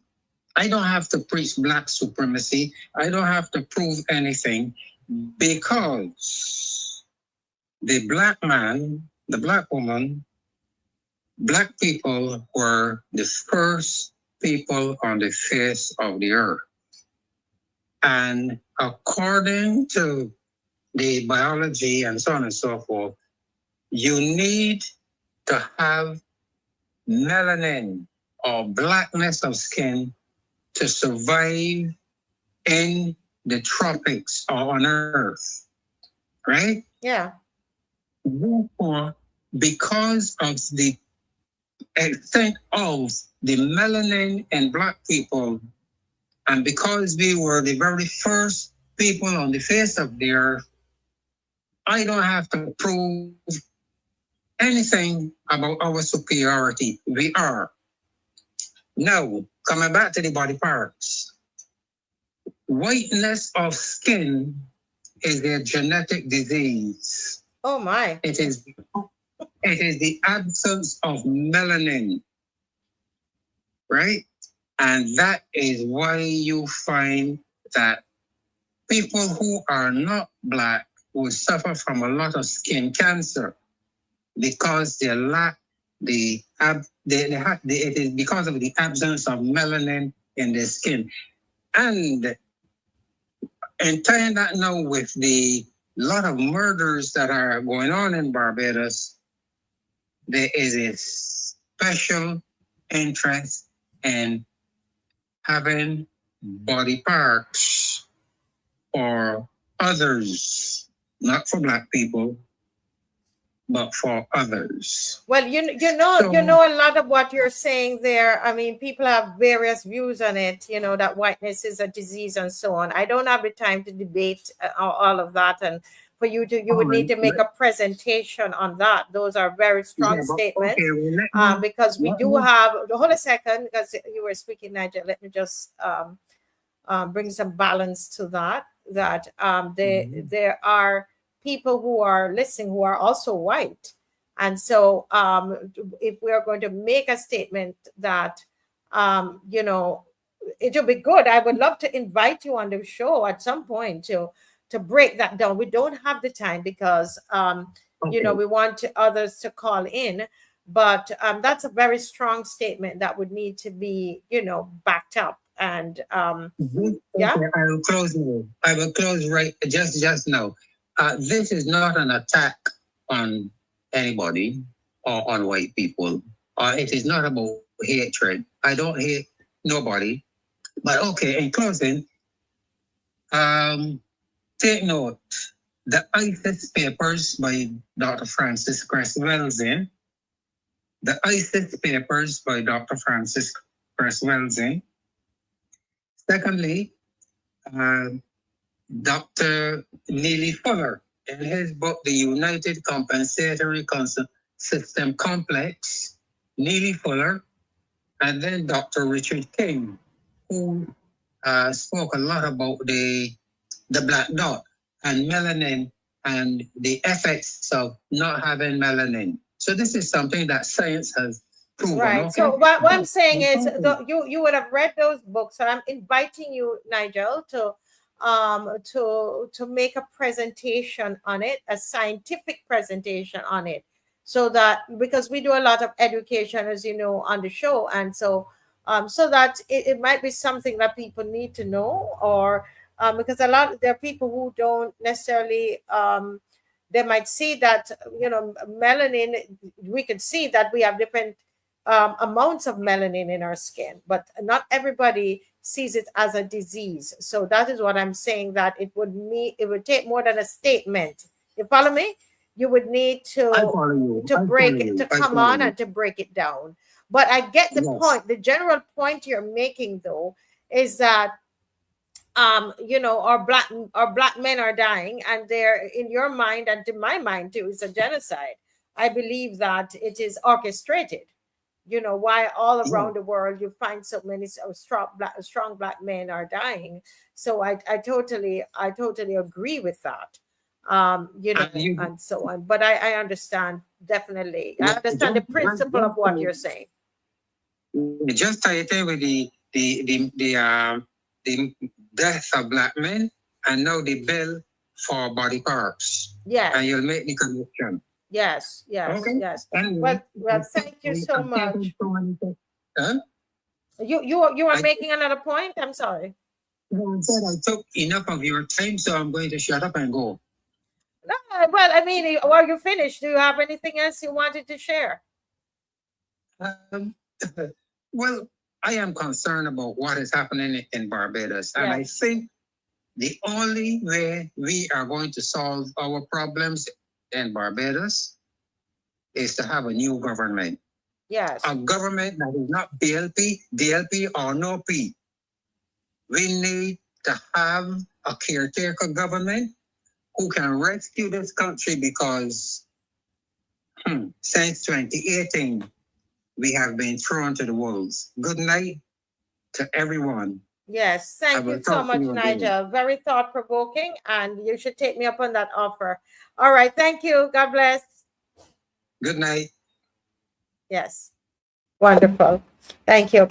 Speaker 12: I don't have to preach Black supremacy. I don't have to prove anything, because the Black man, the Black woman, Black people were the first people on the face of the earth. And according to the biology and so on and so forth, you need to have melanin or blackness of skin to survive in the tropics or on Earth, right?
Speaker 2: Yeah.
Speaker 12: Therefore, because of the extent of the melanin in Black people, and because we were the very first people on the face of the earth, I don't have to prove anything about our superiority. We are. Now, coming back to the body parts, whiteness of skin is a genetic disease.
Speaker 2: Oh my.
Speaker 12: It is the absence of melanin, right? And that is why you find that people who are not black will suffer from a lot of skin cancer because they lack it is because of the absence of melanin in their skin. And tying that now with the lot of murders that are going on in Barbados, there is a special interest in having body parts for others, not for black people, but for others.
Speaker 2: Well, you know a lot of what you're saying there. I mean, people have various views on it, that whiteness is a disease and so on. I don't have the time to debate all of that. And for you would need to make a presentation on that. Those are very strong statements. Because we do have, hold a second, because you were speaking, Nigel. Let me just bring some balance to that. There are people who are listening who are also white. And so if we are going to make a statement that, it will be good. I would love to invite you on the show at some point to break that down. We don't have the time because, we want others to call in. But that's a very strong statement that would need to be, backed up. And yeah.
Speaker 12: Okay, I will close right just now. This is not an attack on anybody or on white people. It is not about hatred. I don't hate nobody. But okay, in closing, take note, the ISIS papers by Dr. Francis Cress-Welsing, the ISIS papers by Dr. Francis Cress-Welsing. Secondly, Dr. Neely Fuller, in his book, The United Compensatory System Complex, Neely Fuller, and then Dr. Richard King, who spoke a lot about the black dot and melanin and the effects of not having melanin. So this is something that science has proven.
Speaker 2: Right. Okay? So what I'm saying is you would have read those books. So I'm inviting you, Nigel, to make a presentation on it, a scientific presentation on it, so that, because we do a lot of education, as you know, on the show, and so that it might be something that people need to know, or because there are people who don't necessarily they might see that melanin, we could see that we have different amounts of melanin in our skin, but not everybody sees it as a disease. So that is what I'm saying, that it would take more than a statement. You follow me? You would need to come on and to break it down. But I get the point. The general point you're making, though, is that our black men are dying, and they're, in your mind and to my mind too, is a genocide. I believe that it is orchestrated. Why all around the world you find so many strong black men are dying. So I totally agree with that. And so on. But I understand, definitely. I understand the principle of what you're saying.
Speaker 12: Just tie it in with the death of black men, and now the bill for body parts.
Speaker 2: Yes.
Speaker 12: And you'll make the connection.
Speaker 2: Yes.
Speaker 12: Okay.
Speaker 2: Yes. Well, thank you so much.
Speaker 12: Huh?
Speaker 2: You are making another point? I'm sorry.
Speaker 12: I said I took enough of your time, so I'm going to shut up and go.
Speaker 2: No, well, I mean, while you finish, do you have anything else you wanted to share?
Speaker 12: Well, I am concerned about what is happening in Barbados. And I think the only way we are going to solve our problems in Barbados is to have a new government.
Speaker 2: Yes.
Speaker 12: A government that is not DLP or no P. We need to have a caretaker government who can rescue this country, because since 2018, we have been thrown to the wolves. Good night to everyone.
Speaker 2: Yes, thank you so much, Nigel. Very thought-provoking, and you should take me up on that offer. All right, thank you. God bless.
Speaker 12: Good night.
Speaker 2: Yes, wonderful. Thank you.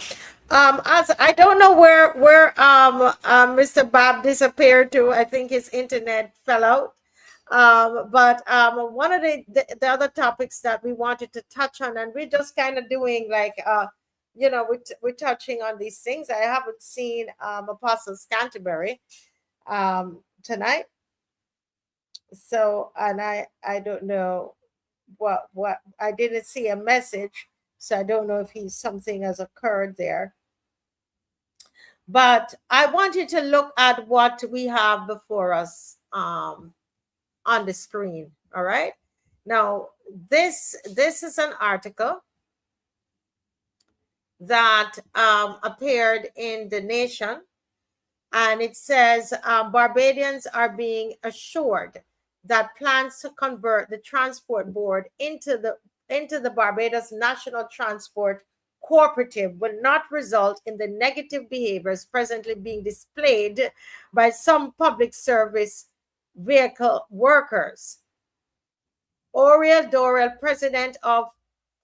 Speaker 2: As I don't know where Mr. Bob disappeared to. I think his internet fell out. But one of the other topics that we wanted to touch on, and we're just kind of doing like we're touching on these things. I haven't seen Apostle Canterbury tonight, so and I don't know what I didn't see a message, so I don't know if something has occurred there. But I want you to look at what we have before us on the screen. All right, now this is an article that appeared in The Nation, and it says Barbadians are being assured that plans to convert the transport board into the Barbados National Transport Co-operative will not result in the negative behaviors presently being displayed by some public service vehicle workers. Oriel Dorrell, president of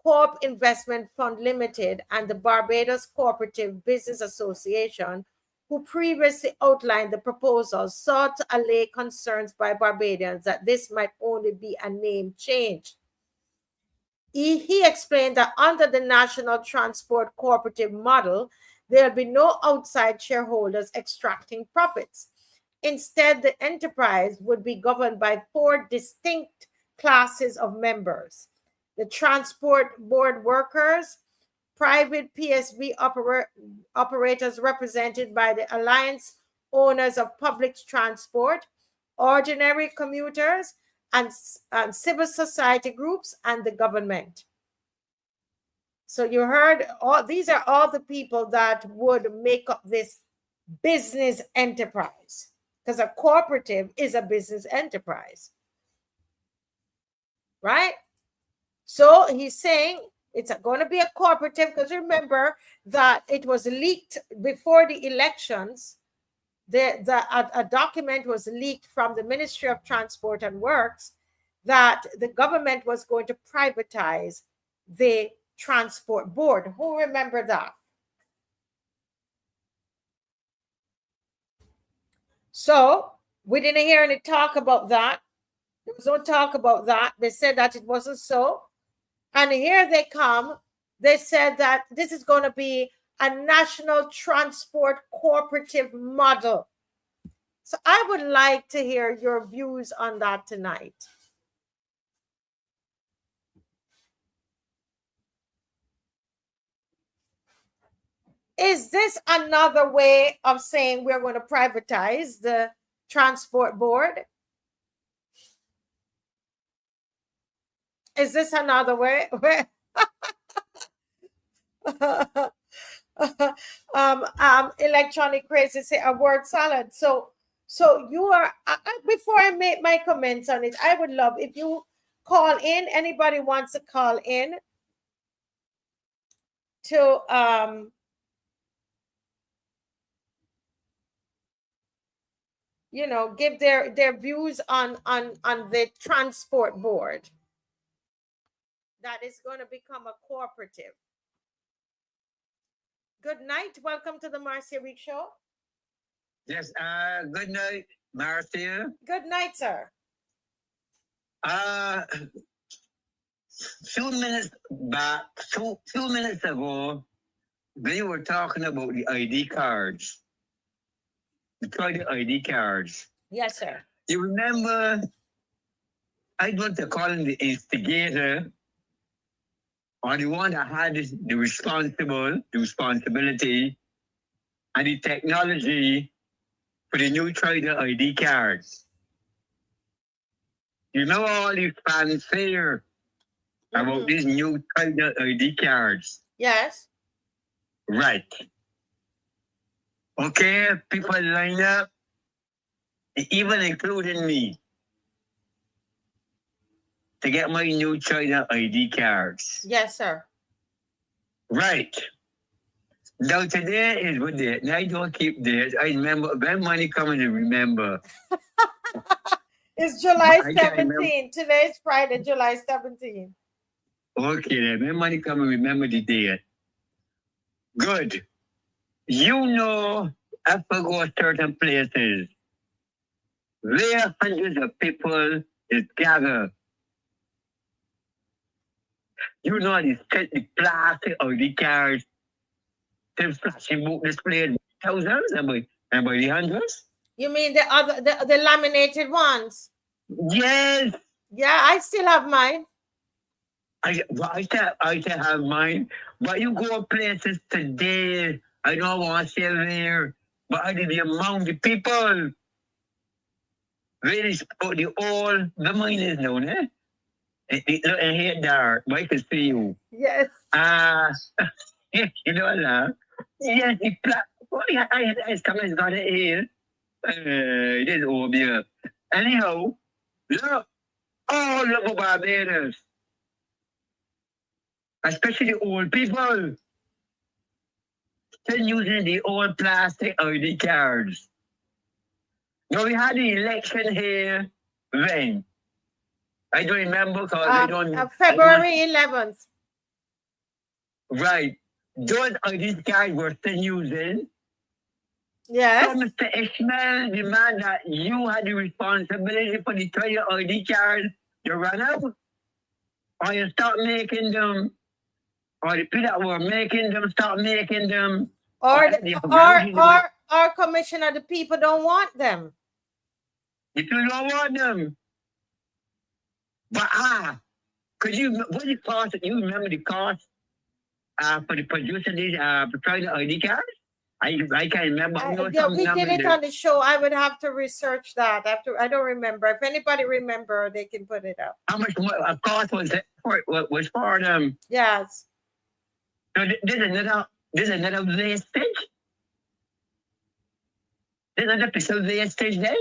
Speaker 2: Co-op Investment Fund Limited and the Barbados Cooperative Business Association, who previously outlined the proposal, sought to allay concerns by Barbadians that this might only be a name change. He explained that under the National Transport Cooperative model, there will be no outside shareholders extracting profits. Instead, the enterprise would be governed by 4 distinct classes of members: the transport board workers, private PSV operators represented by the Alliance Owners of Public Transport, ordinary commuters, and civil society groups, and the government. So you heard, these are all the people that would make up this business enterprise, because a cooperative is a business enterprise, right? So he's saying it's going to be a cooperative, because remember that it was leaked before the elections. A document was leaked from the Ministry of Transport and Works that the government was going to privatize the transport board. Who remember that? So we didn't hear any talk about that. There was no talk about that. They said that it wasn't so. And here they come. They said that this is going to be a national transport cooperative model. So I would like to hear your views on that tonight. Is this another way of saying we're going to privatize the transport board? Is this another way? Electronic crazy say a word salad. So you are, before I make my comments on it, I would love if you call in. Anybody wants to call in to give their views on the transport board that is going to become a cooperative. Good night. Welcome to the Marcia Weekes Show.
Speaker 8: Yes, good night, Marcia.
Speaker 2: Good night, sir.
Speaker 8: Few minutes ago, they were talking about the ID cards. The Trident ID cards.
Speaker 2: Yes, sir.
Speaker 8: You remember, I want to call him the instigator, or the one that had the responsibility, and the technology for the new Trident ID cards. You know all these fanfare about these new Trident ID cards.
Speaker 2: Yes.
Speaker 8: Right. Okay, people line up, even including me, to get my new Trident ID cards.
Speaker 2: Yes, sir.
Speaker 12: Right. Now today is what day. Now I don't keep days. I remember when money coming to remember.
Speaker 2: It's July
Speaker 12: I can't remember.
Speaker 2: 17th. Today's Friday, July 17th.
Speaker 12: Okay, then when money coming, remember the day. Good. You know, I go certain places where hundreds of people is gathered. You know, they set the plastic or the cars, the flashing book display thousands and by the hundreds.
Speaker 2: You mean the laminated ones?
Speaker 12: Yes.
Speaker 2: Yeah, I still have mine.
Speaker 12: I still have mine. But you go places today, I don't want to say where, but I did the amount of people. Where is the all the mine is known, eh? Look here there, but I can see you.
Speaker 2: Yes.
Speaker 12: You know that? Yes, the I somebody's got it here. It is over here. Anyhow, look, all of the Barbadians, especially the old people, still using the old plastic ID cards. Now we had the election here when? I don't remember because I don't.
Speaker 2: February 11th.
Speaker 12: Right. Those ID cards were still using.
Speaker 2: Yes.
Speaker 12: So Mr. Ishmael demand that you had the responsibility for the 20 ID cards you run out. Or you stop making them. Or the people that were making them stop making them.
Speaker 2: Or commissioner, the people don't want them.
Speaker 12: The people don't want them. But could you, what the cost, you remember the cost for the producer these Trident ID cards? I can't remember.
Speaker 2: Yeah, we did it on the show. I would have to research that. I don't remember. If anybody remember, they can put it up.
Speaker 12: How much cost was it for them?
Speaker 2: Yes.
Speaker 12: So there's another wastage. There's another piece of wastage then.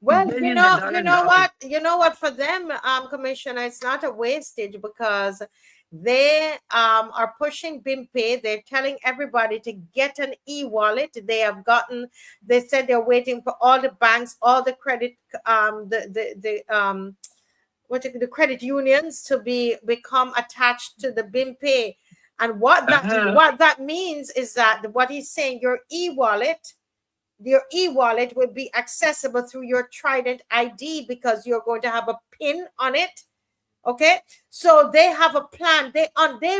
Speaker 2: Well, you know what? For them, Commissioner, it's not a wastage because they are pushing BiMPay. They're telling everybody to get an e-wallet. They said they're waiting for all the banks, all the credit, the credit unions to become attached to the BiMPay. And what that means is that what he's saying, your e-wallet will be accessible through your Trident ID because you're going to have a pin on it. Okay, so they have a plan. They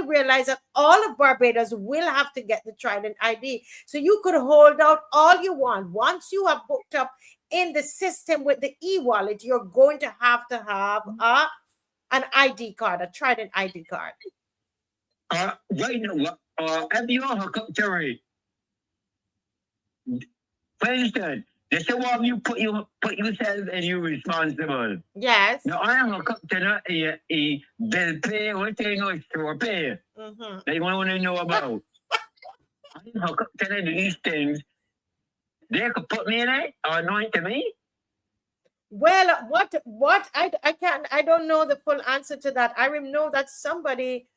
Speaker 2: realize that all of Barbados will have to get the Trident ID. So you could hold out all you want. Once you have hooked up in the system with the e-wallet, you're going to have an ID card, a Trident ID card.
Speaker 12: Right now, have you hooked up, Terry? For instance, they say, well, you put yourself and you're responsible.
Speaker 2: Yes.
Speaker 12: Now, I am hooked up to a bill pay, what thing or store pay. They want to know about. I am hooked up to these things. They could put me in it or anoint me.
Speaker 2: Well, what I don't know the full answer to that. I know that somebody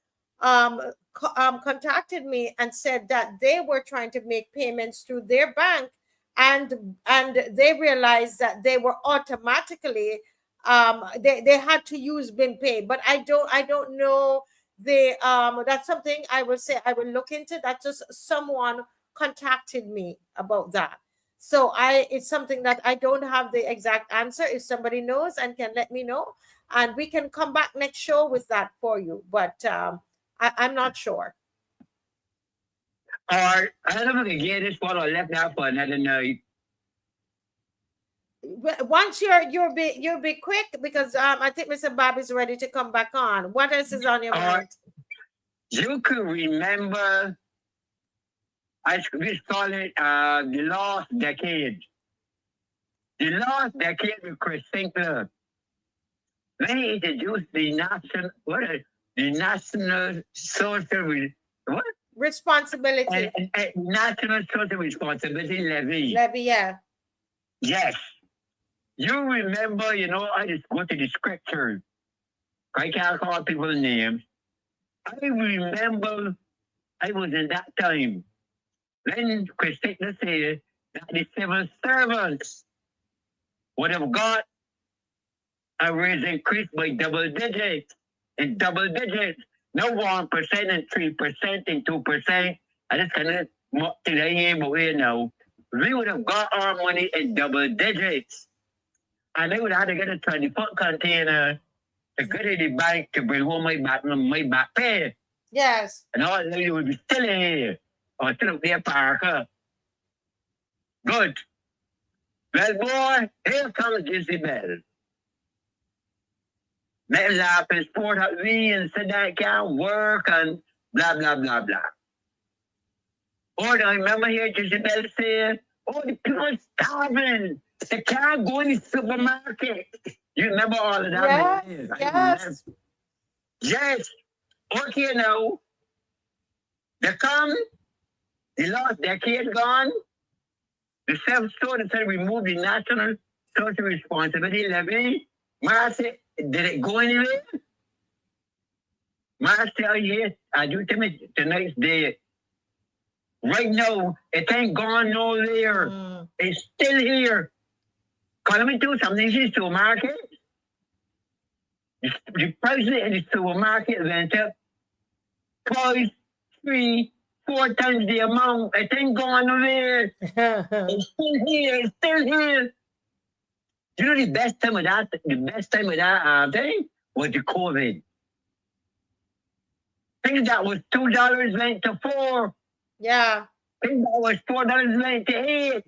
Speaker 2: contacted me and said that they were trying to make payments through their bank, and they realized that they were automatically they had to use BiMPay. But I don't know that's something I will say I will look into. That's just someone contacted me about that. So it's something that I don't have the exact answer. If somebody knows and can let me know, and we can come back next show with that for you. But I'm not sure.
Speaker 12: Or I don't know if I get this one or left out for another night.
Speaker 2: Once you'll be quick because I think Mr. Bob is ready to come back on. What else is on your mind?
Speaker 12: You can remember, we call it the last decade. The last decade with Chris Sinclair. When he introduced the national social
Speaker 2: responsibility.
Speaker 12: National social responsibility levy.
Speaker 2: Levy, yeah.
Speaker 12: Yes. You remember, I just go to the scriptures. I can't call people's names. I remember
Speaker 13: I was in that time. Then Christina said that the civil servants would have got a raise increase by double digits. In double digits. No 1% and 3% and 2%. I just kind of today now. We would have got our money in double digits. And they would have to get a 20-foot container to go to the bank to bring home my back pay.
Speaker 2: Yes.
Speaker 13: And all they would be still in here. Or still up there, Parker. Good. Well, boy, here comes Jezebel. They laugh and sport at me and said that I can't work and blah, blah, blah, blah. Or I remember here Jezebel saying, oh, the people are starving. They can't go in the supermarket. You remember all of that?
Speaker 2: Yes.
Speaker 13: Yes. Okay, now. They come. The last decade gone. The self-store said remove the National Social Responsibility Levy. Marcia, did it go anywhere? Marcia, yes, I do tell me the next day. Right now, it ain't gone nowhere. It's still here. Call me do something in the supermarket. The price in the supermarket went up twice, 3, 4 times the amount. It ain't gone nowhere. It's still here. It's still here. You know the best time of that thing was the COVID. Things that was $2 went to $4.
Speaker 2: Yeah.
Speaker 13: Things that was $4 went to $8.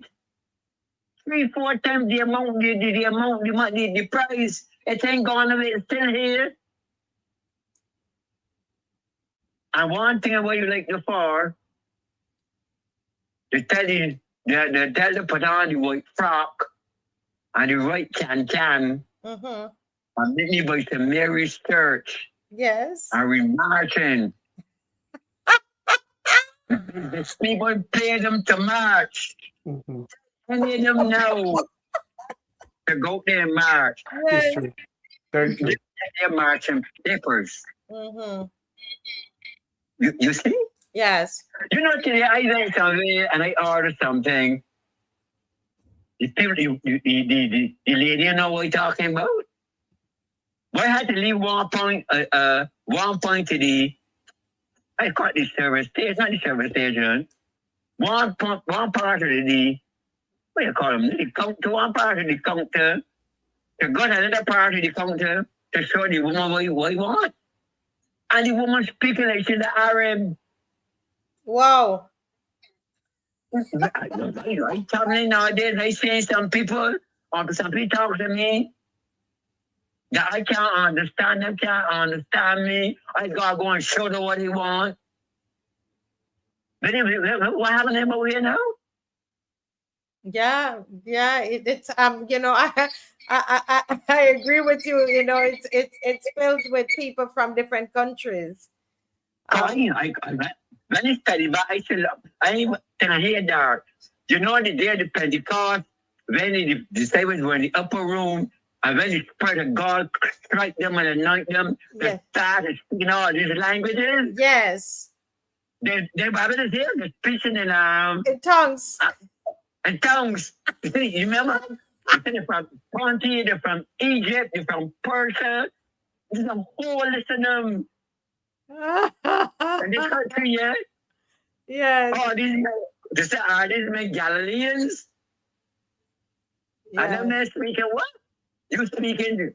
Speaker 13: 3, 4 times the amount, the price. It ain't gone away. It's still here. And one thing about you like the far, they tell you to put on the white frock and the white can.
Speaker 2: Mm-hmm.
Speaker 13: And then you buy some Mary's Church.
Speaker 2: Yes.
Speaker 13: And we marching. The people pay them to march.
Speaker 10: Mm-hmm.
Speaker 13: And they them know to go there and march.
Speaker 2: Yes.
Speaker 10: It's true. Very true.
Speaker 13: They're marching papers.
Speaker 2: Mm-hmm.
Speaker 13: You see?
Speaker 2: Yes.
Speaker 13: You know, today I went somewhere and I ordered something. The people, the lady, you know what I'm talking about? But I had to leave one point to the, I call it the service station, not the service station. One part of the, what do you call them? The counter, one part of the counter, to go to another part of the counter to show the woman what you want. And the woman speaking like she's the Arab.
Speaker 2: Wow.
Speaker 13: I tell me nowadays, I see some people talk to me that I can't understand them, can't understand me. I gotta go and show them what they want. But anyway, what happened over here now?
Speaker 2: Yeah, it's you know, I agree with you. You know, it's filled with people from different countries.
Speaker 13: When I study, but I said, I can hear that. You know, the day of the Pentecost, when the disciples were in the upper room, and when the Spirit of God strike them and anoint them, they started speaking all these languages.
Speaker 2: Yes.
Speaker 13: They're Barbadians here, they're speaking in
Speaker 2: tongues.
Speaker 13: In tongues. You remember? They're from Ponty, they're from Egypt, they're from Persia. There's a whole list of them. In this country, yeah?
Speaker 2: Yes.
Speaker 13: Oh, these men Galileans? And then they're speaking what? You speaking,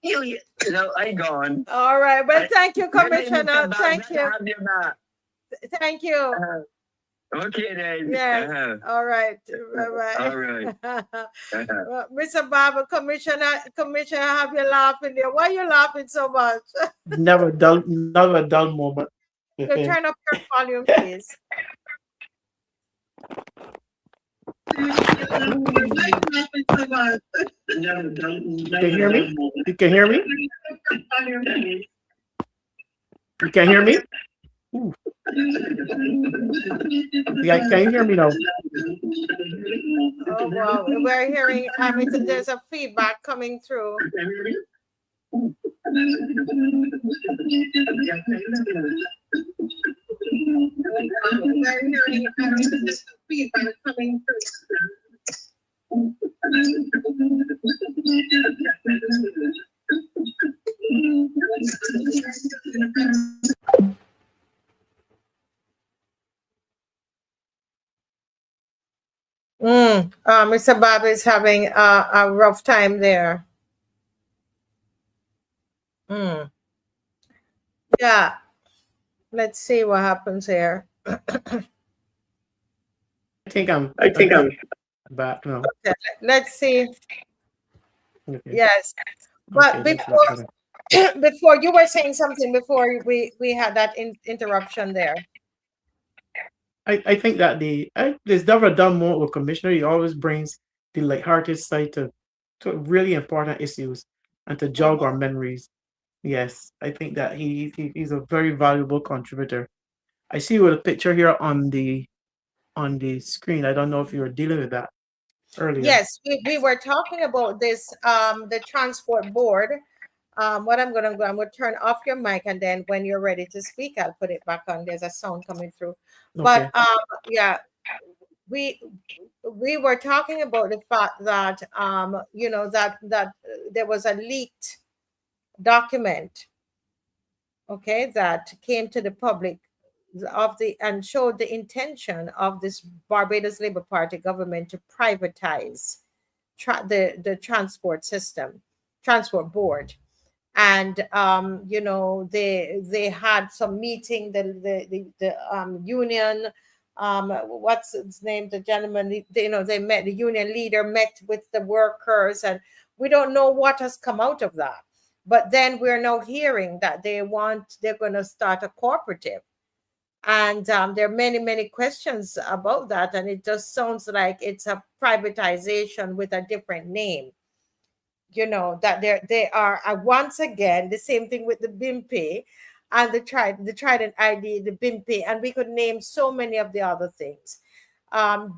Speaker 13: you know, I gone.
Speaker 2: All right, well, thank you, Commissioner. Thank you. Thank you.
Speaker 13: Okay, then.
Speaker 2: Yes. All right. Bye-bye.
Speaker 13: All right.
Speaker 2: Mr. Barber, Commissioner, have you laughing there? Why are you laughing so much?
Speaker 10: Never a dull moment.
Speaker 2: You turn up your volume, please.
Speaker 10: Can you hear me? You can hear me? You can hear me? Ooh. Yeah, can you hear me now?
Speaker 2: Oh, wow. We're hearing, there's a feedback coming through.
Speaker 11: feedback coming
Speaker 2: Mr. Bob is having a rough time there. Yeah. Let's see what happens here.
Speaker 10: I think I'm back now.
Speaker 2: Okay, let's see.
Speaker 10: Okay.
Speaker 2: Yes. But
Speaker 10: Okay,
Speaker 2: before you were saying something before we had that interruption there.
Speaker 10: I think that there's never done more with Commissioner. He always brings the lighthearted side to really important issues and to jog our memories. Yes, I think that he's a very valuable contributor. I see with a picture here on the screen. I don't know if you were dealing with that earlier.
Speaker 2: Yes, we were talking about this, the transport board. What I'm going to do, I'm going to turn off your mic, and then when you're ready to speak, I'll put it back on. There's a sound coming through.
Speaker 10: Okay.
Speaker 2: But yeah, we were talking about the fact that you know, that there was a leaked document, okay, that came to the public and showed the intention of this Barbados Labour Party government to privatize the transport system, transport board. And you know, they had some meeting, the union, what's his name, the gentleman, you know, they met, the union leader met with the workers, and we don't know what has come out of that. But then we're now hearing that they're going to start a cooperative. And there are many questions about that, and it just sounds like it's a privatization with a different name. You know, that they are once again the same thing with the BiMPay and the Trident ID, the BiMPay, and we could name so many of the other things.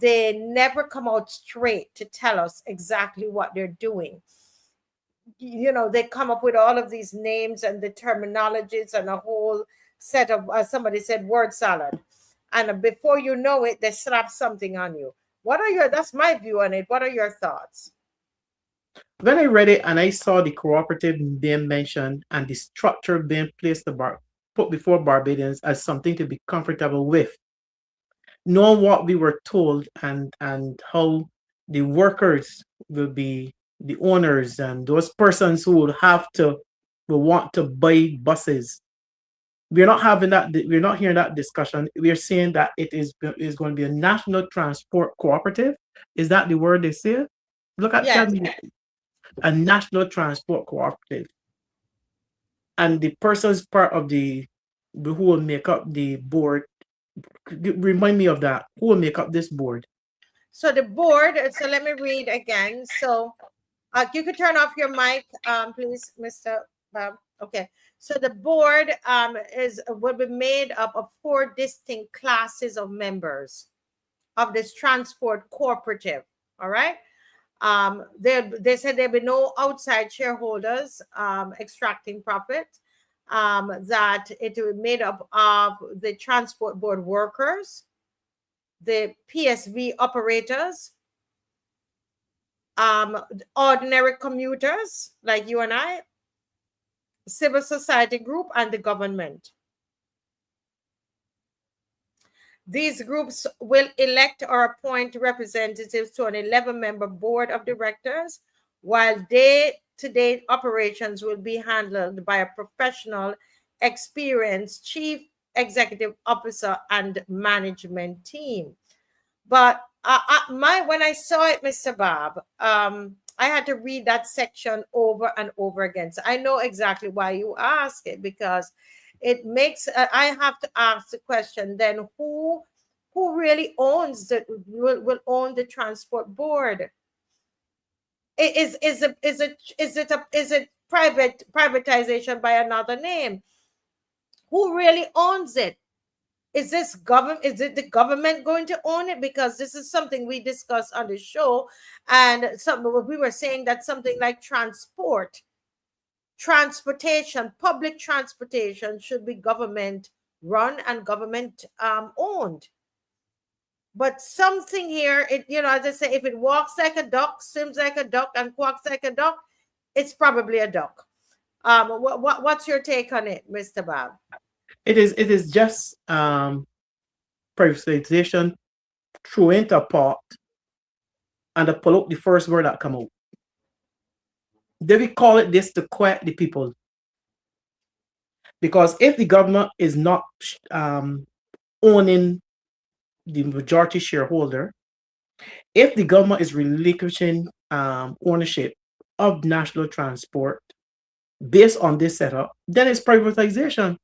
Speaker 2: They never come out straight to tell us exactly what they're doing. You know, they come up with all of these names and the terminologies and a whole set of, somebody said, word salad. And before you know it, they slap something on you. That's my view on it. What are your thoughts?
Speaker 10: When I read it and I saw the cooperative being mentioned and the structure being put before Barbadians as something to be comfortable with, knowing what we were told and how the workers will be the owners and those persons who will want to buy buses. We're not having that. We're not hearing that discussion. We're saying that it is going to be a National Transport Co-operative. Is that the word they say? Look at a National Transport Co-operative, and the persons part of who will make up the board. Remind me of that. Who will make up this board?
Speaker 2: So the board. So let me read again. So you could turn off your mic, please, Mr. Bob. Okay. So the board will be made up of 4 distinct classes of members of this transport cooperative. All right. They said there'll be no outside shareholders extracting profit. That it will be made up of the transport board workers, the PSV operators, ordinary commuters like you and I, civil society group, and the government. These groups will elect or appoint representatives to an 11-member board of directors, while day-to-day operations will be handled by a professional, experienced chief executive officer and management team. But when I saw it, Mr. Bob, I had to read that section over and over again. So I know exactly why you ask it, because it makes I have to ask the question, then who really owns will own the transport board? Is it privatization by another name? Who really owns it? Is this government? Is it the government going to own it? Because this is something we discussed on the show, and we were saying that something like transportation, public transportation should be government run and government owned. But something here, it, you know, as I say, if it walks like a duck, swims like a duck, and quacks like a duck, it's probably a duck. What's your take on it, Mr. Bob?
Speaker 10: It is just privatization throw into a pot and they pull out the first word that come out. They will call it this to quiet the people. Because if the government is not owning the majority shareholder, if the government is relinquishing ownership of national transport based on this setup, then it's privatization.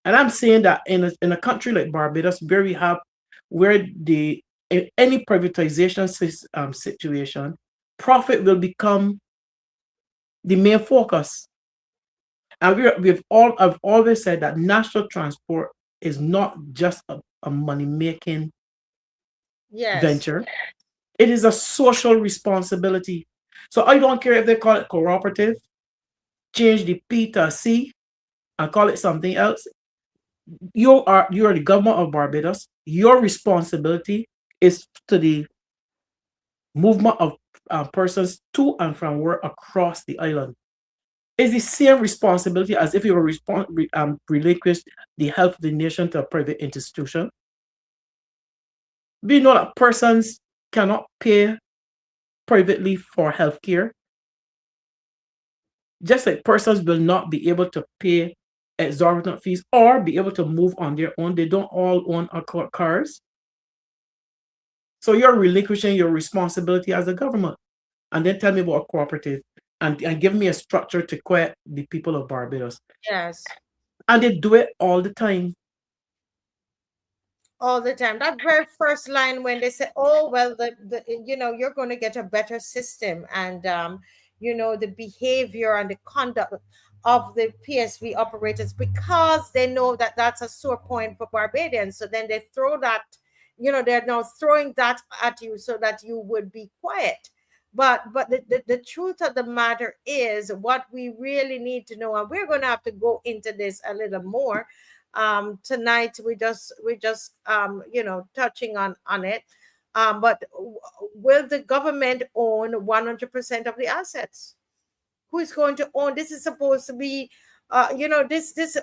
Speaker 10: And I'm saying that in a country like Barbados, where we have any privatization situation, profit will become the main focus. And I've always said that national transport is not just a money-making venture. It is a social responsibility. So I don't care if they call it cooperative, change the P to a C, and call it something else. You are the government of Barbados. Your responsibility is to the movement of persons to and from work across the island. It's the same responsibility as if you were relinquish the health of the nation to a private institution. We know that persons cannot pay privately for healthcare, just like persons will not be able to pay exorbitant fees or be able to move on their own. They don't all own cars. So you're relinquishing your responsibility as a government. And then tell me about a cooperative and give me a structure to quiet the people of Barbados.
Speaker 2: Yes.
Speaker 10: And they do it all the time.
Speaker 2: All the time. That very first line when they say, oh, well, the you know, you're going to get a better system, and you know, the behavior and the conduct of the PSV operators, because they know that that's a sore point for Barbadians. So then they throw that, you know, they're now throwing that at you so that you would be quiet. But the truth of the matter is, what we really need to know, and we're going to have to go into this a little more tonight. We just you know, touching on it. But will the government own 100% of the assets? Who is going to own? This is supposed to be, you know, this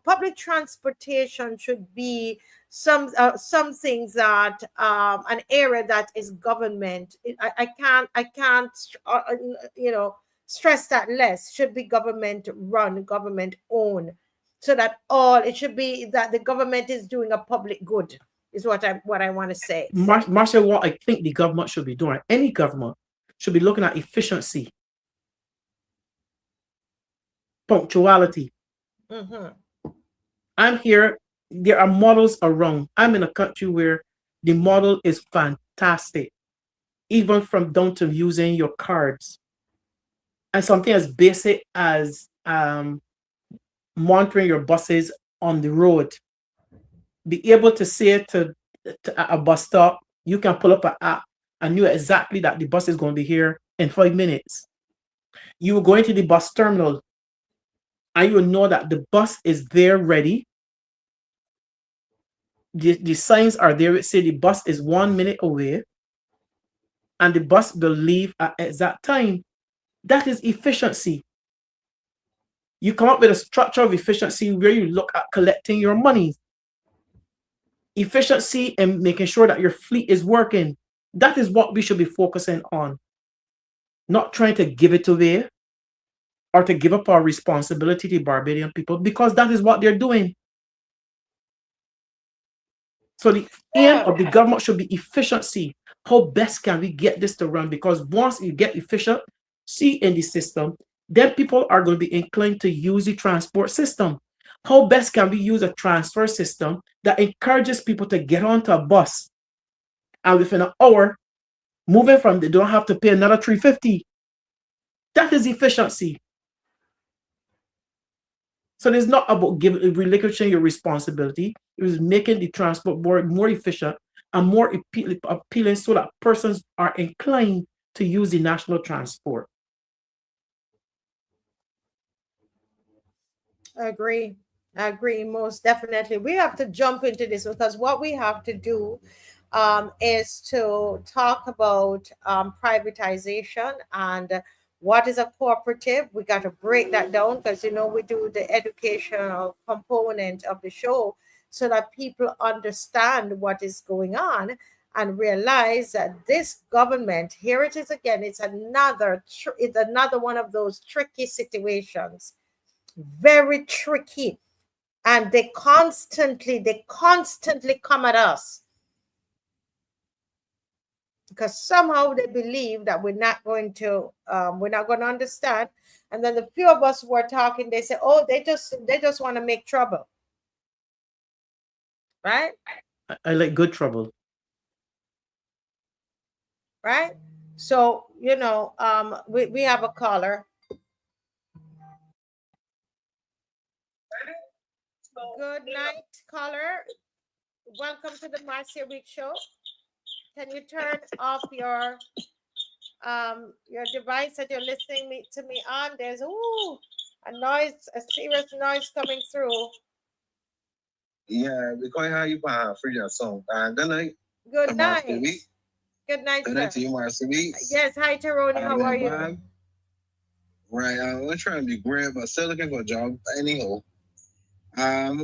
Speaker 2: public transportation should be some things that an area that is government. I can't you know, stress that less. Should be government run, government owned, so that it should be that the government is doing a public good, is what I want to say.
Speaker 10: Marcia, what I think the government should be doing, any government should be looking at efficiency, punctuality. I'm here, there are models around. I'm in a country where the model is fantastic, even from down to using your cards. And something as basic as monitoring your buses on the road. Be able to say to a bus stop, you can pull up an app and know exactly that the bus is going to be here in 5 minutes. You will go into the bus terminal and you will know that the bus is there ready. The signs are there that say the bus is 1 minute away and the bus will leave at exact time. That is efficiency. You come up with a structure of efficiency where you look at collecting your money. Efficiency and making sure that your fleet is working. That is what we should be focusing on. Not trying to give it away or to give up our responsibility to Barbadian people, because that is what they're doing. So the aim of the government should be efficiency. How best can we get this to run? Because once you get efficiency in the system, then people are going to be inclined to use the transport system. How best can we use a transfer system that encourages people to get onto a bus and within an hour, moving from, they don't have to pay another $350. That is efficiency. So it's not about relinquishing your responsibility. It was making the transport board more efficient and more appealing so that persons are inclined to use the national transport.
Speaker 2: Agree. Agree, most definitely. We have to jump into this because what we have to do is to talk about privatization and what is a cooperative. We got to break that down because, we do the educational component of the show so that people understand what is going on and realize that this government, here it is again, it's another one of those tricky situations, very tricky, and they constantly come at us because somehow they believe that we're not going to understand. And then the few of us who are talking, they say, oh, they just want to make trouble, right?
Speaker 10: I like good trouble.
Speaker 2: Right. So we have a caller. Good night, caller. Welcome to the Marcia Weekes Show. Can you turn off your device that you're listening to me on? There's a serious noise coming through.
Speaker 14: Yeah, because how you find free that song. Good night.
Speaker 2: Good night. Good night,
Speaker 14: Good night to you, Marcia Weekes.
Speaker 2: Yes, hi, Tyrone. How are you?
Speaker 14: Right, I'm trying to be great, but still looking for a job. Anyhow, and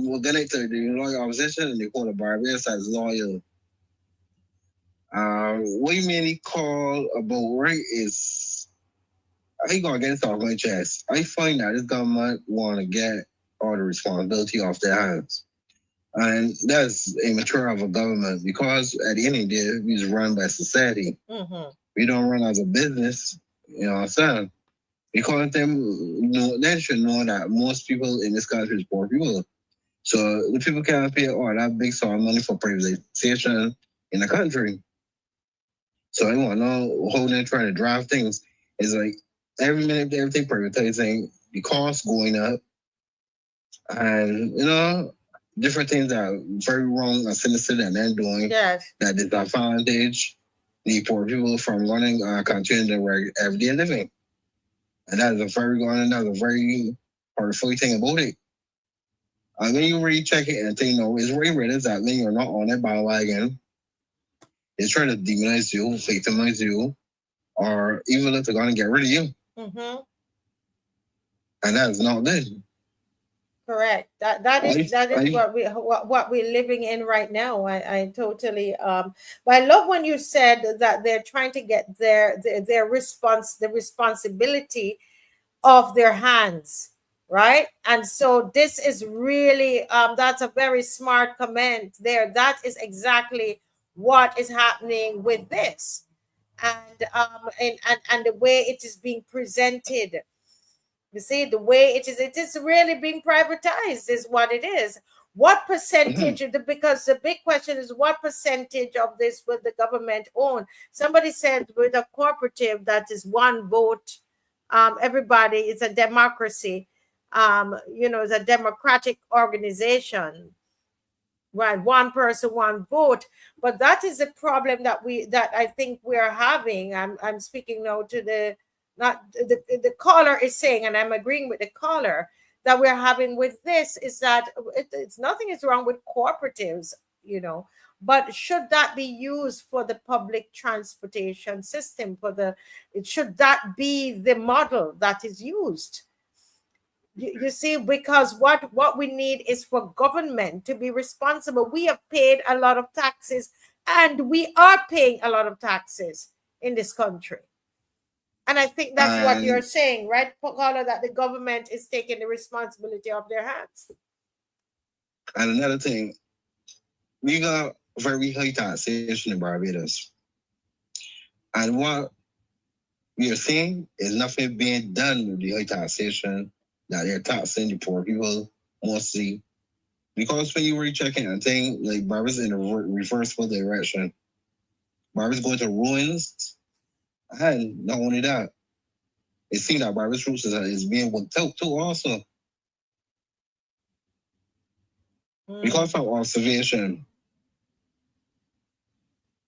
Speaker 14: we're gonna to the loyal opposition and they call the Barbadians as loyal. What you mainly call about right is I go against off my chest. I find that this government want to get all the responsibility off their hands. And that's immature of a government because at the end of the day, we just run by society.
Speaker 2: Mm-hmm.
Speaker 14: We don't run as a business, you know what I'm saying? Because they should know that most people in this country is poor people. So the people can't pay all that big sum of money for privatization in the country. So I want to know how they're trying to drive things. It's like every minute everything privatizing, the cost going up, and different things that are very wrong and sinister that they're doing.
Speaker 2: Yes.
Speaker 14: That disadvantage the poor people from running continue their everyday living. And that's a very horrifying thing about it. And when you really check it and think, it's really real is that when you're not on that bandwagon, it's trying to demonize you, victimize you, or even if they're going to get rid of you.
Speaker 2: Mm-hmm.
Speaker 14: And that's not good.
Speaker 2: Correct. That is what we're living in right now. I totally but I love when you said that they're trying to get the responsibility off their hands, right? And so this is really that's a very smart comment there. That is exactly what is happening with this, and the way it is being presented. You see, the way it is really being privatized is what it is. What percentage, because the big question is what percentage of this will the government own? Somebody said with a cooperative that is one vote, everybody, it's a democracy, it's a democratic organization. Right, one person, one vote, but that is a problem that I think we're having. I'm speaking now to the caller is saying, and I'm agreeing with the caller that we're having with this is that it's nothing is wrong with cooperatives, but should that be used for the public transportation system? Should that be the model that is used? You see, because what we need is for government to be responsible. We have paid a lot of taxes, and we are paying a lot of taxes in this country. And I think that's what you're saying, right, Paula, that the government is taking the responsibility off their hands.
Speaker 14: And another thing, we got very high taxation in Barbados. And what we are seeing is nothing being done with the high taxation that they're taxing the poor people mostly. Because when you were checking and thing, like Barbados in a reversible direction. Barbados going to ruins. And not only that, it seems that Barbados roots is being worked out too also. Because of observation,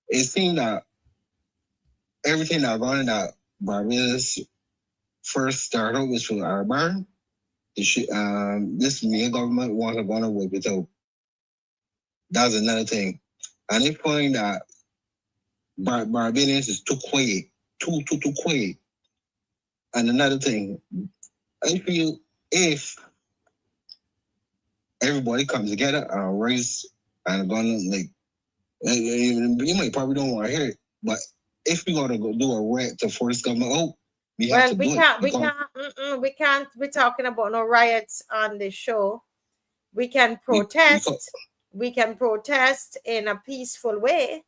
Speaker 14: it seemed that everything that gone in that Barbados first started, which was urban, this mere government want to go on with it out. That's another thing. And they find that Barbadians is too quiet, too quiet. And another thing, I feel if everybody comes together and raise and gonna like, you might probably don't want to hear it, but if we gotta go do a riot to force government out, we can't
Speaker 2: be talking about no riots on the show. We can protest. We can protest in a peaceful way,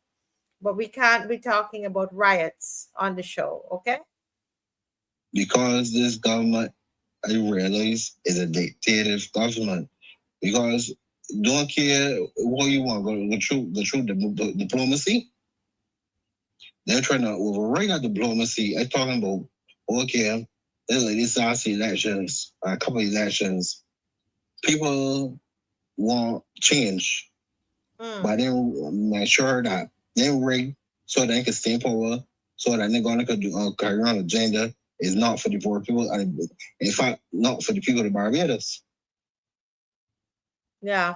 Speaker 2: but we can't be talking about riots on the show, okay?
Speaker 14: Because this government, I realize, is a dictative government. Because don't care what you want, the true diplomacy. They're trying to override that diplomacy. I'm talking about, okay, this last elections, a couple of elections, people want change, but they make sure that they rig so they can stay in power, so that they're going to carry on agenda is not for the poor people, and in fact, not for the people of Barbados.
Speaker 2: Yeah.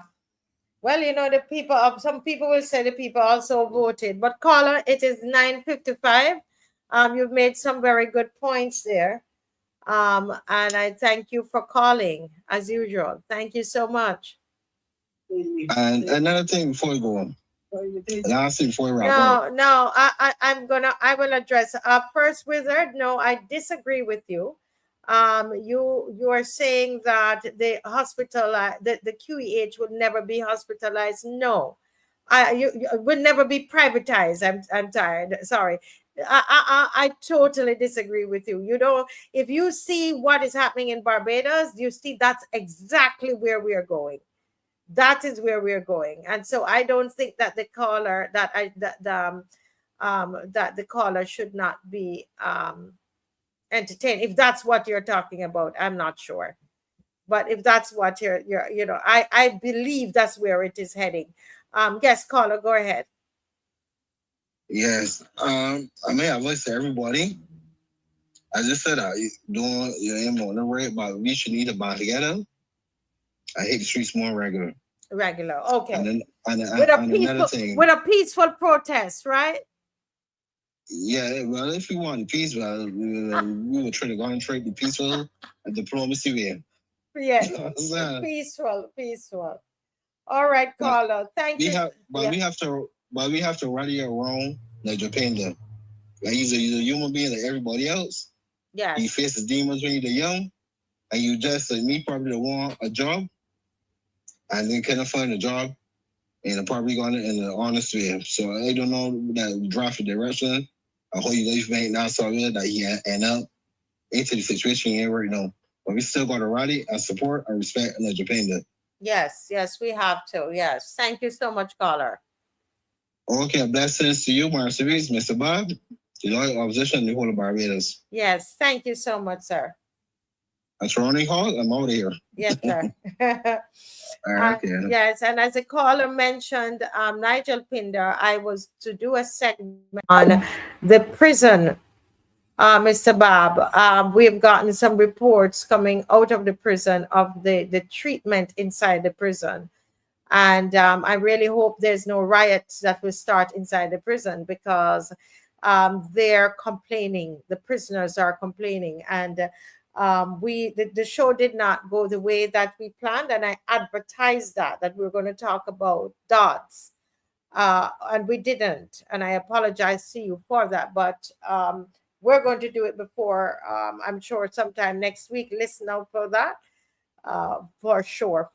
Speaker 2: Well, you know, the people, some people will say the people also voted, but caller, it is 9:55. You've made some very good points there. And I thank you for calling as usual. Thank you so much.
Speaker 14: And another thing before we go on. Last thing before we wrap up.
Speaker 2: No, I will address first, Wizard. No, I disagree with you. You are saying that the hospital, the QEH would never be hospitalized. No, you would never be privatized. I'm tired. Sorry. I totally disagree with you. You know, if you see what is happening in Barbados, you see that's exactly where we are going. That is where we're going. And so I don't think that the caller that the caller should not be entertained. If that's what you're talking about, I'm not sure. But if that's what you're you know, I believe that's where it is heading. Yes, caller, go ahead.
Speaker 14: Yes. I mean, I voice to everybody. I just said doing your on the rate, but we should need to bond together. I hate the streets more regular.
Speaker 2: Okay.
Speaker 14: And
Speaker 2: with a peaceful protest, right?
Speaker 14: Yeah, well, if we want peace, well, we will try to go and trade the peaceful and diplomacy way.
Speaker 2: Yes, peaceful. All right, caller. Thank you.
Speaker 14: We have to rally around like Japan does. Like he's a human being like everybody else.
Speaker 2: Yes.
Speaker 14: He faces demons when you're young, and you just like me probably want a job, and then can't find a job, and I'm probably going in an honest way. So I don't know that draft of direction. I hope you life may not so good that he end up into the situation he ain't right now. But we still got to rally and support and respect and let Japan do.
Speaker 2: Yes, we have to. Yes. Thank you so much, caller.
Speaker 14: Okay, blessings to you, Marcia Weekes, Mr. Bob, the loyal opposition, the whole of Barbados.
Speaker 2: Yes, thank you so much, sir.
Speaker 14: That's Ronnie Hall. I'm out of here.
Speaker 2: Yes, sir.
Speaker 14: Okay.
Speaker 2: Yes, and as the caller mentioned, Nigel Pinder, I was to do a segment on the prison, Mr. Bob. We have gotten some reports coming out of the prison of the treatment inside the prison. And I really hope there's no riots that will start inside the prison because they're complaining. The prisoners are complaining. And the show did not go the way that we planned, and I advertised that we were going to talk about Dodds, and we didn't, and I apologize to you for that, but we're going to do it before, I'm sure sometime next week. Listen out for that, for sure,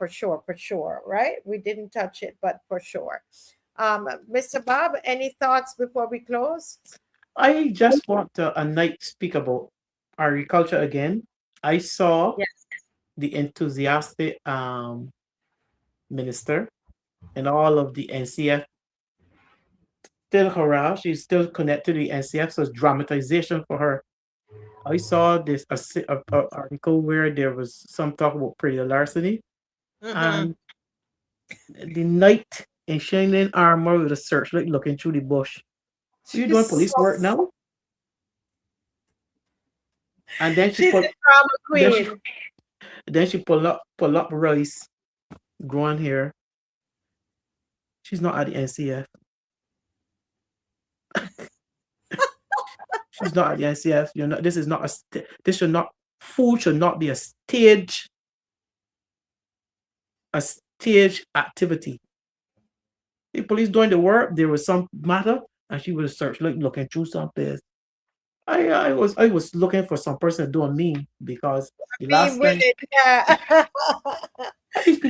Speaker 2: right? We didn't touch it, but for sure. Mr. Bob, any thoughts before we close?
Speaker 10: I just want a night speak about agriculture again. I saw the enthusiastic minister and all of the NCF still hurrah. She's still connected to the NCF, so it's dramatization for her. I saw this article where there was some talk about pretty larceny, and the knight in shining armor with a searchlight looking through the bush. So you doing police work now? And then she put, Then she pull up rice, growing here. She's not at the NCF. She's not at the NCF. You're not. This is not a. This should not. Food should not be a stage. A stage activity. The police doing the work. There was some matter, and she was looking through something. I was looking for some person doing me because the last time
Speaker 2: Yeah.
Speaker 10: these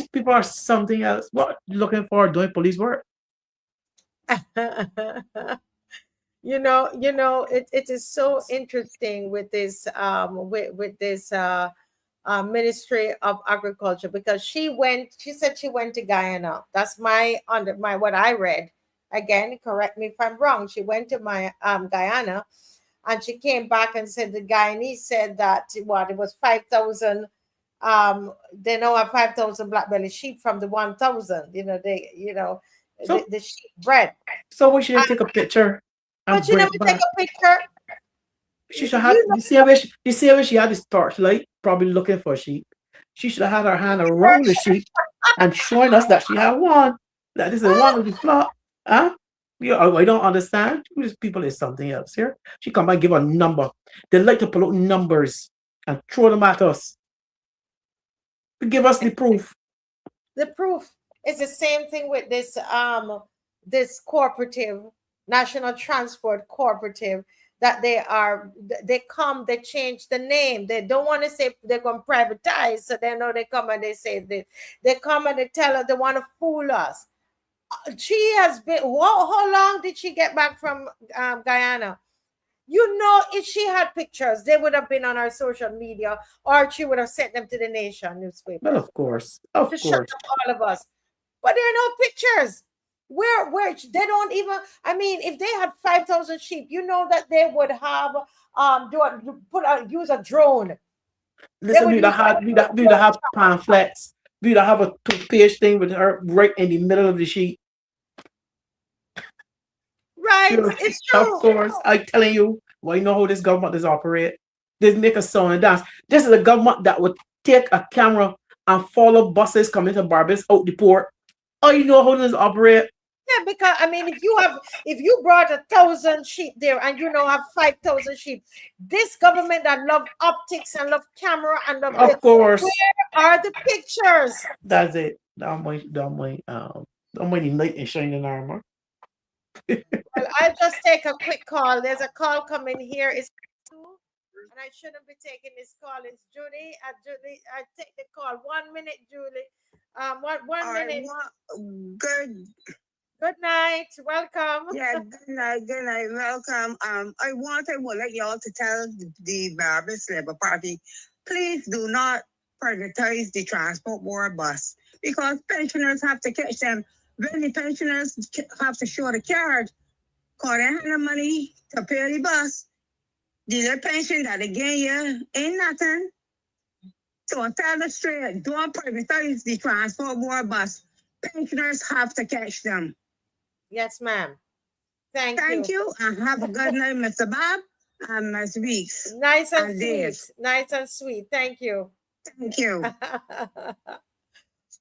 Speaker 10: people are something else. What looking for doing police work?
Speaker 2: It is so interesting with this with this Ministry of Agriculture, because she said she went to Guyana. That's my what I read. Again, correct me if I'm wrong. She went to my Guyana, and she came back and said the Guyanese said that it was 5,000. They now have 5,000 black belly sheep from the 1,000. The sheep bred.
Speaker 10: So we should take a picture.
Speaker 2: But you never take a picture.
Speaker 10: She should have. You see how she had this torchlight, probably looking for sheep. She should have had her hand around the sheep and showing us that she had one. That this is one of the flock. Huh? I don't understand. These people is something else here. She come and give a number. They like to pull out numbers and throw them at us. Give us the proof.
Speaker 2: The proof is the same thing with this cooperative, National Transport Co-operative, that they change the name. They don't want to say they're going to privatize, so they know they come and they say this. They come and they tell us they want to fool us. She has been, how long did she get back from Guyana? If she had pictures, they would have been on our social media, or she would have sent them to the Nation newspaper.
Speaker 10: Well, of course.
Speaker 2: Shut up all of us. But there are no pictures. Where they don't even, if they had 5,000 sheep, that they would have use a drone.
Speaker 10: Listen, we'd have pamphlets. We'd have a 2-page thing with her right in the middle of the sheet.
Speaker 2: Right, it's true.
Speaker 10: Of course, I'm telling you. Well, you know how this government is operate. They make a song and dance. This is a government that would take a camera and follow buses coming to Barbados out the port. Oh, you know how this operate.
Speaker 2: Yeah, because if you brought 1,000 sheep there and have 5,000 sheep, this government that love optics and love camera and love,
Speaker 10: of course,
Speaker 2: where are the pictures?
Speaker 10: That's it. Don't mind the knight in shining armor.
Speaker 2: Well, I'll just take a quick call. There's a call coming here. It's and I shouldn't be taking this call. It's Judy. Judy, I take the call. 1 minute, Julie. One minute. Good night. Welcome.
Speaker 15: Yeah, good night. Welcome. I would like y'all to tell the Barbados Labour Party, please do not privatize the transport board bus, because pensioners have to catch them. When the pensioners have to show the card, because they have no money to pay the bus. The pension that they get you ain't nothing. So I tell the straight, don't privatize the transport board bus. Pensioners have to catch them.
Speaker 2: Yes, ma'am. Thank
Speaker 15: you. And have a good night, Mr. Bob and Ms. Weekes.
Speaker 2: Nice and sweet. Nice and sweet. Thank you.
Speaker 15: Thank you.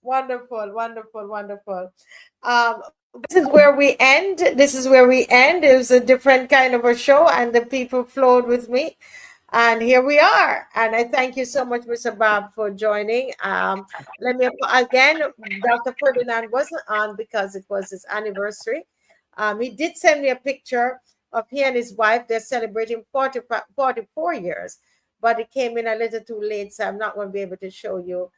Speaker 2: Wonderful. This is where we end. It was a different kind of a show, and the people flowed with me. And here we are. And I thank you so much, Mr. Bob, for joining. Let me again, Dr. Ferdinand wasn't on because it was his anniversary. He did send me a picture of he and his wife. They're celebrating 44 years, but it came in a little too late, so I'm not going to be able to show you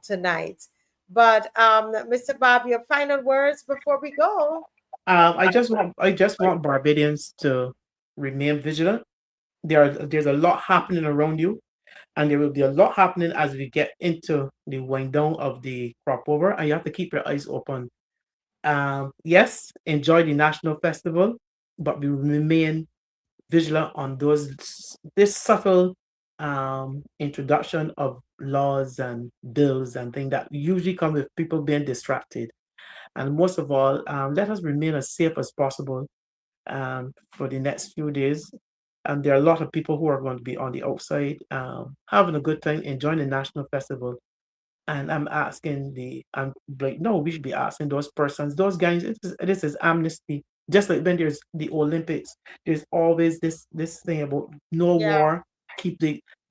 Speaker 2: tonight. But Mr. Bob, your final words before we go.
Speaker 10: I just want Barbadians to remain vigilant. There's a lot happening around you, and there will be a lot happening as we get into the wind down of the crop over, and you have to keep your eyes open. Yes, enjoy the national festival, but we remain vigilant on this subtle introduction of laws and bills and things that usually come with people being distracted. And most of all, let us remain as safe as possible for the next few days. And there are a lot of people who are going to be on the outside, having a good time, enjoying the national festival. And I'm asking I'm like, no, we should be asking those persons, those guys. This is amnesty. Just like when there's the Olympics, there's always this thing about no war.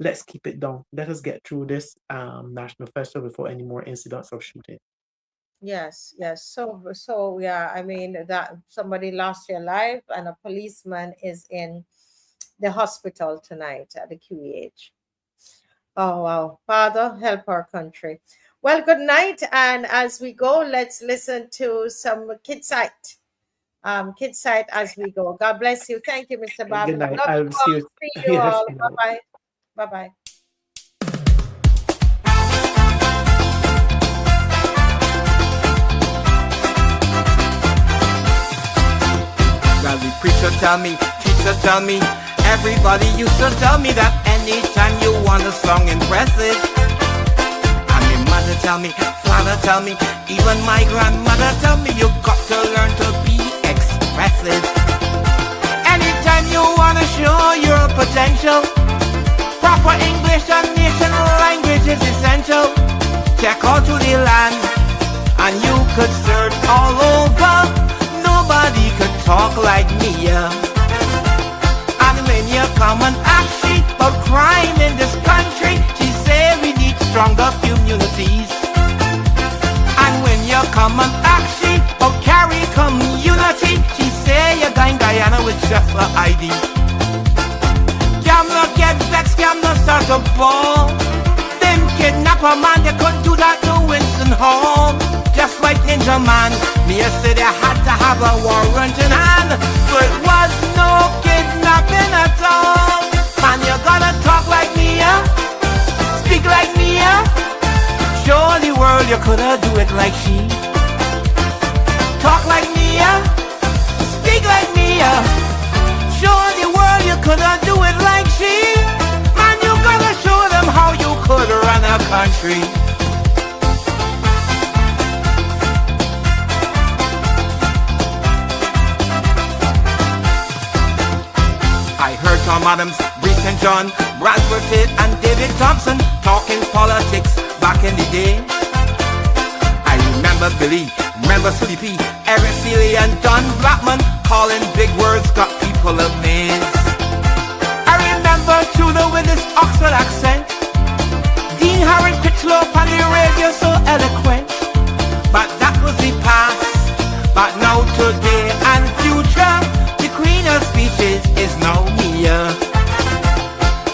Speaker 10: Let's keep it down. Let us get through this national festival before any more incidents of shooting.
Speaker 2: Yes. So yeah, I mean that somebody lost their life and a policeman is in the hospital tonight at the QEH. Oh wow. Father, help our country. Well, good night. And as we go, let's listen to some Kid Sight. Kid Sight as we go. God bless you. Thank you, Mr. Bob.
Speaker 10: Good night.
Speaker 2: Love
Speaker 10: I'll
Speaker 2: you
Speaker 10: see
Speaker 2: all.
Speaker 10: you.
Speaker 2: All.
Speaker 10: Yes,
Speaker 2: Bye-bye. Bye-bye.
Speaker 4: Well, the preacher tell me, teacher tell me, everybody used to tell me that anytime you want a song, impress it. And my mother tell me, father tell me, even my grandmother tell me, you got to learn to be expressive. Anytime you want to show your potential, proper English and nation language is essential. Check out to the land, and you could search all over. Nobody could talk like me, yeah. And when you come and ask she about crime in this country, she say we need stronger communities. And when you come and ask she about carry community, she say you're going Guyana with just an ID. Scam not get vexed, scam not start a ball. Them kidnap a man, they couldn't do that to Winston Hall. Just like Ninja Man, me say they had to have a warrant in hand. So it was no kidnapping at all. Man, you gotta talk like me, yeah? Speak like me, yeah? Show the world you coulda do it like she. Talk like me, yeah? Speak like me, yeah? Show the world you coulda do it like she. Man, you gotta show them how you could run a country. I heard Tom Adams, Reese and John, Bradford Pitt and David Thompson talking politics back in the day. I remember Billy, remember Sleepy, Eric Seeley and Don Blackman calling big words got people amazed. I remember Tudor with his Oxford accent, Dean Harry Critchlow on the radio so eloquent. But that was the past, but now today and future, the Queen of Speeches is now here.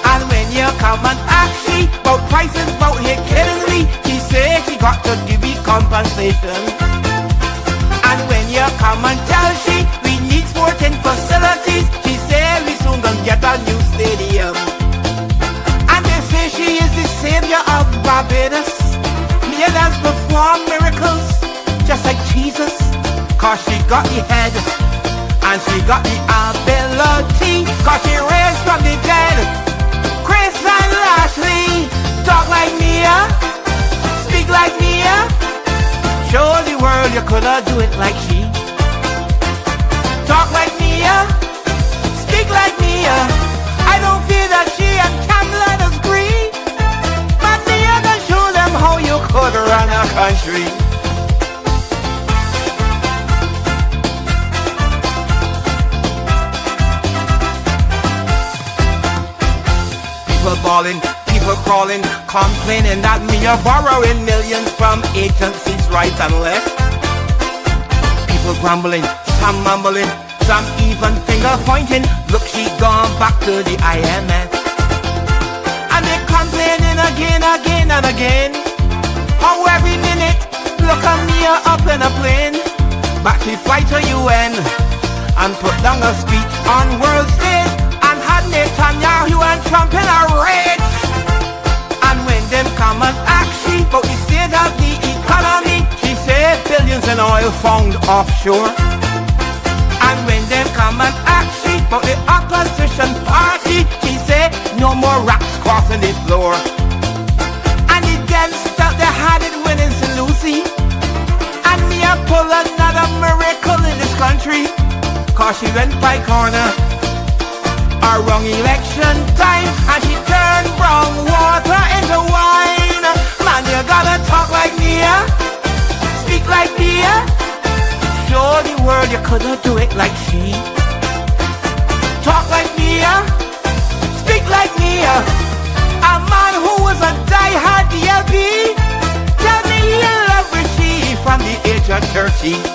Speaker 4: And when you come and ask she about prices, about here kidding me, she say she got to give me compensation. And when you come and tell she we need sporting facilities, she say we soon gonna get a new stadium. And they say she is the savior of Barbados. Made us perform miracles just like Jesus, cause she got the head and she got the ability, cause she raised from the dead. Chris and Lashley, talk like me, yeah? Speak like me, yeah? Show the world you coulda do it like she. Talk like me, yeah? Speak like me, yeah? I don't feel that she and Cam let us agree, but me I can show them how you could run a country. People bawling, people crawling, complaining that me are borrowing millions from agencies right and left. People grumbling, some mumbling, some even finger pointing. Look, she gone back to the IMF. And they complaining again and again. How every minute, look at me up in a plane, back to fly to UN and put down a speech on world stage. And had Netanyahu and Trump in a rage. And when them come and ask she about the state of the economy, she say billions in oil found offshore. And when them come and ask she about the opposition party, she say no more rats crossing the floor. And the gangster they had it winning St. Lucie. And me a pull another miracle in this country, cause she went by corner Around election time, and she turned brown water into wine. Man, you gotta talk like me, speak like me, show the world you couldn't do it like she. Talk like me, speak like me. A man who was a die-hard DLP, tell me you love with she from the age of 30.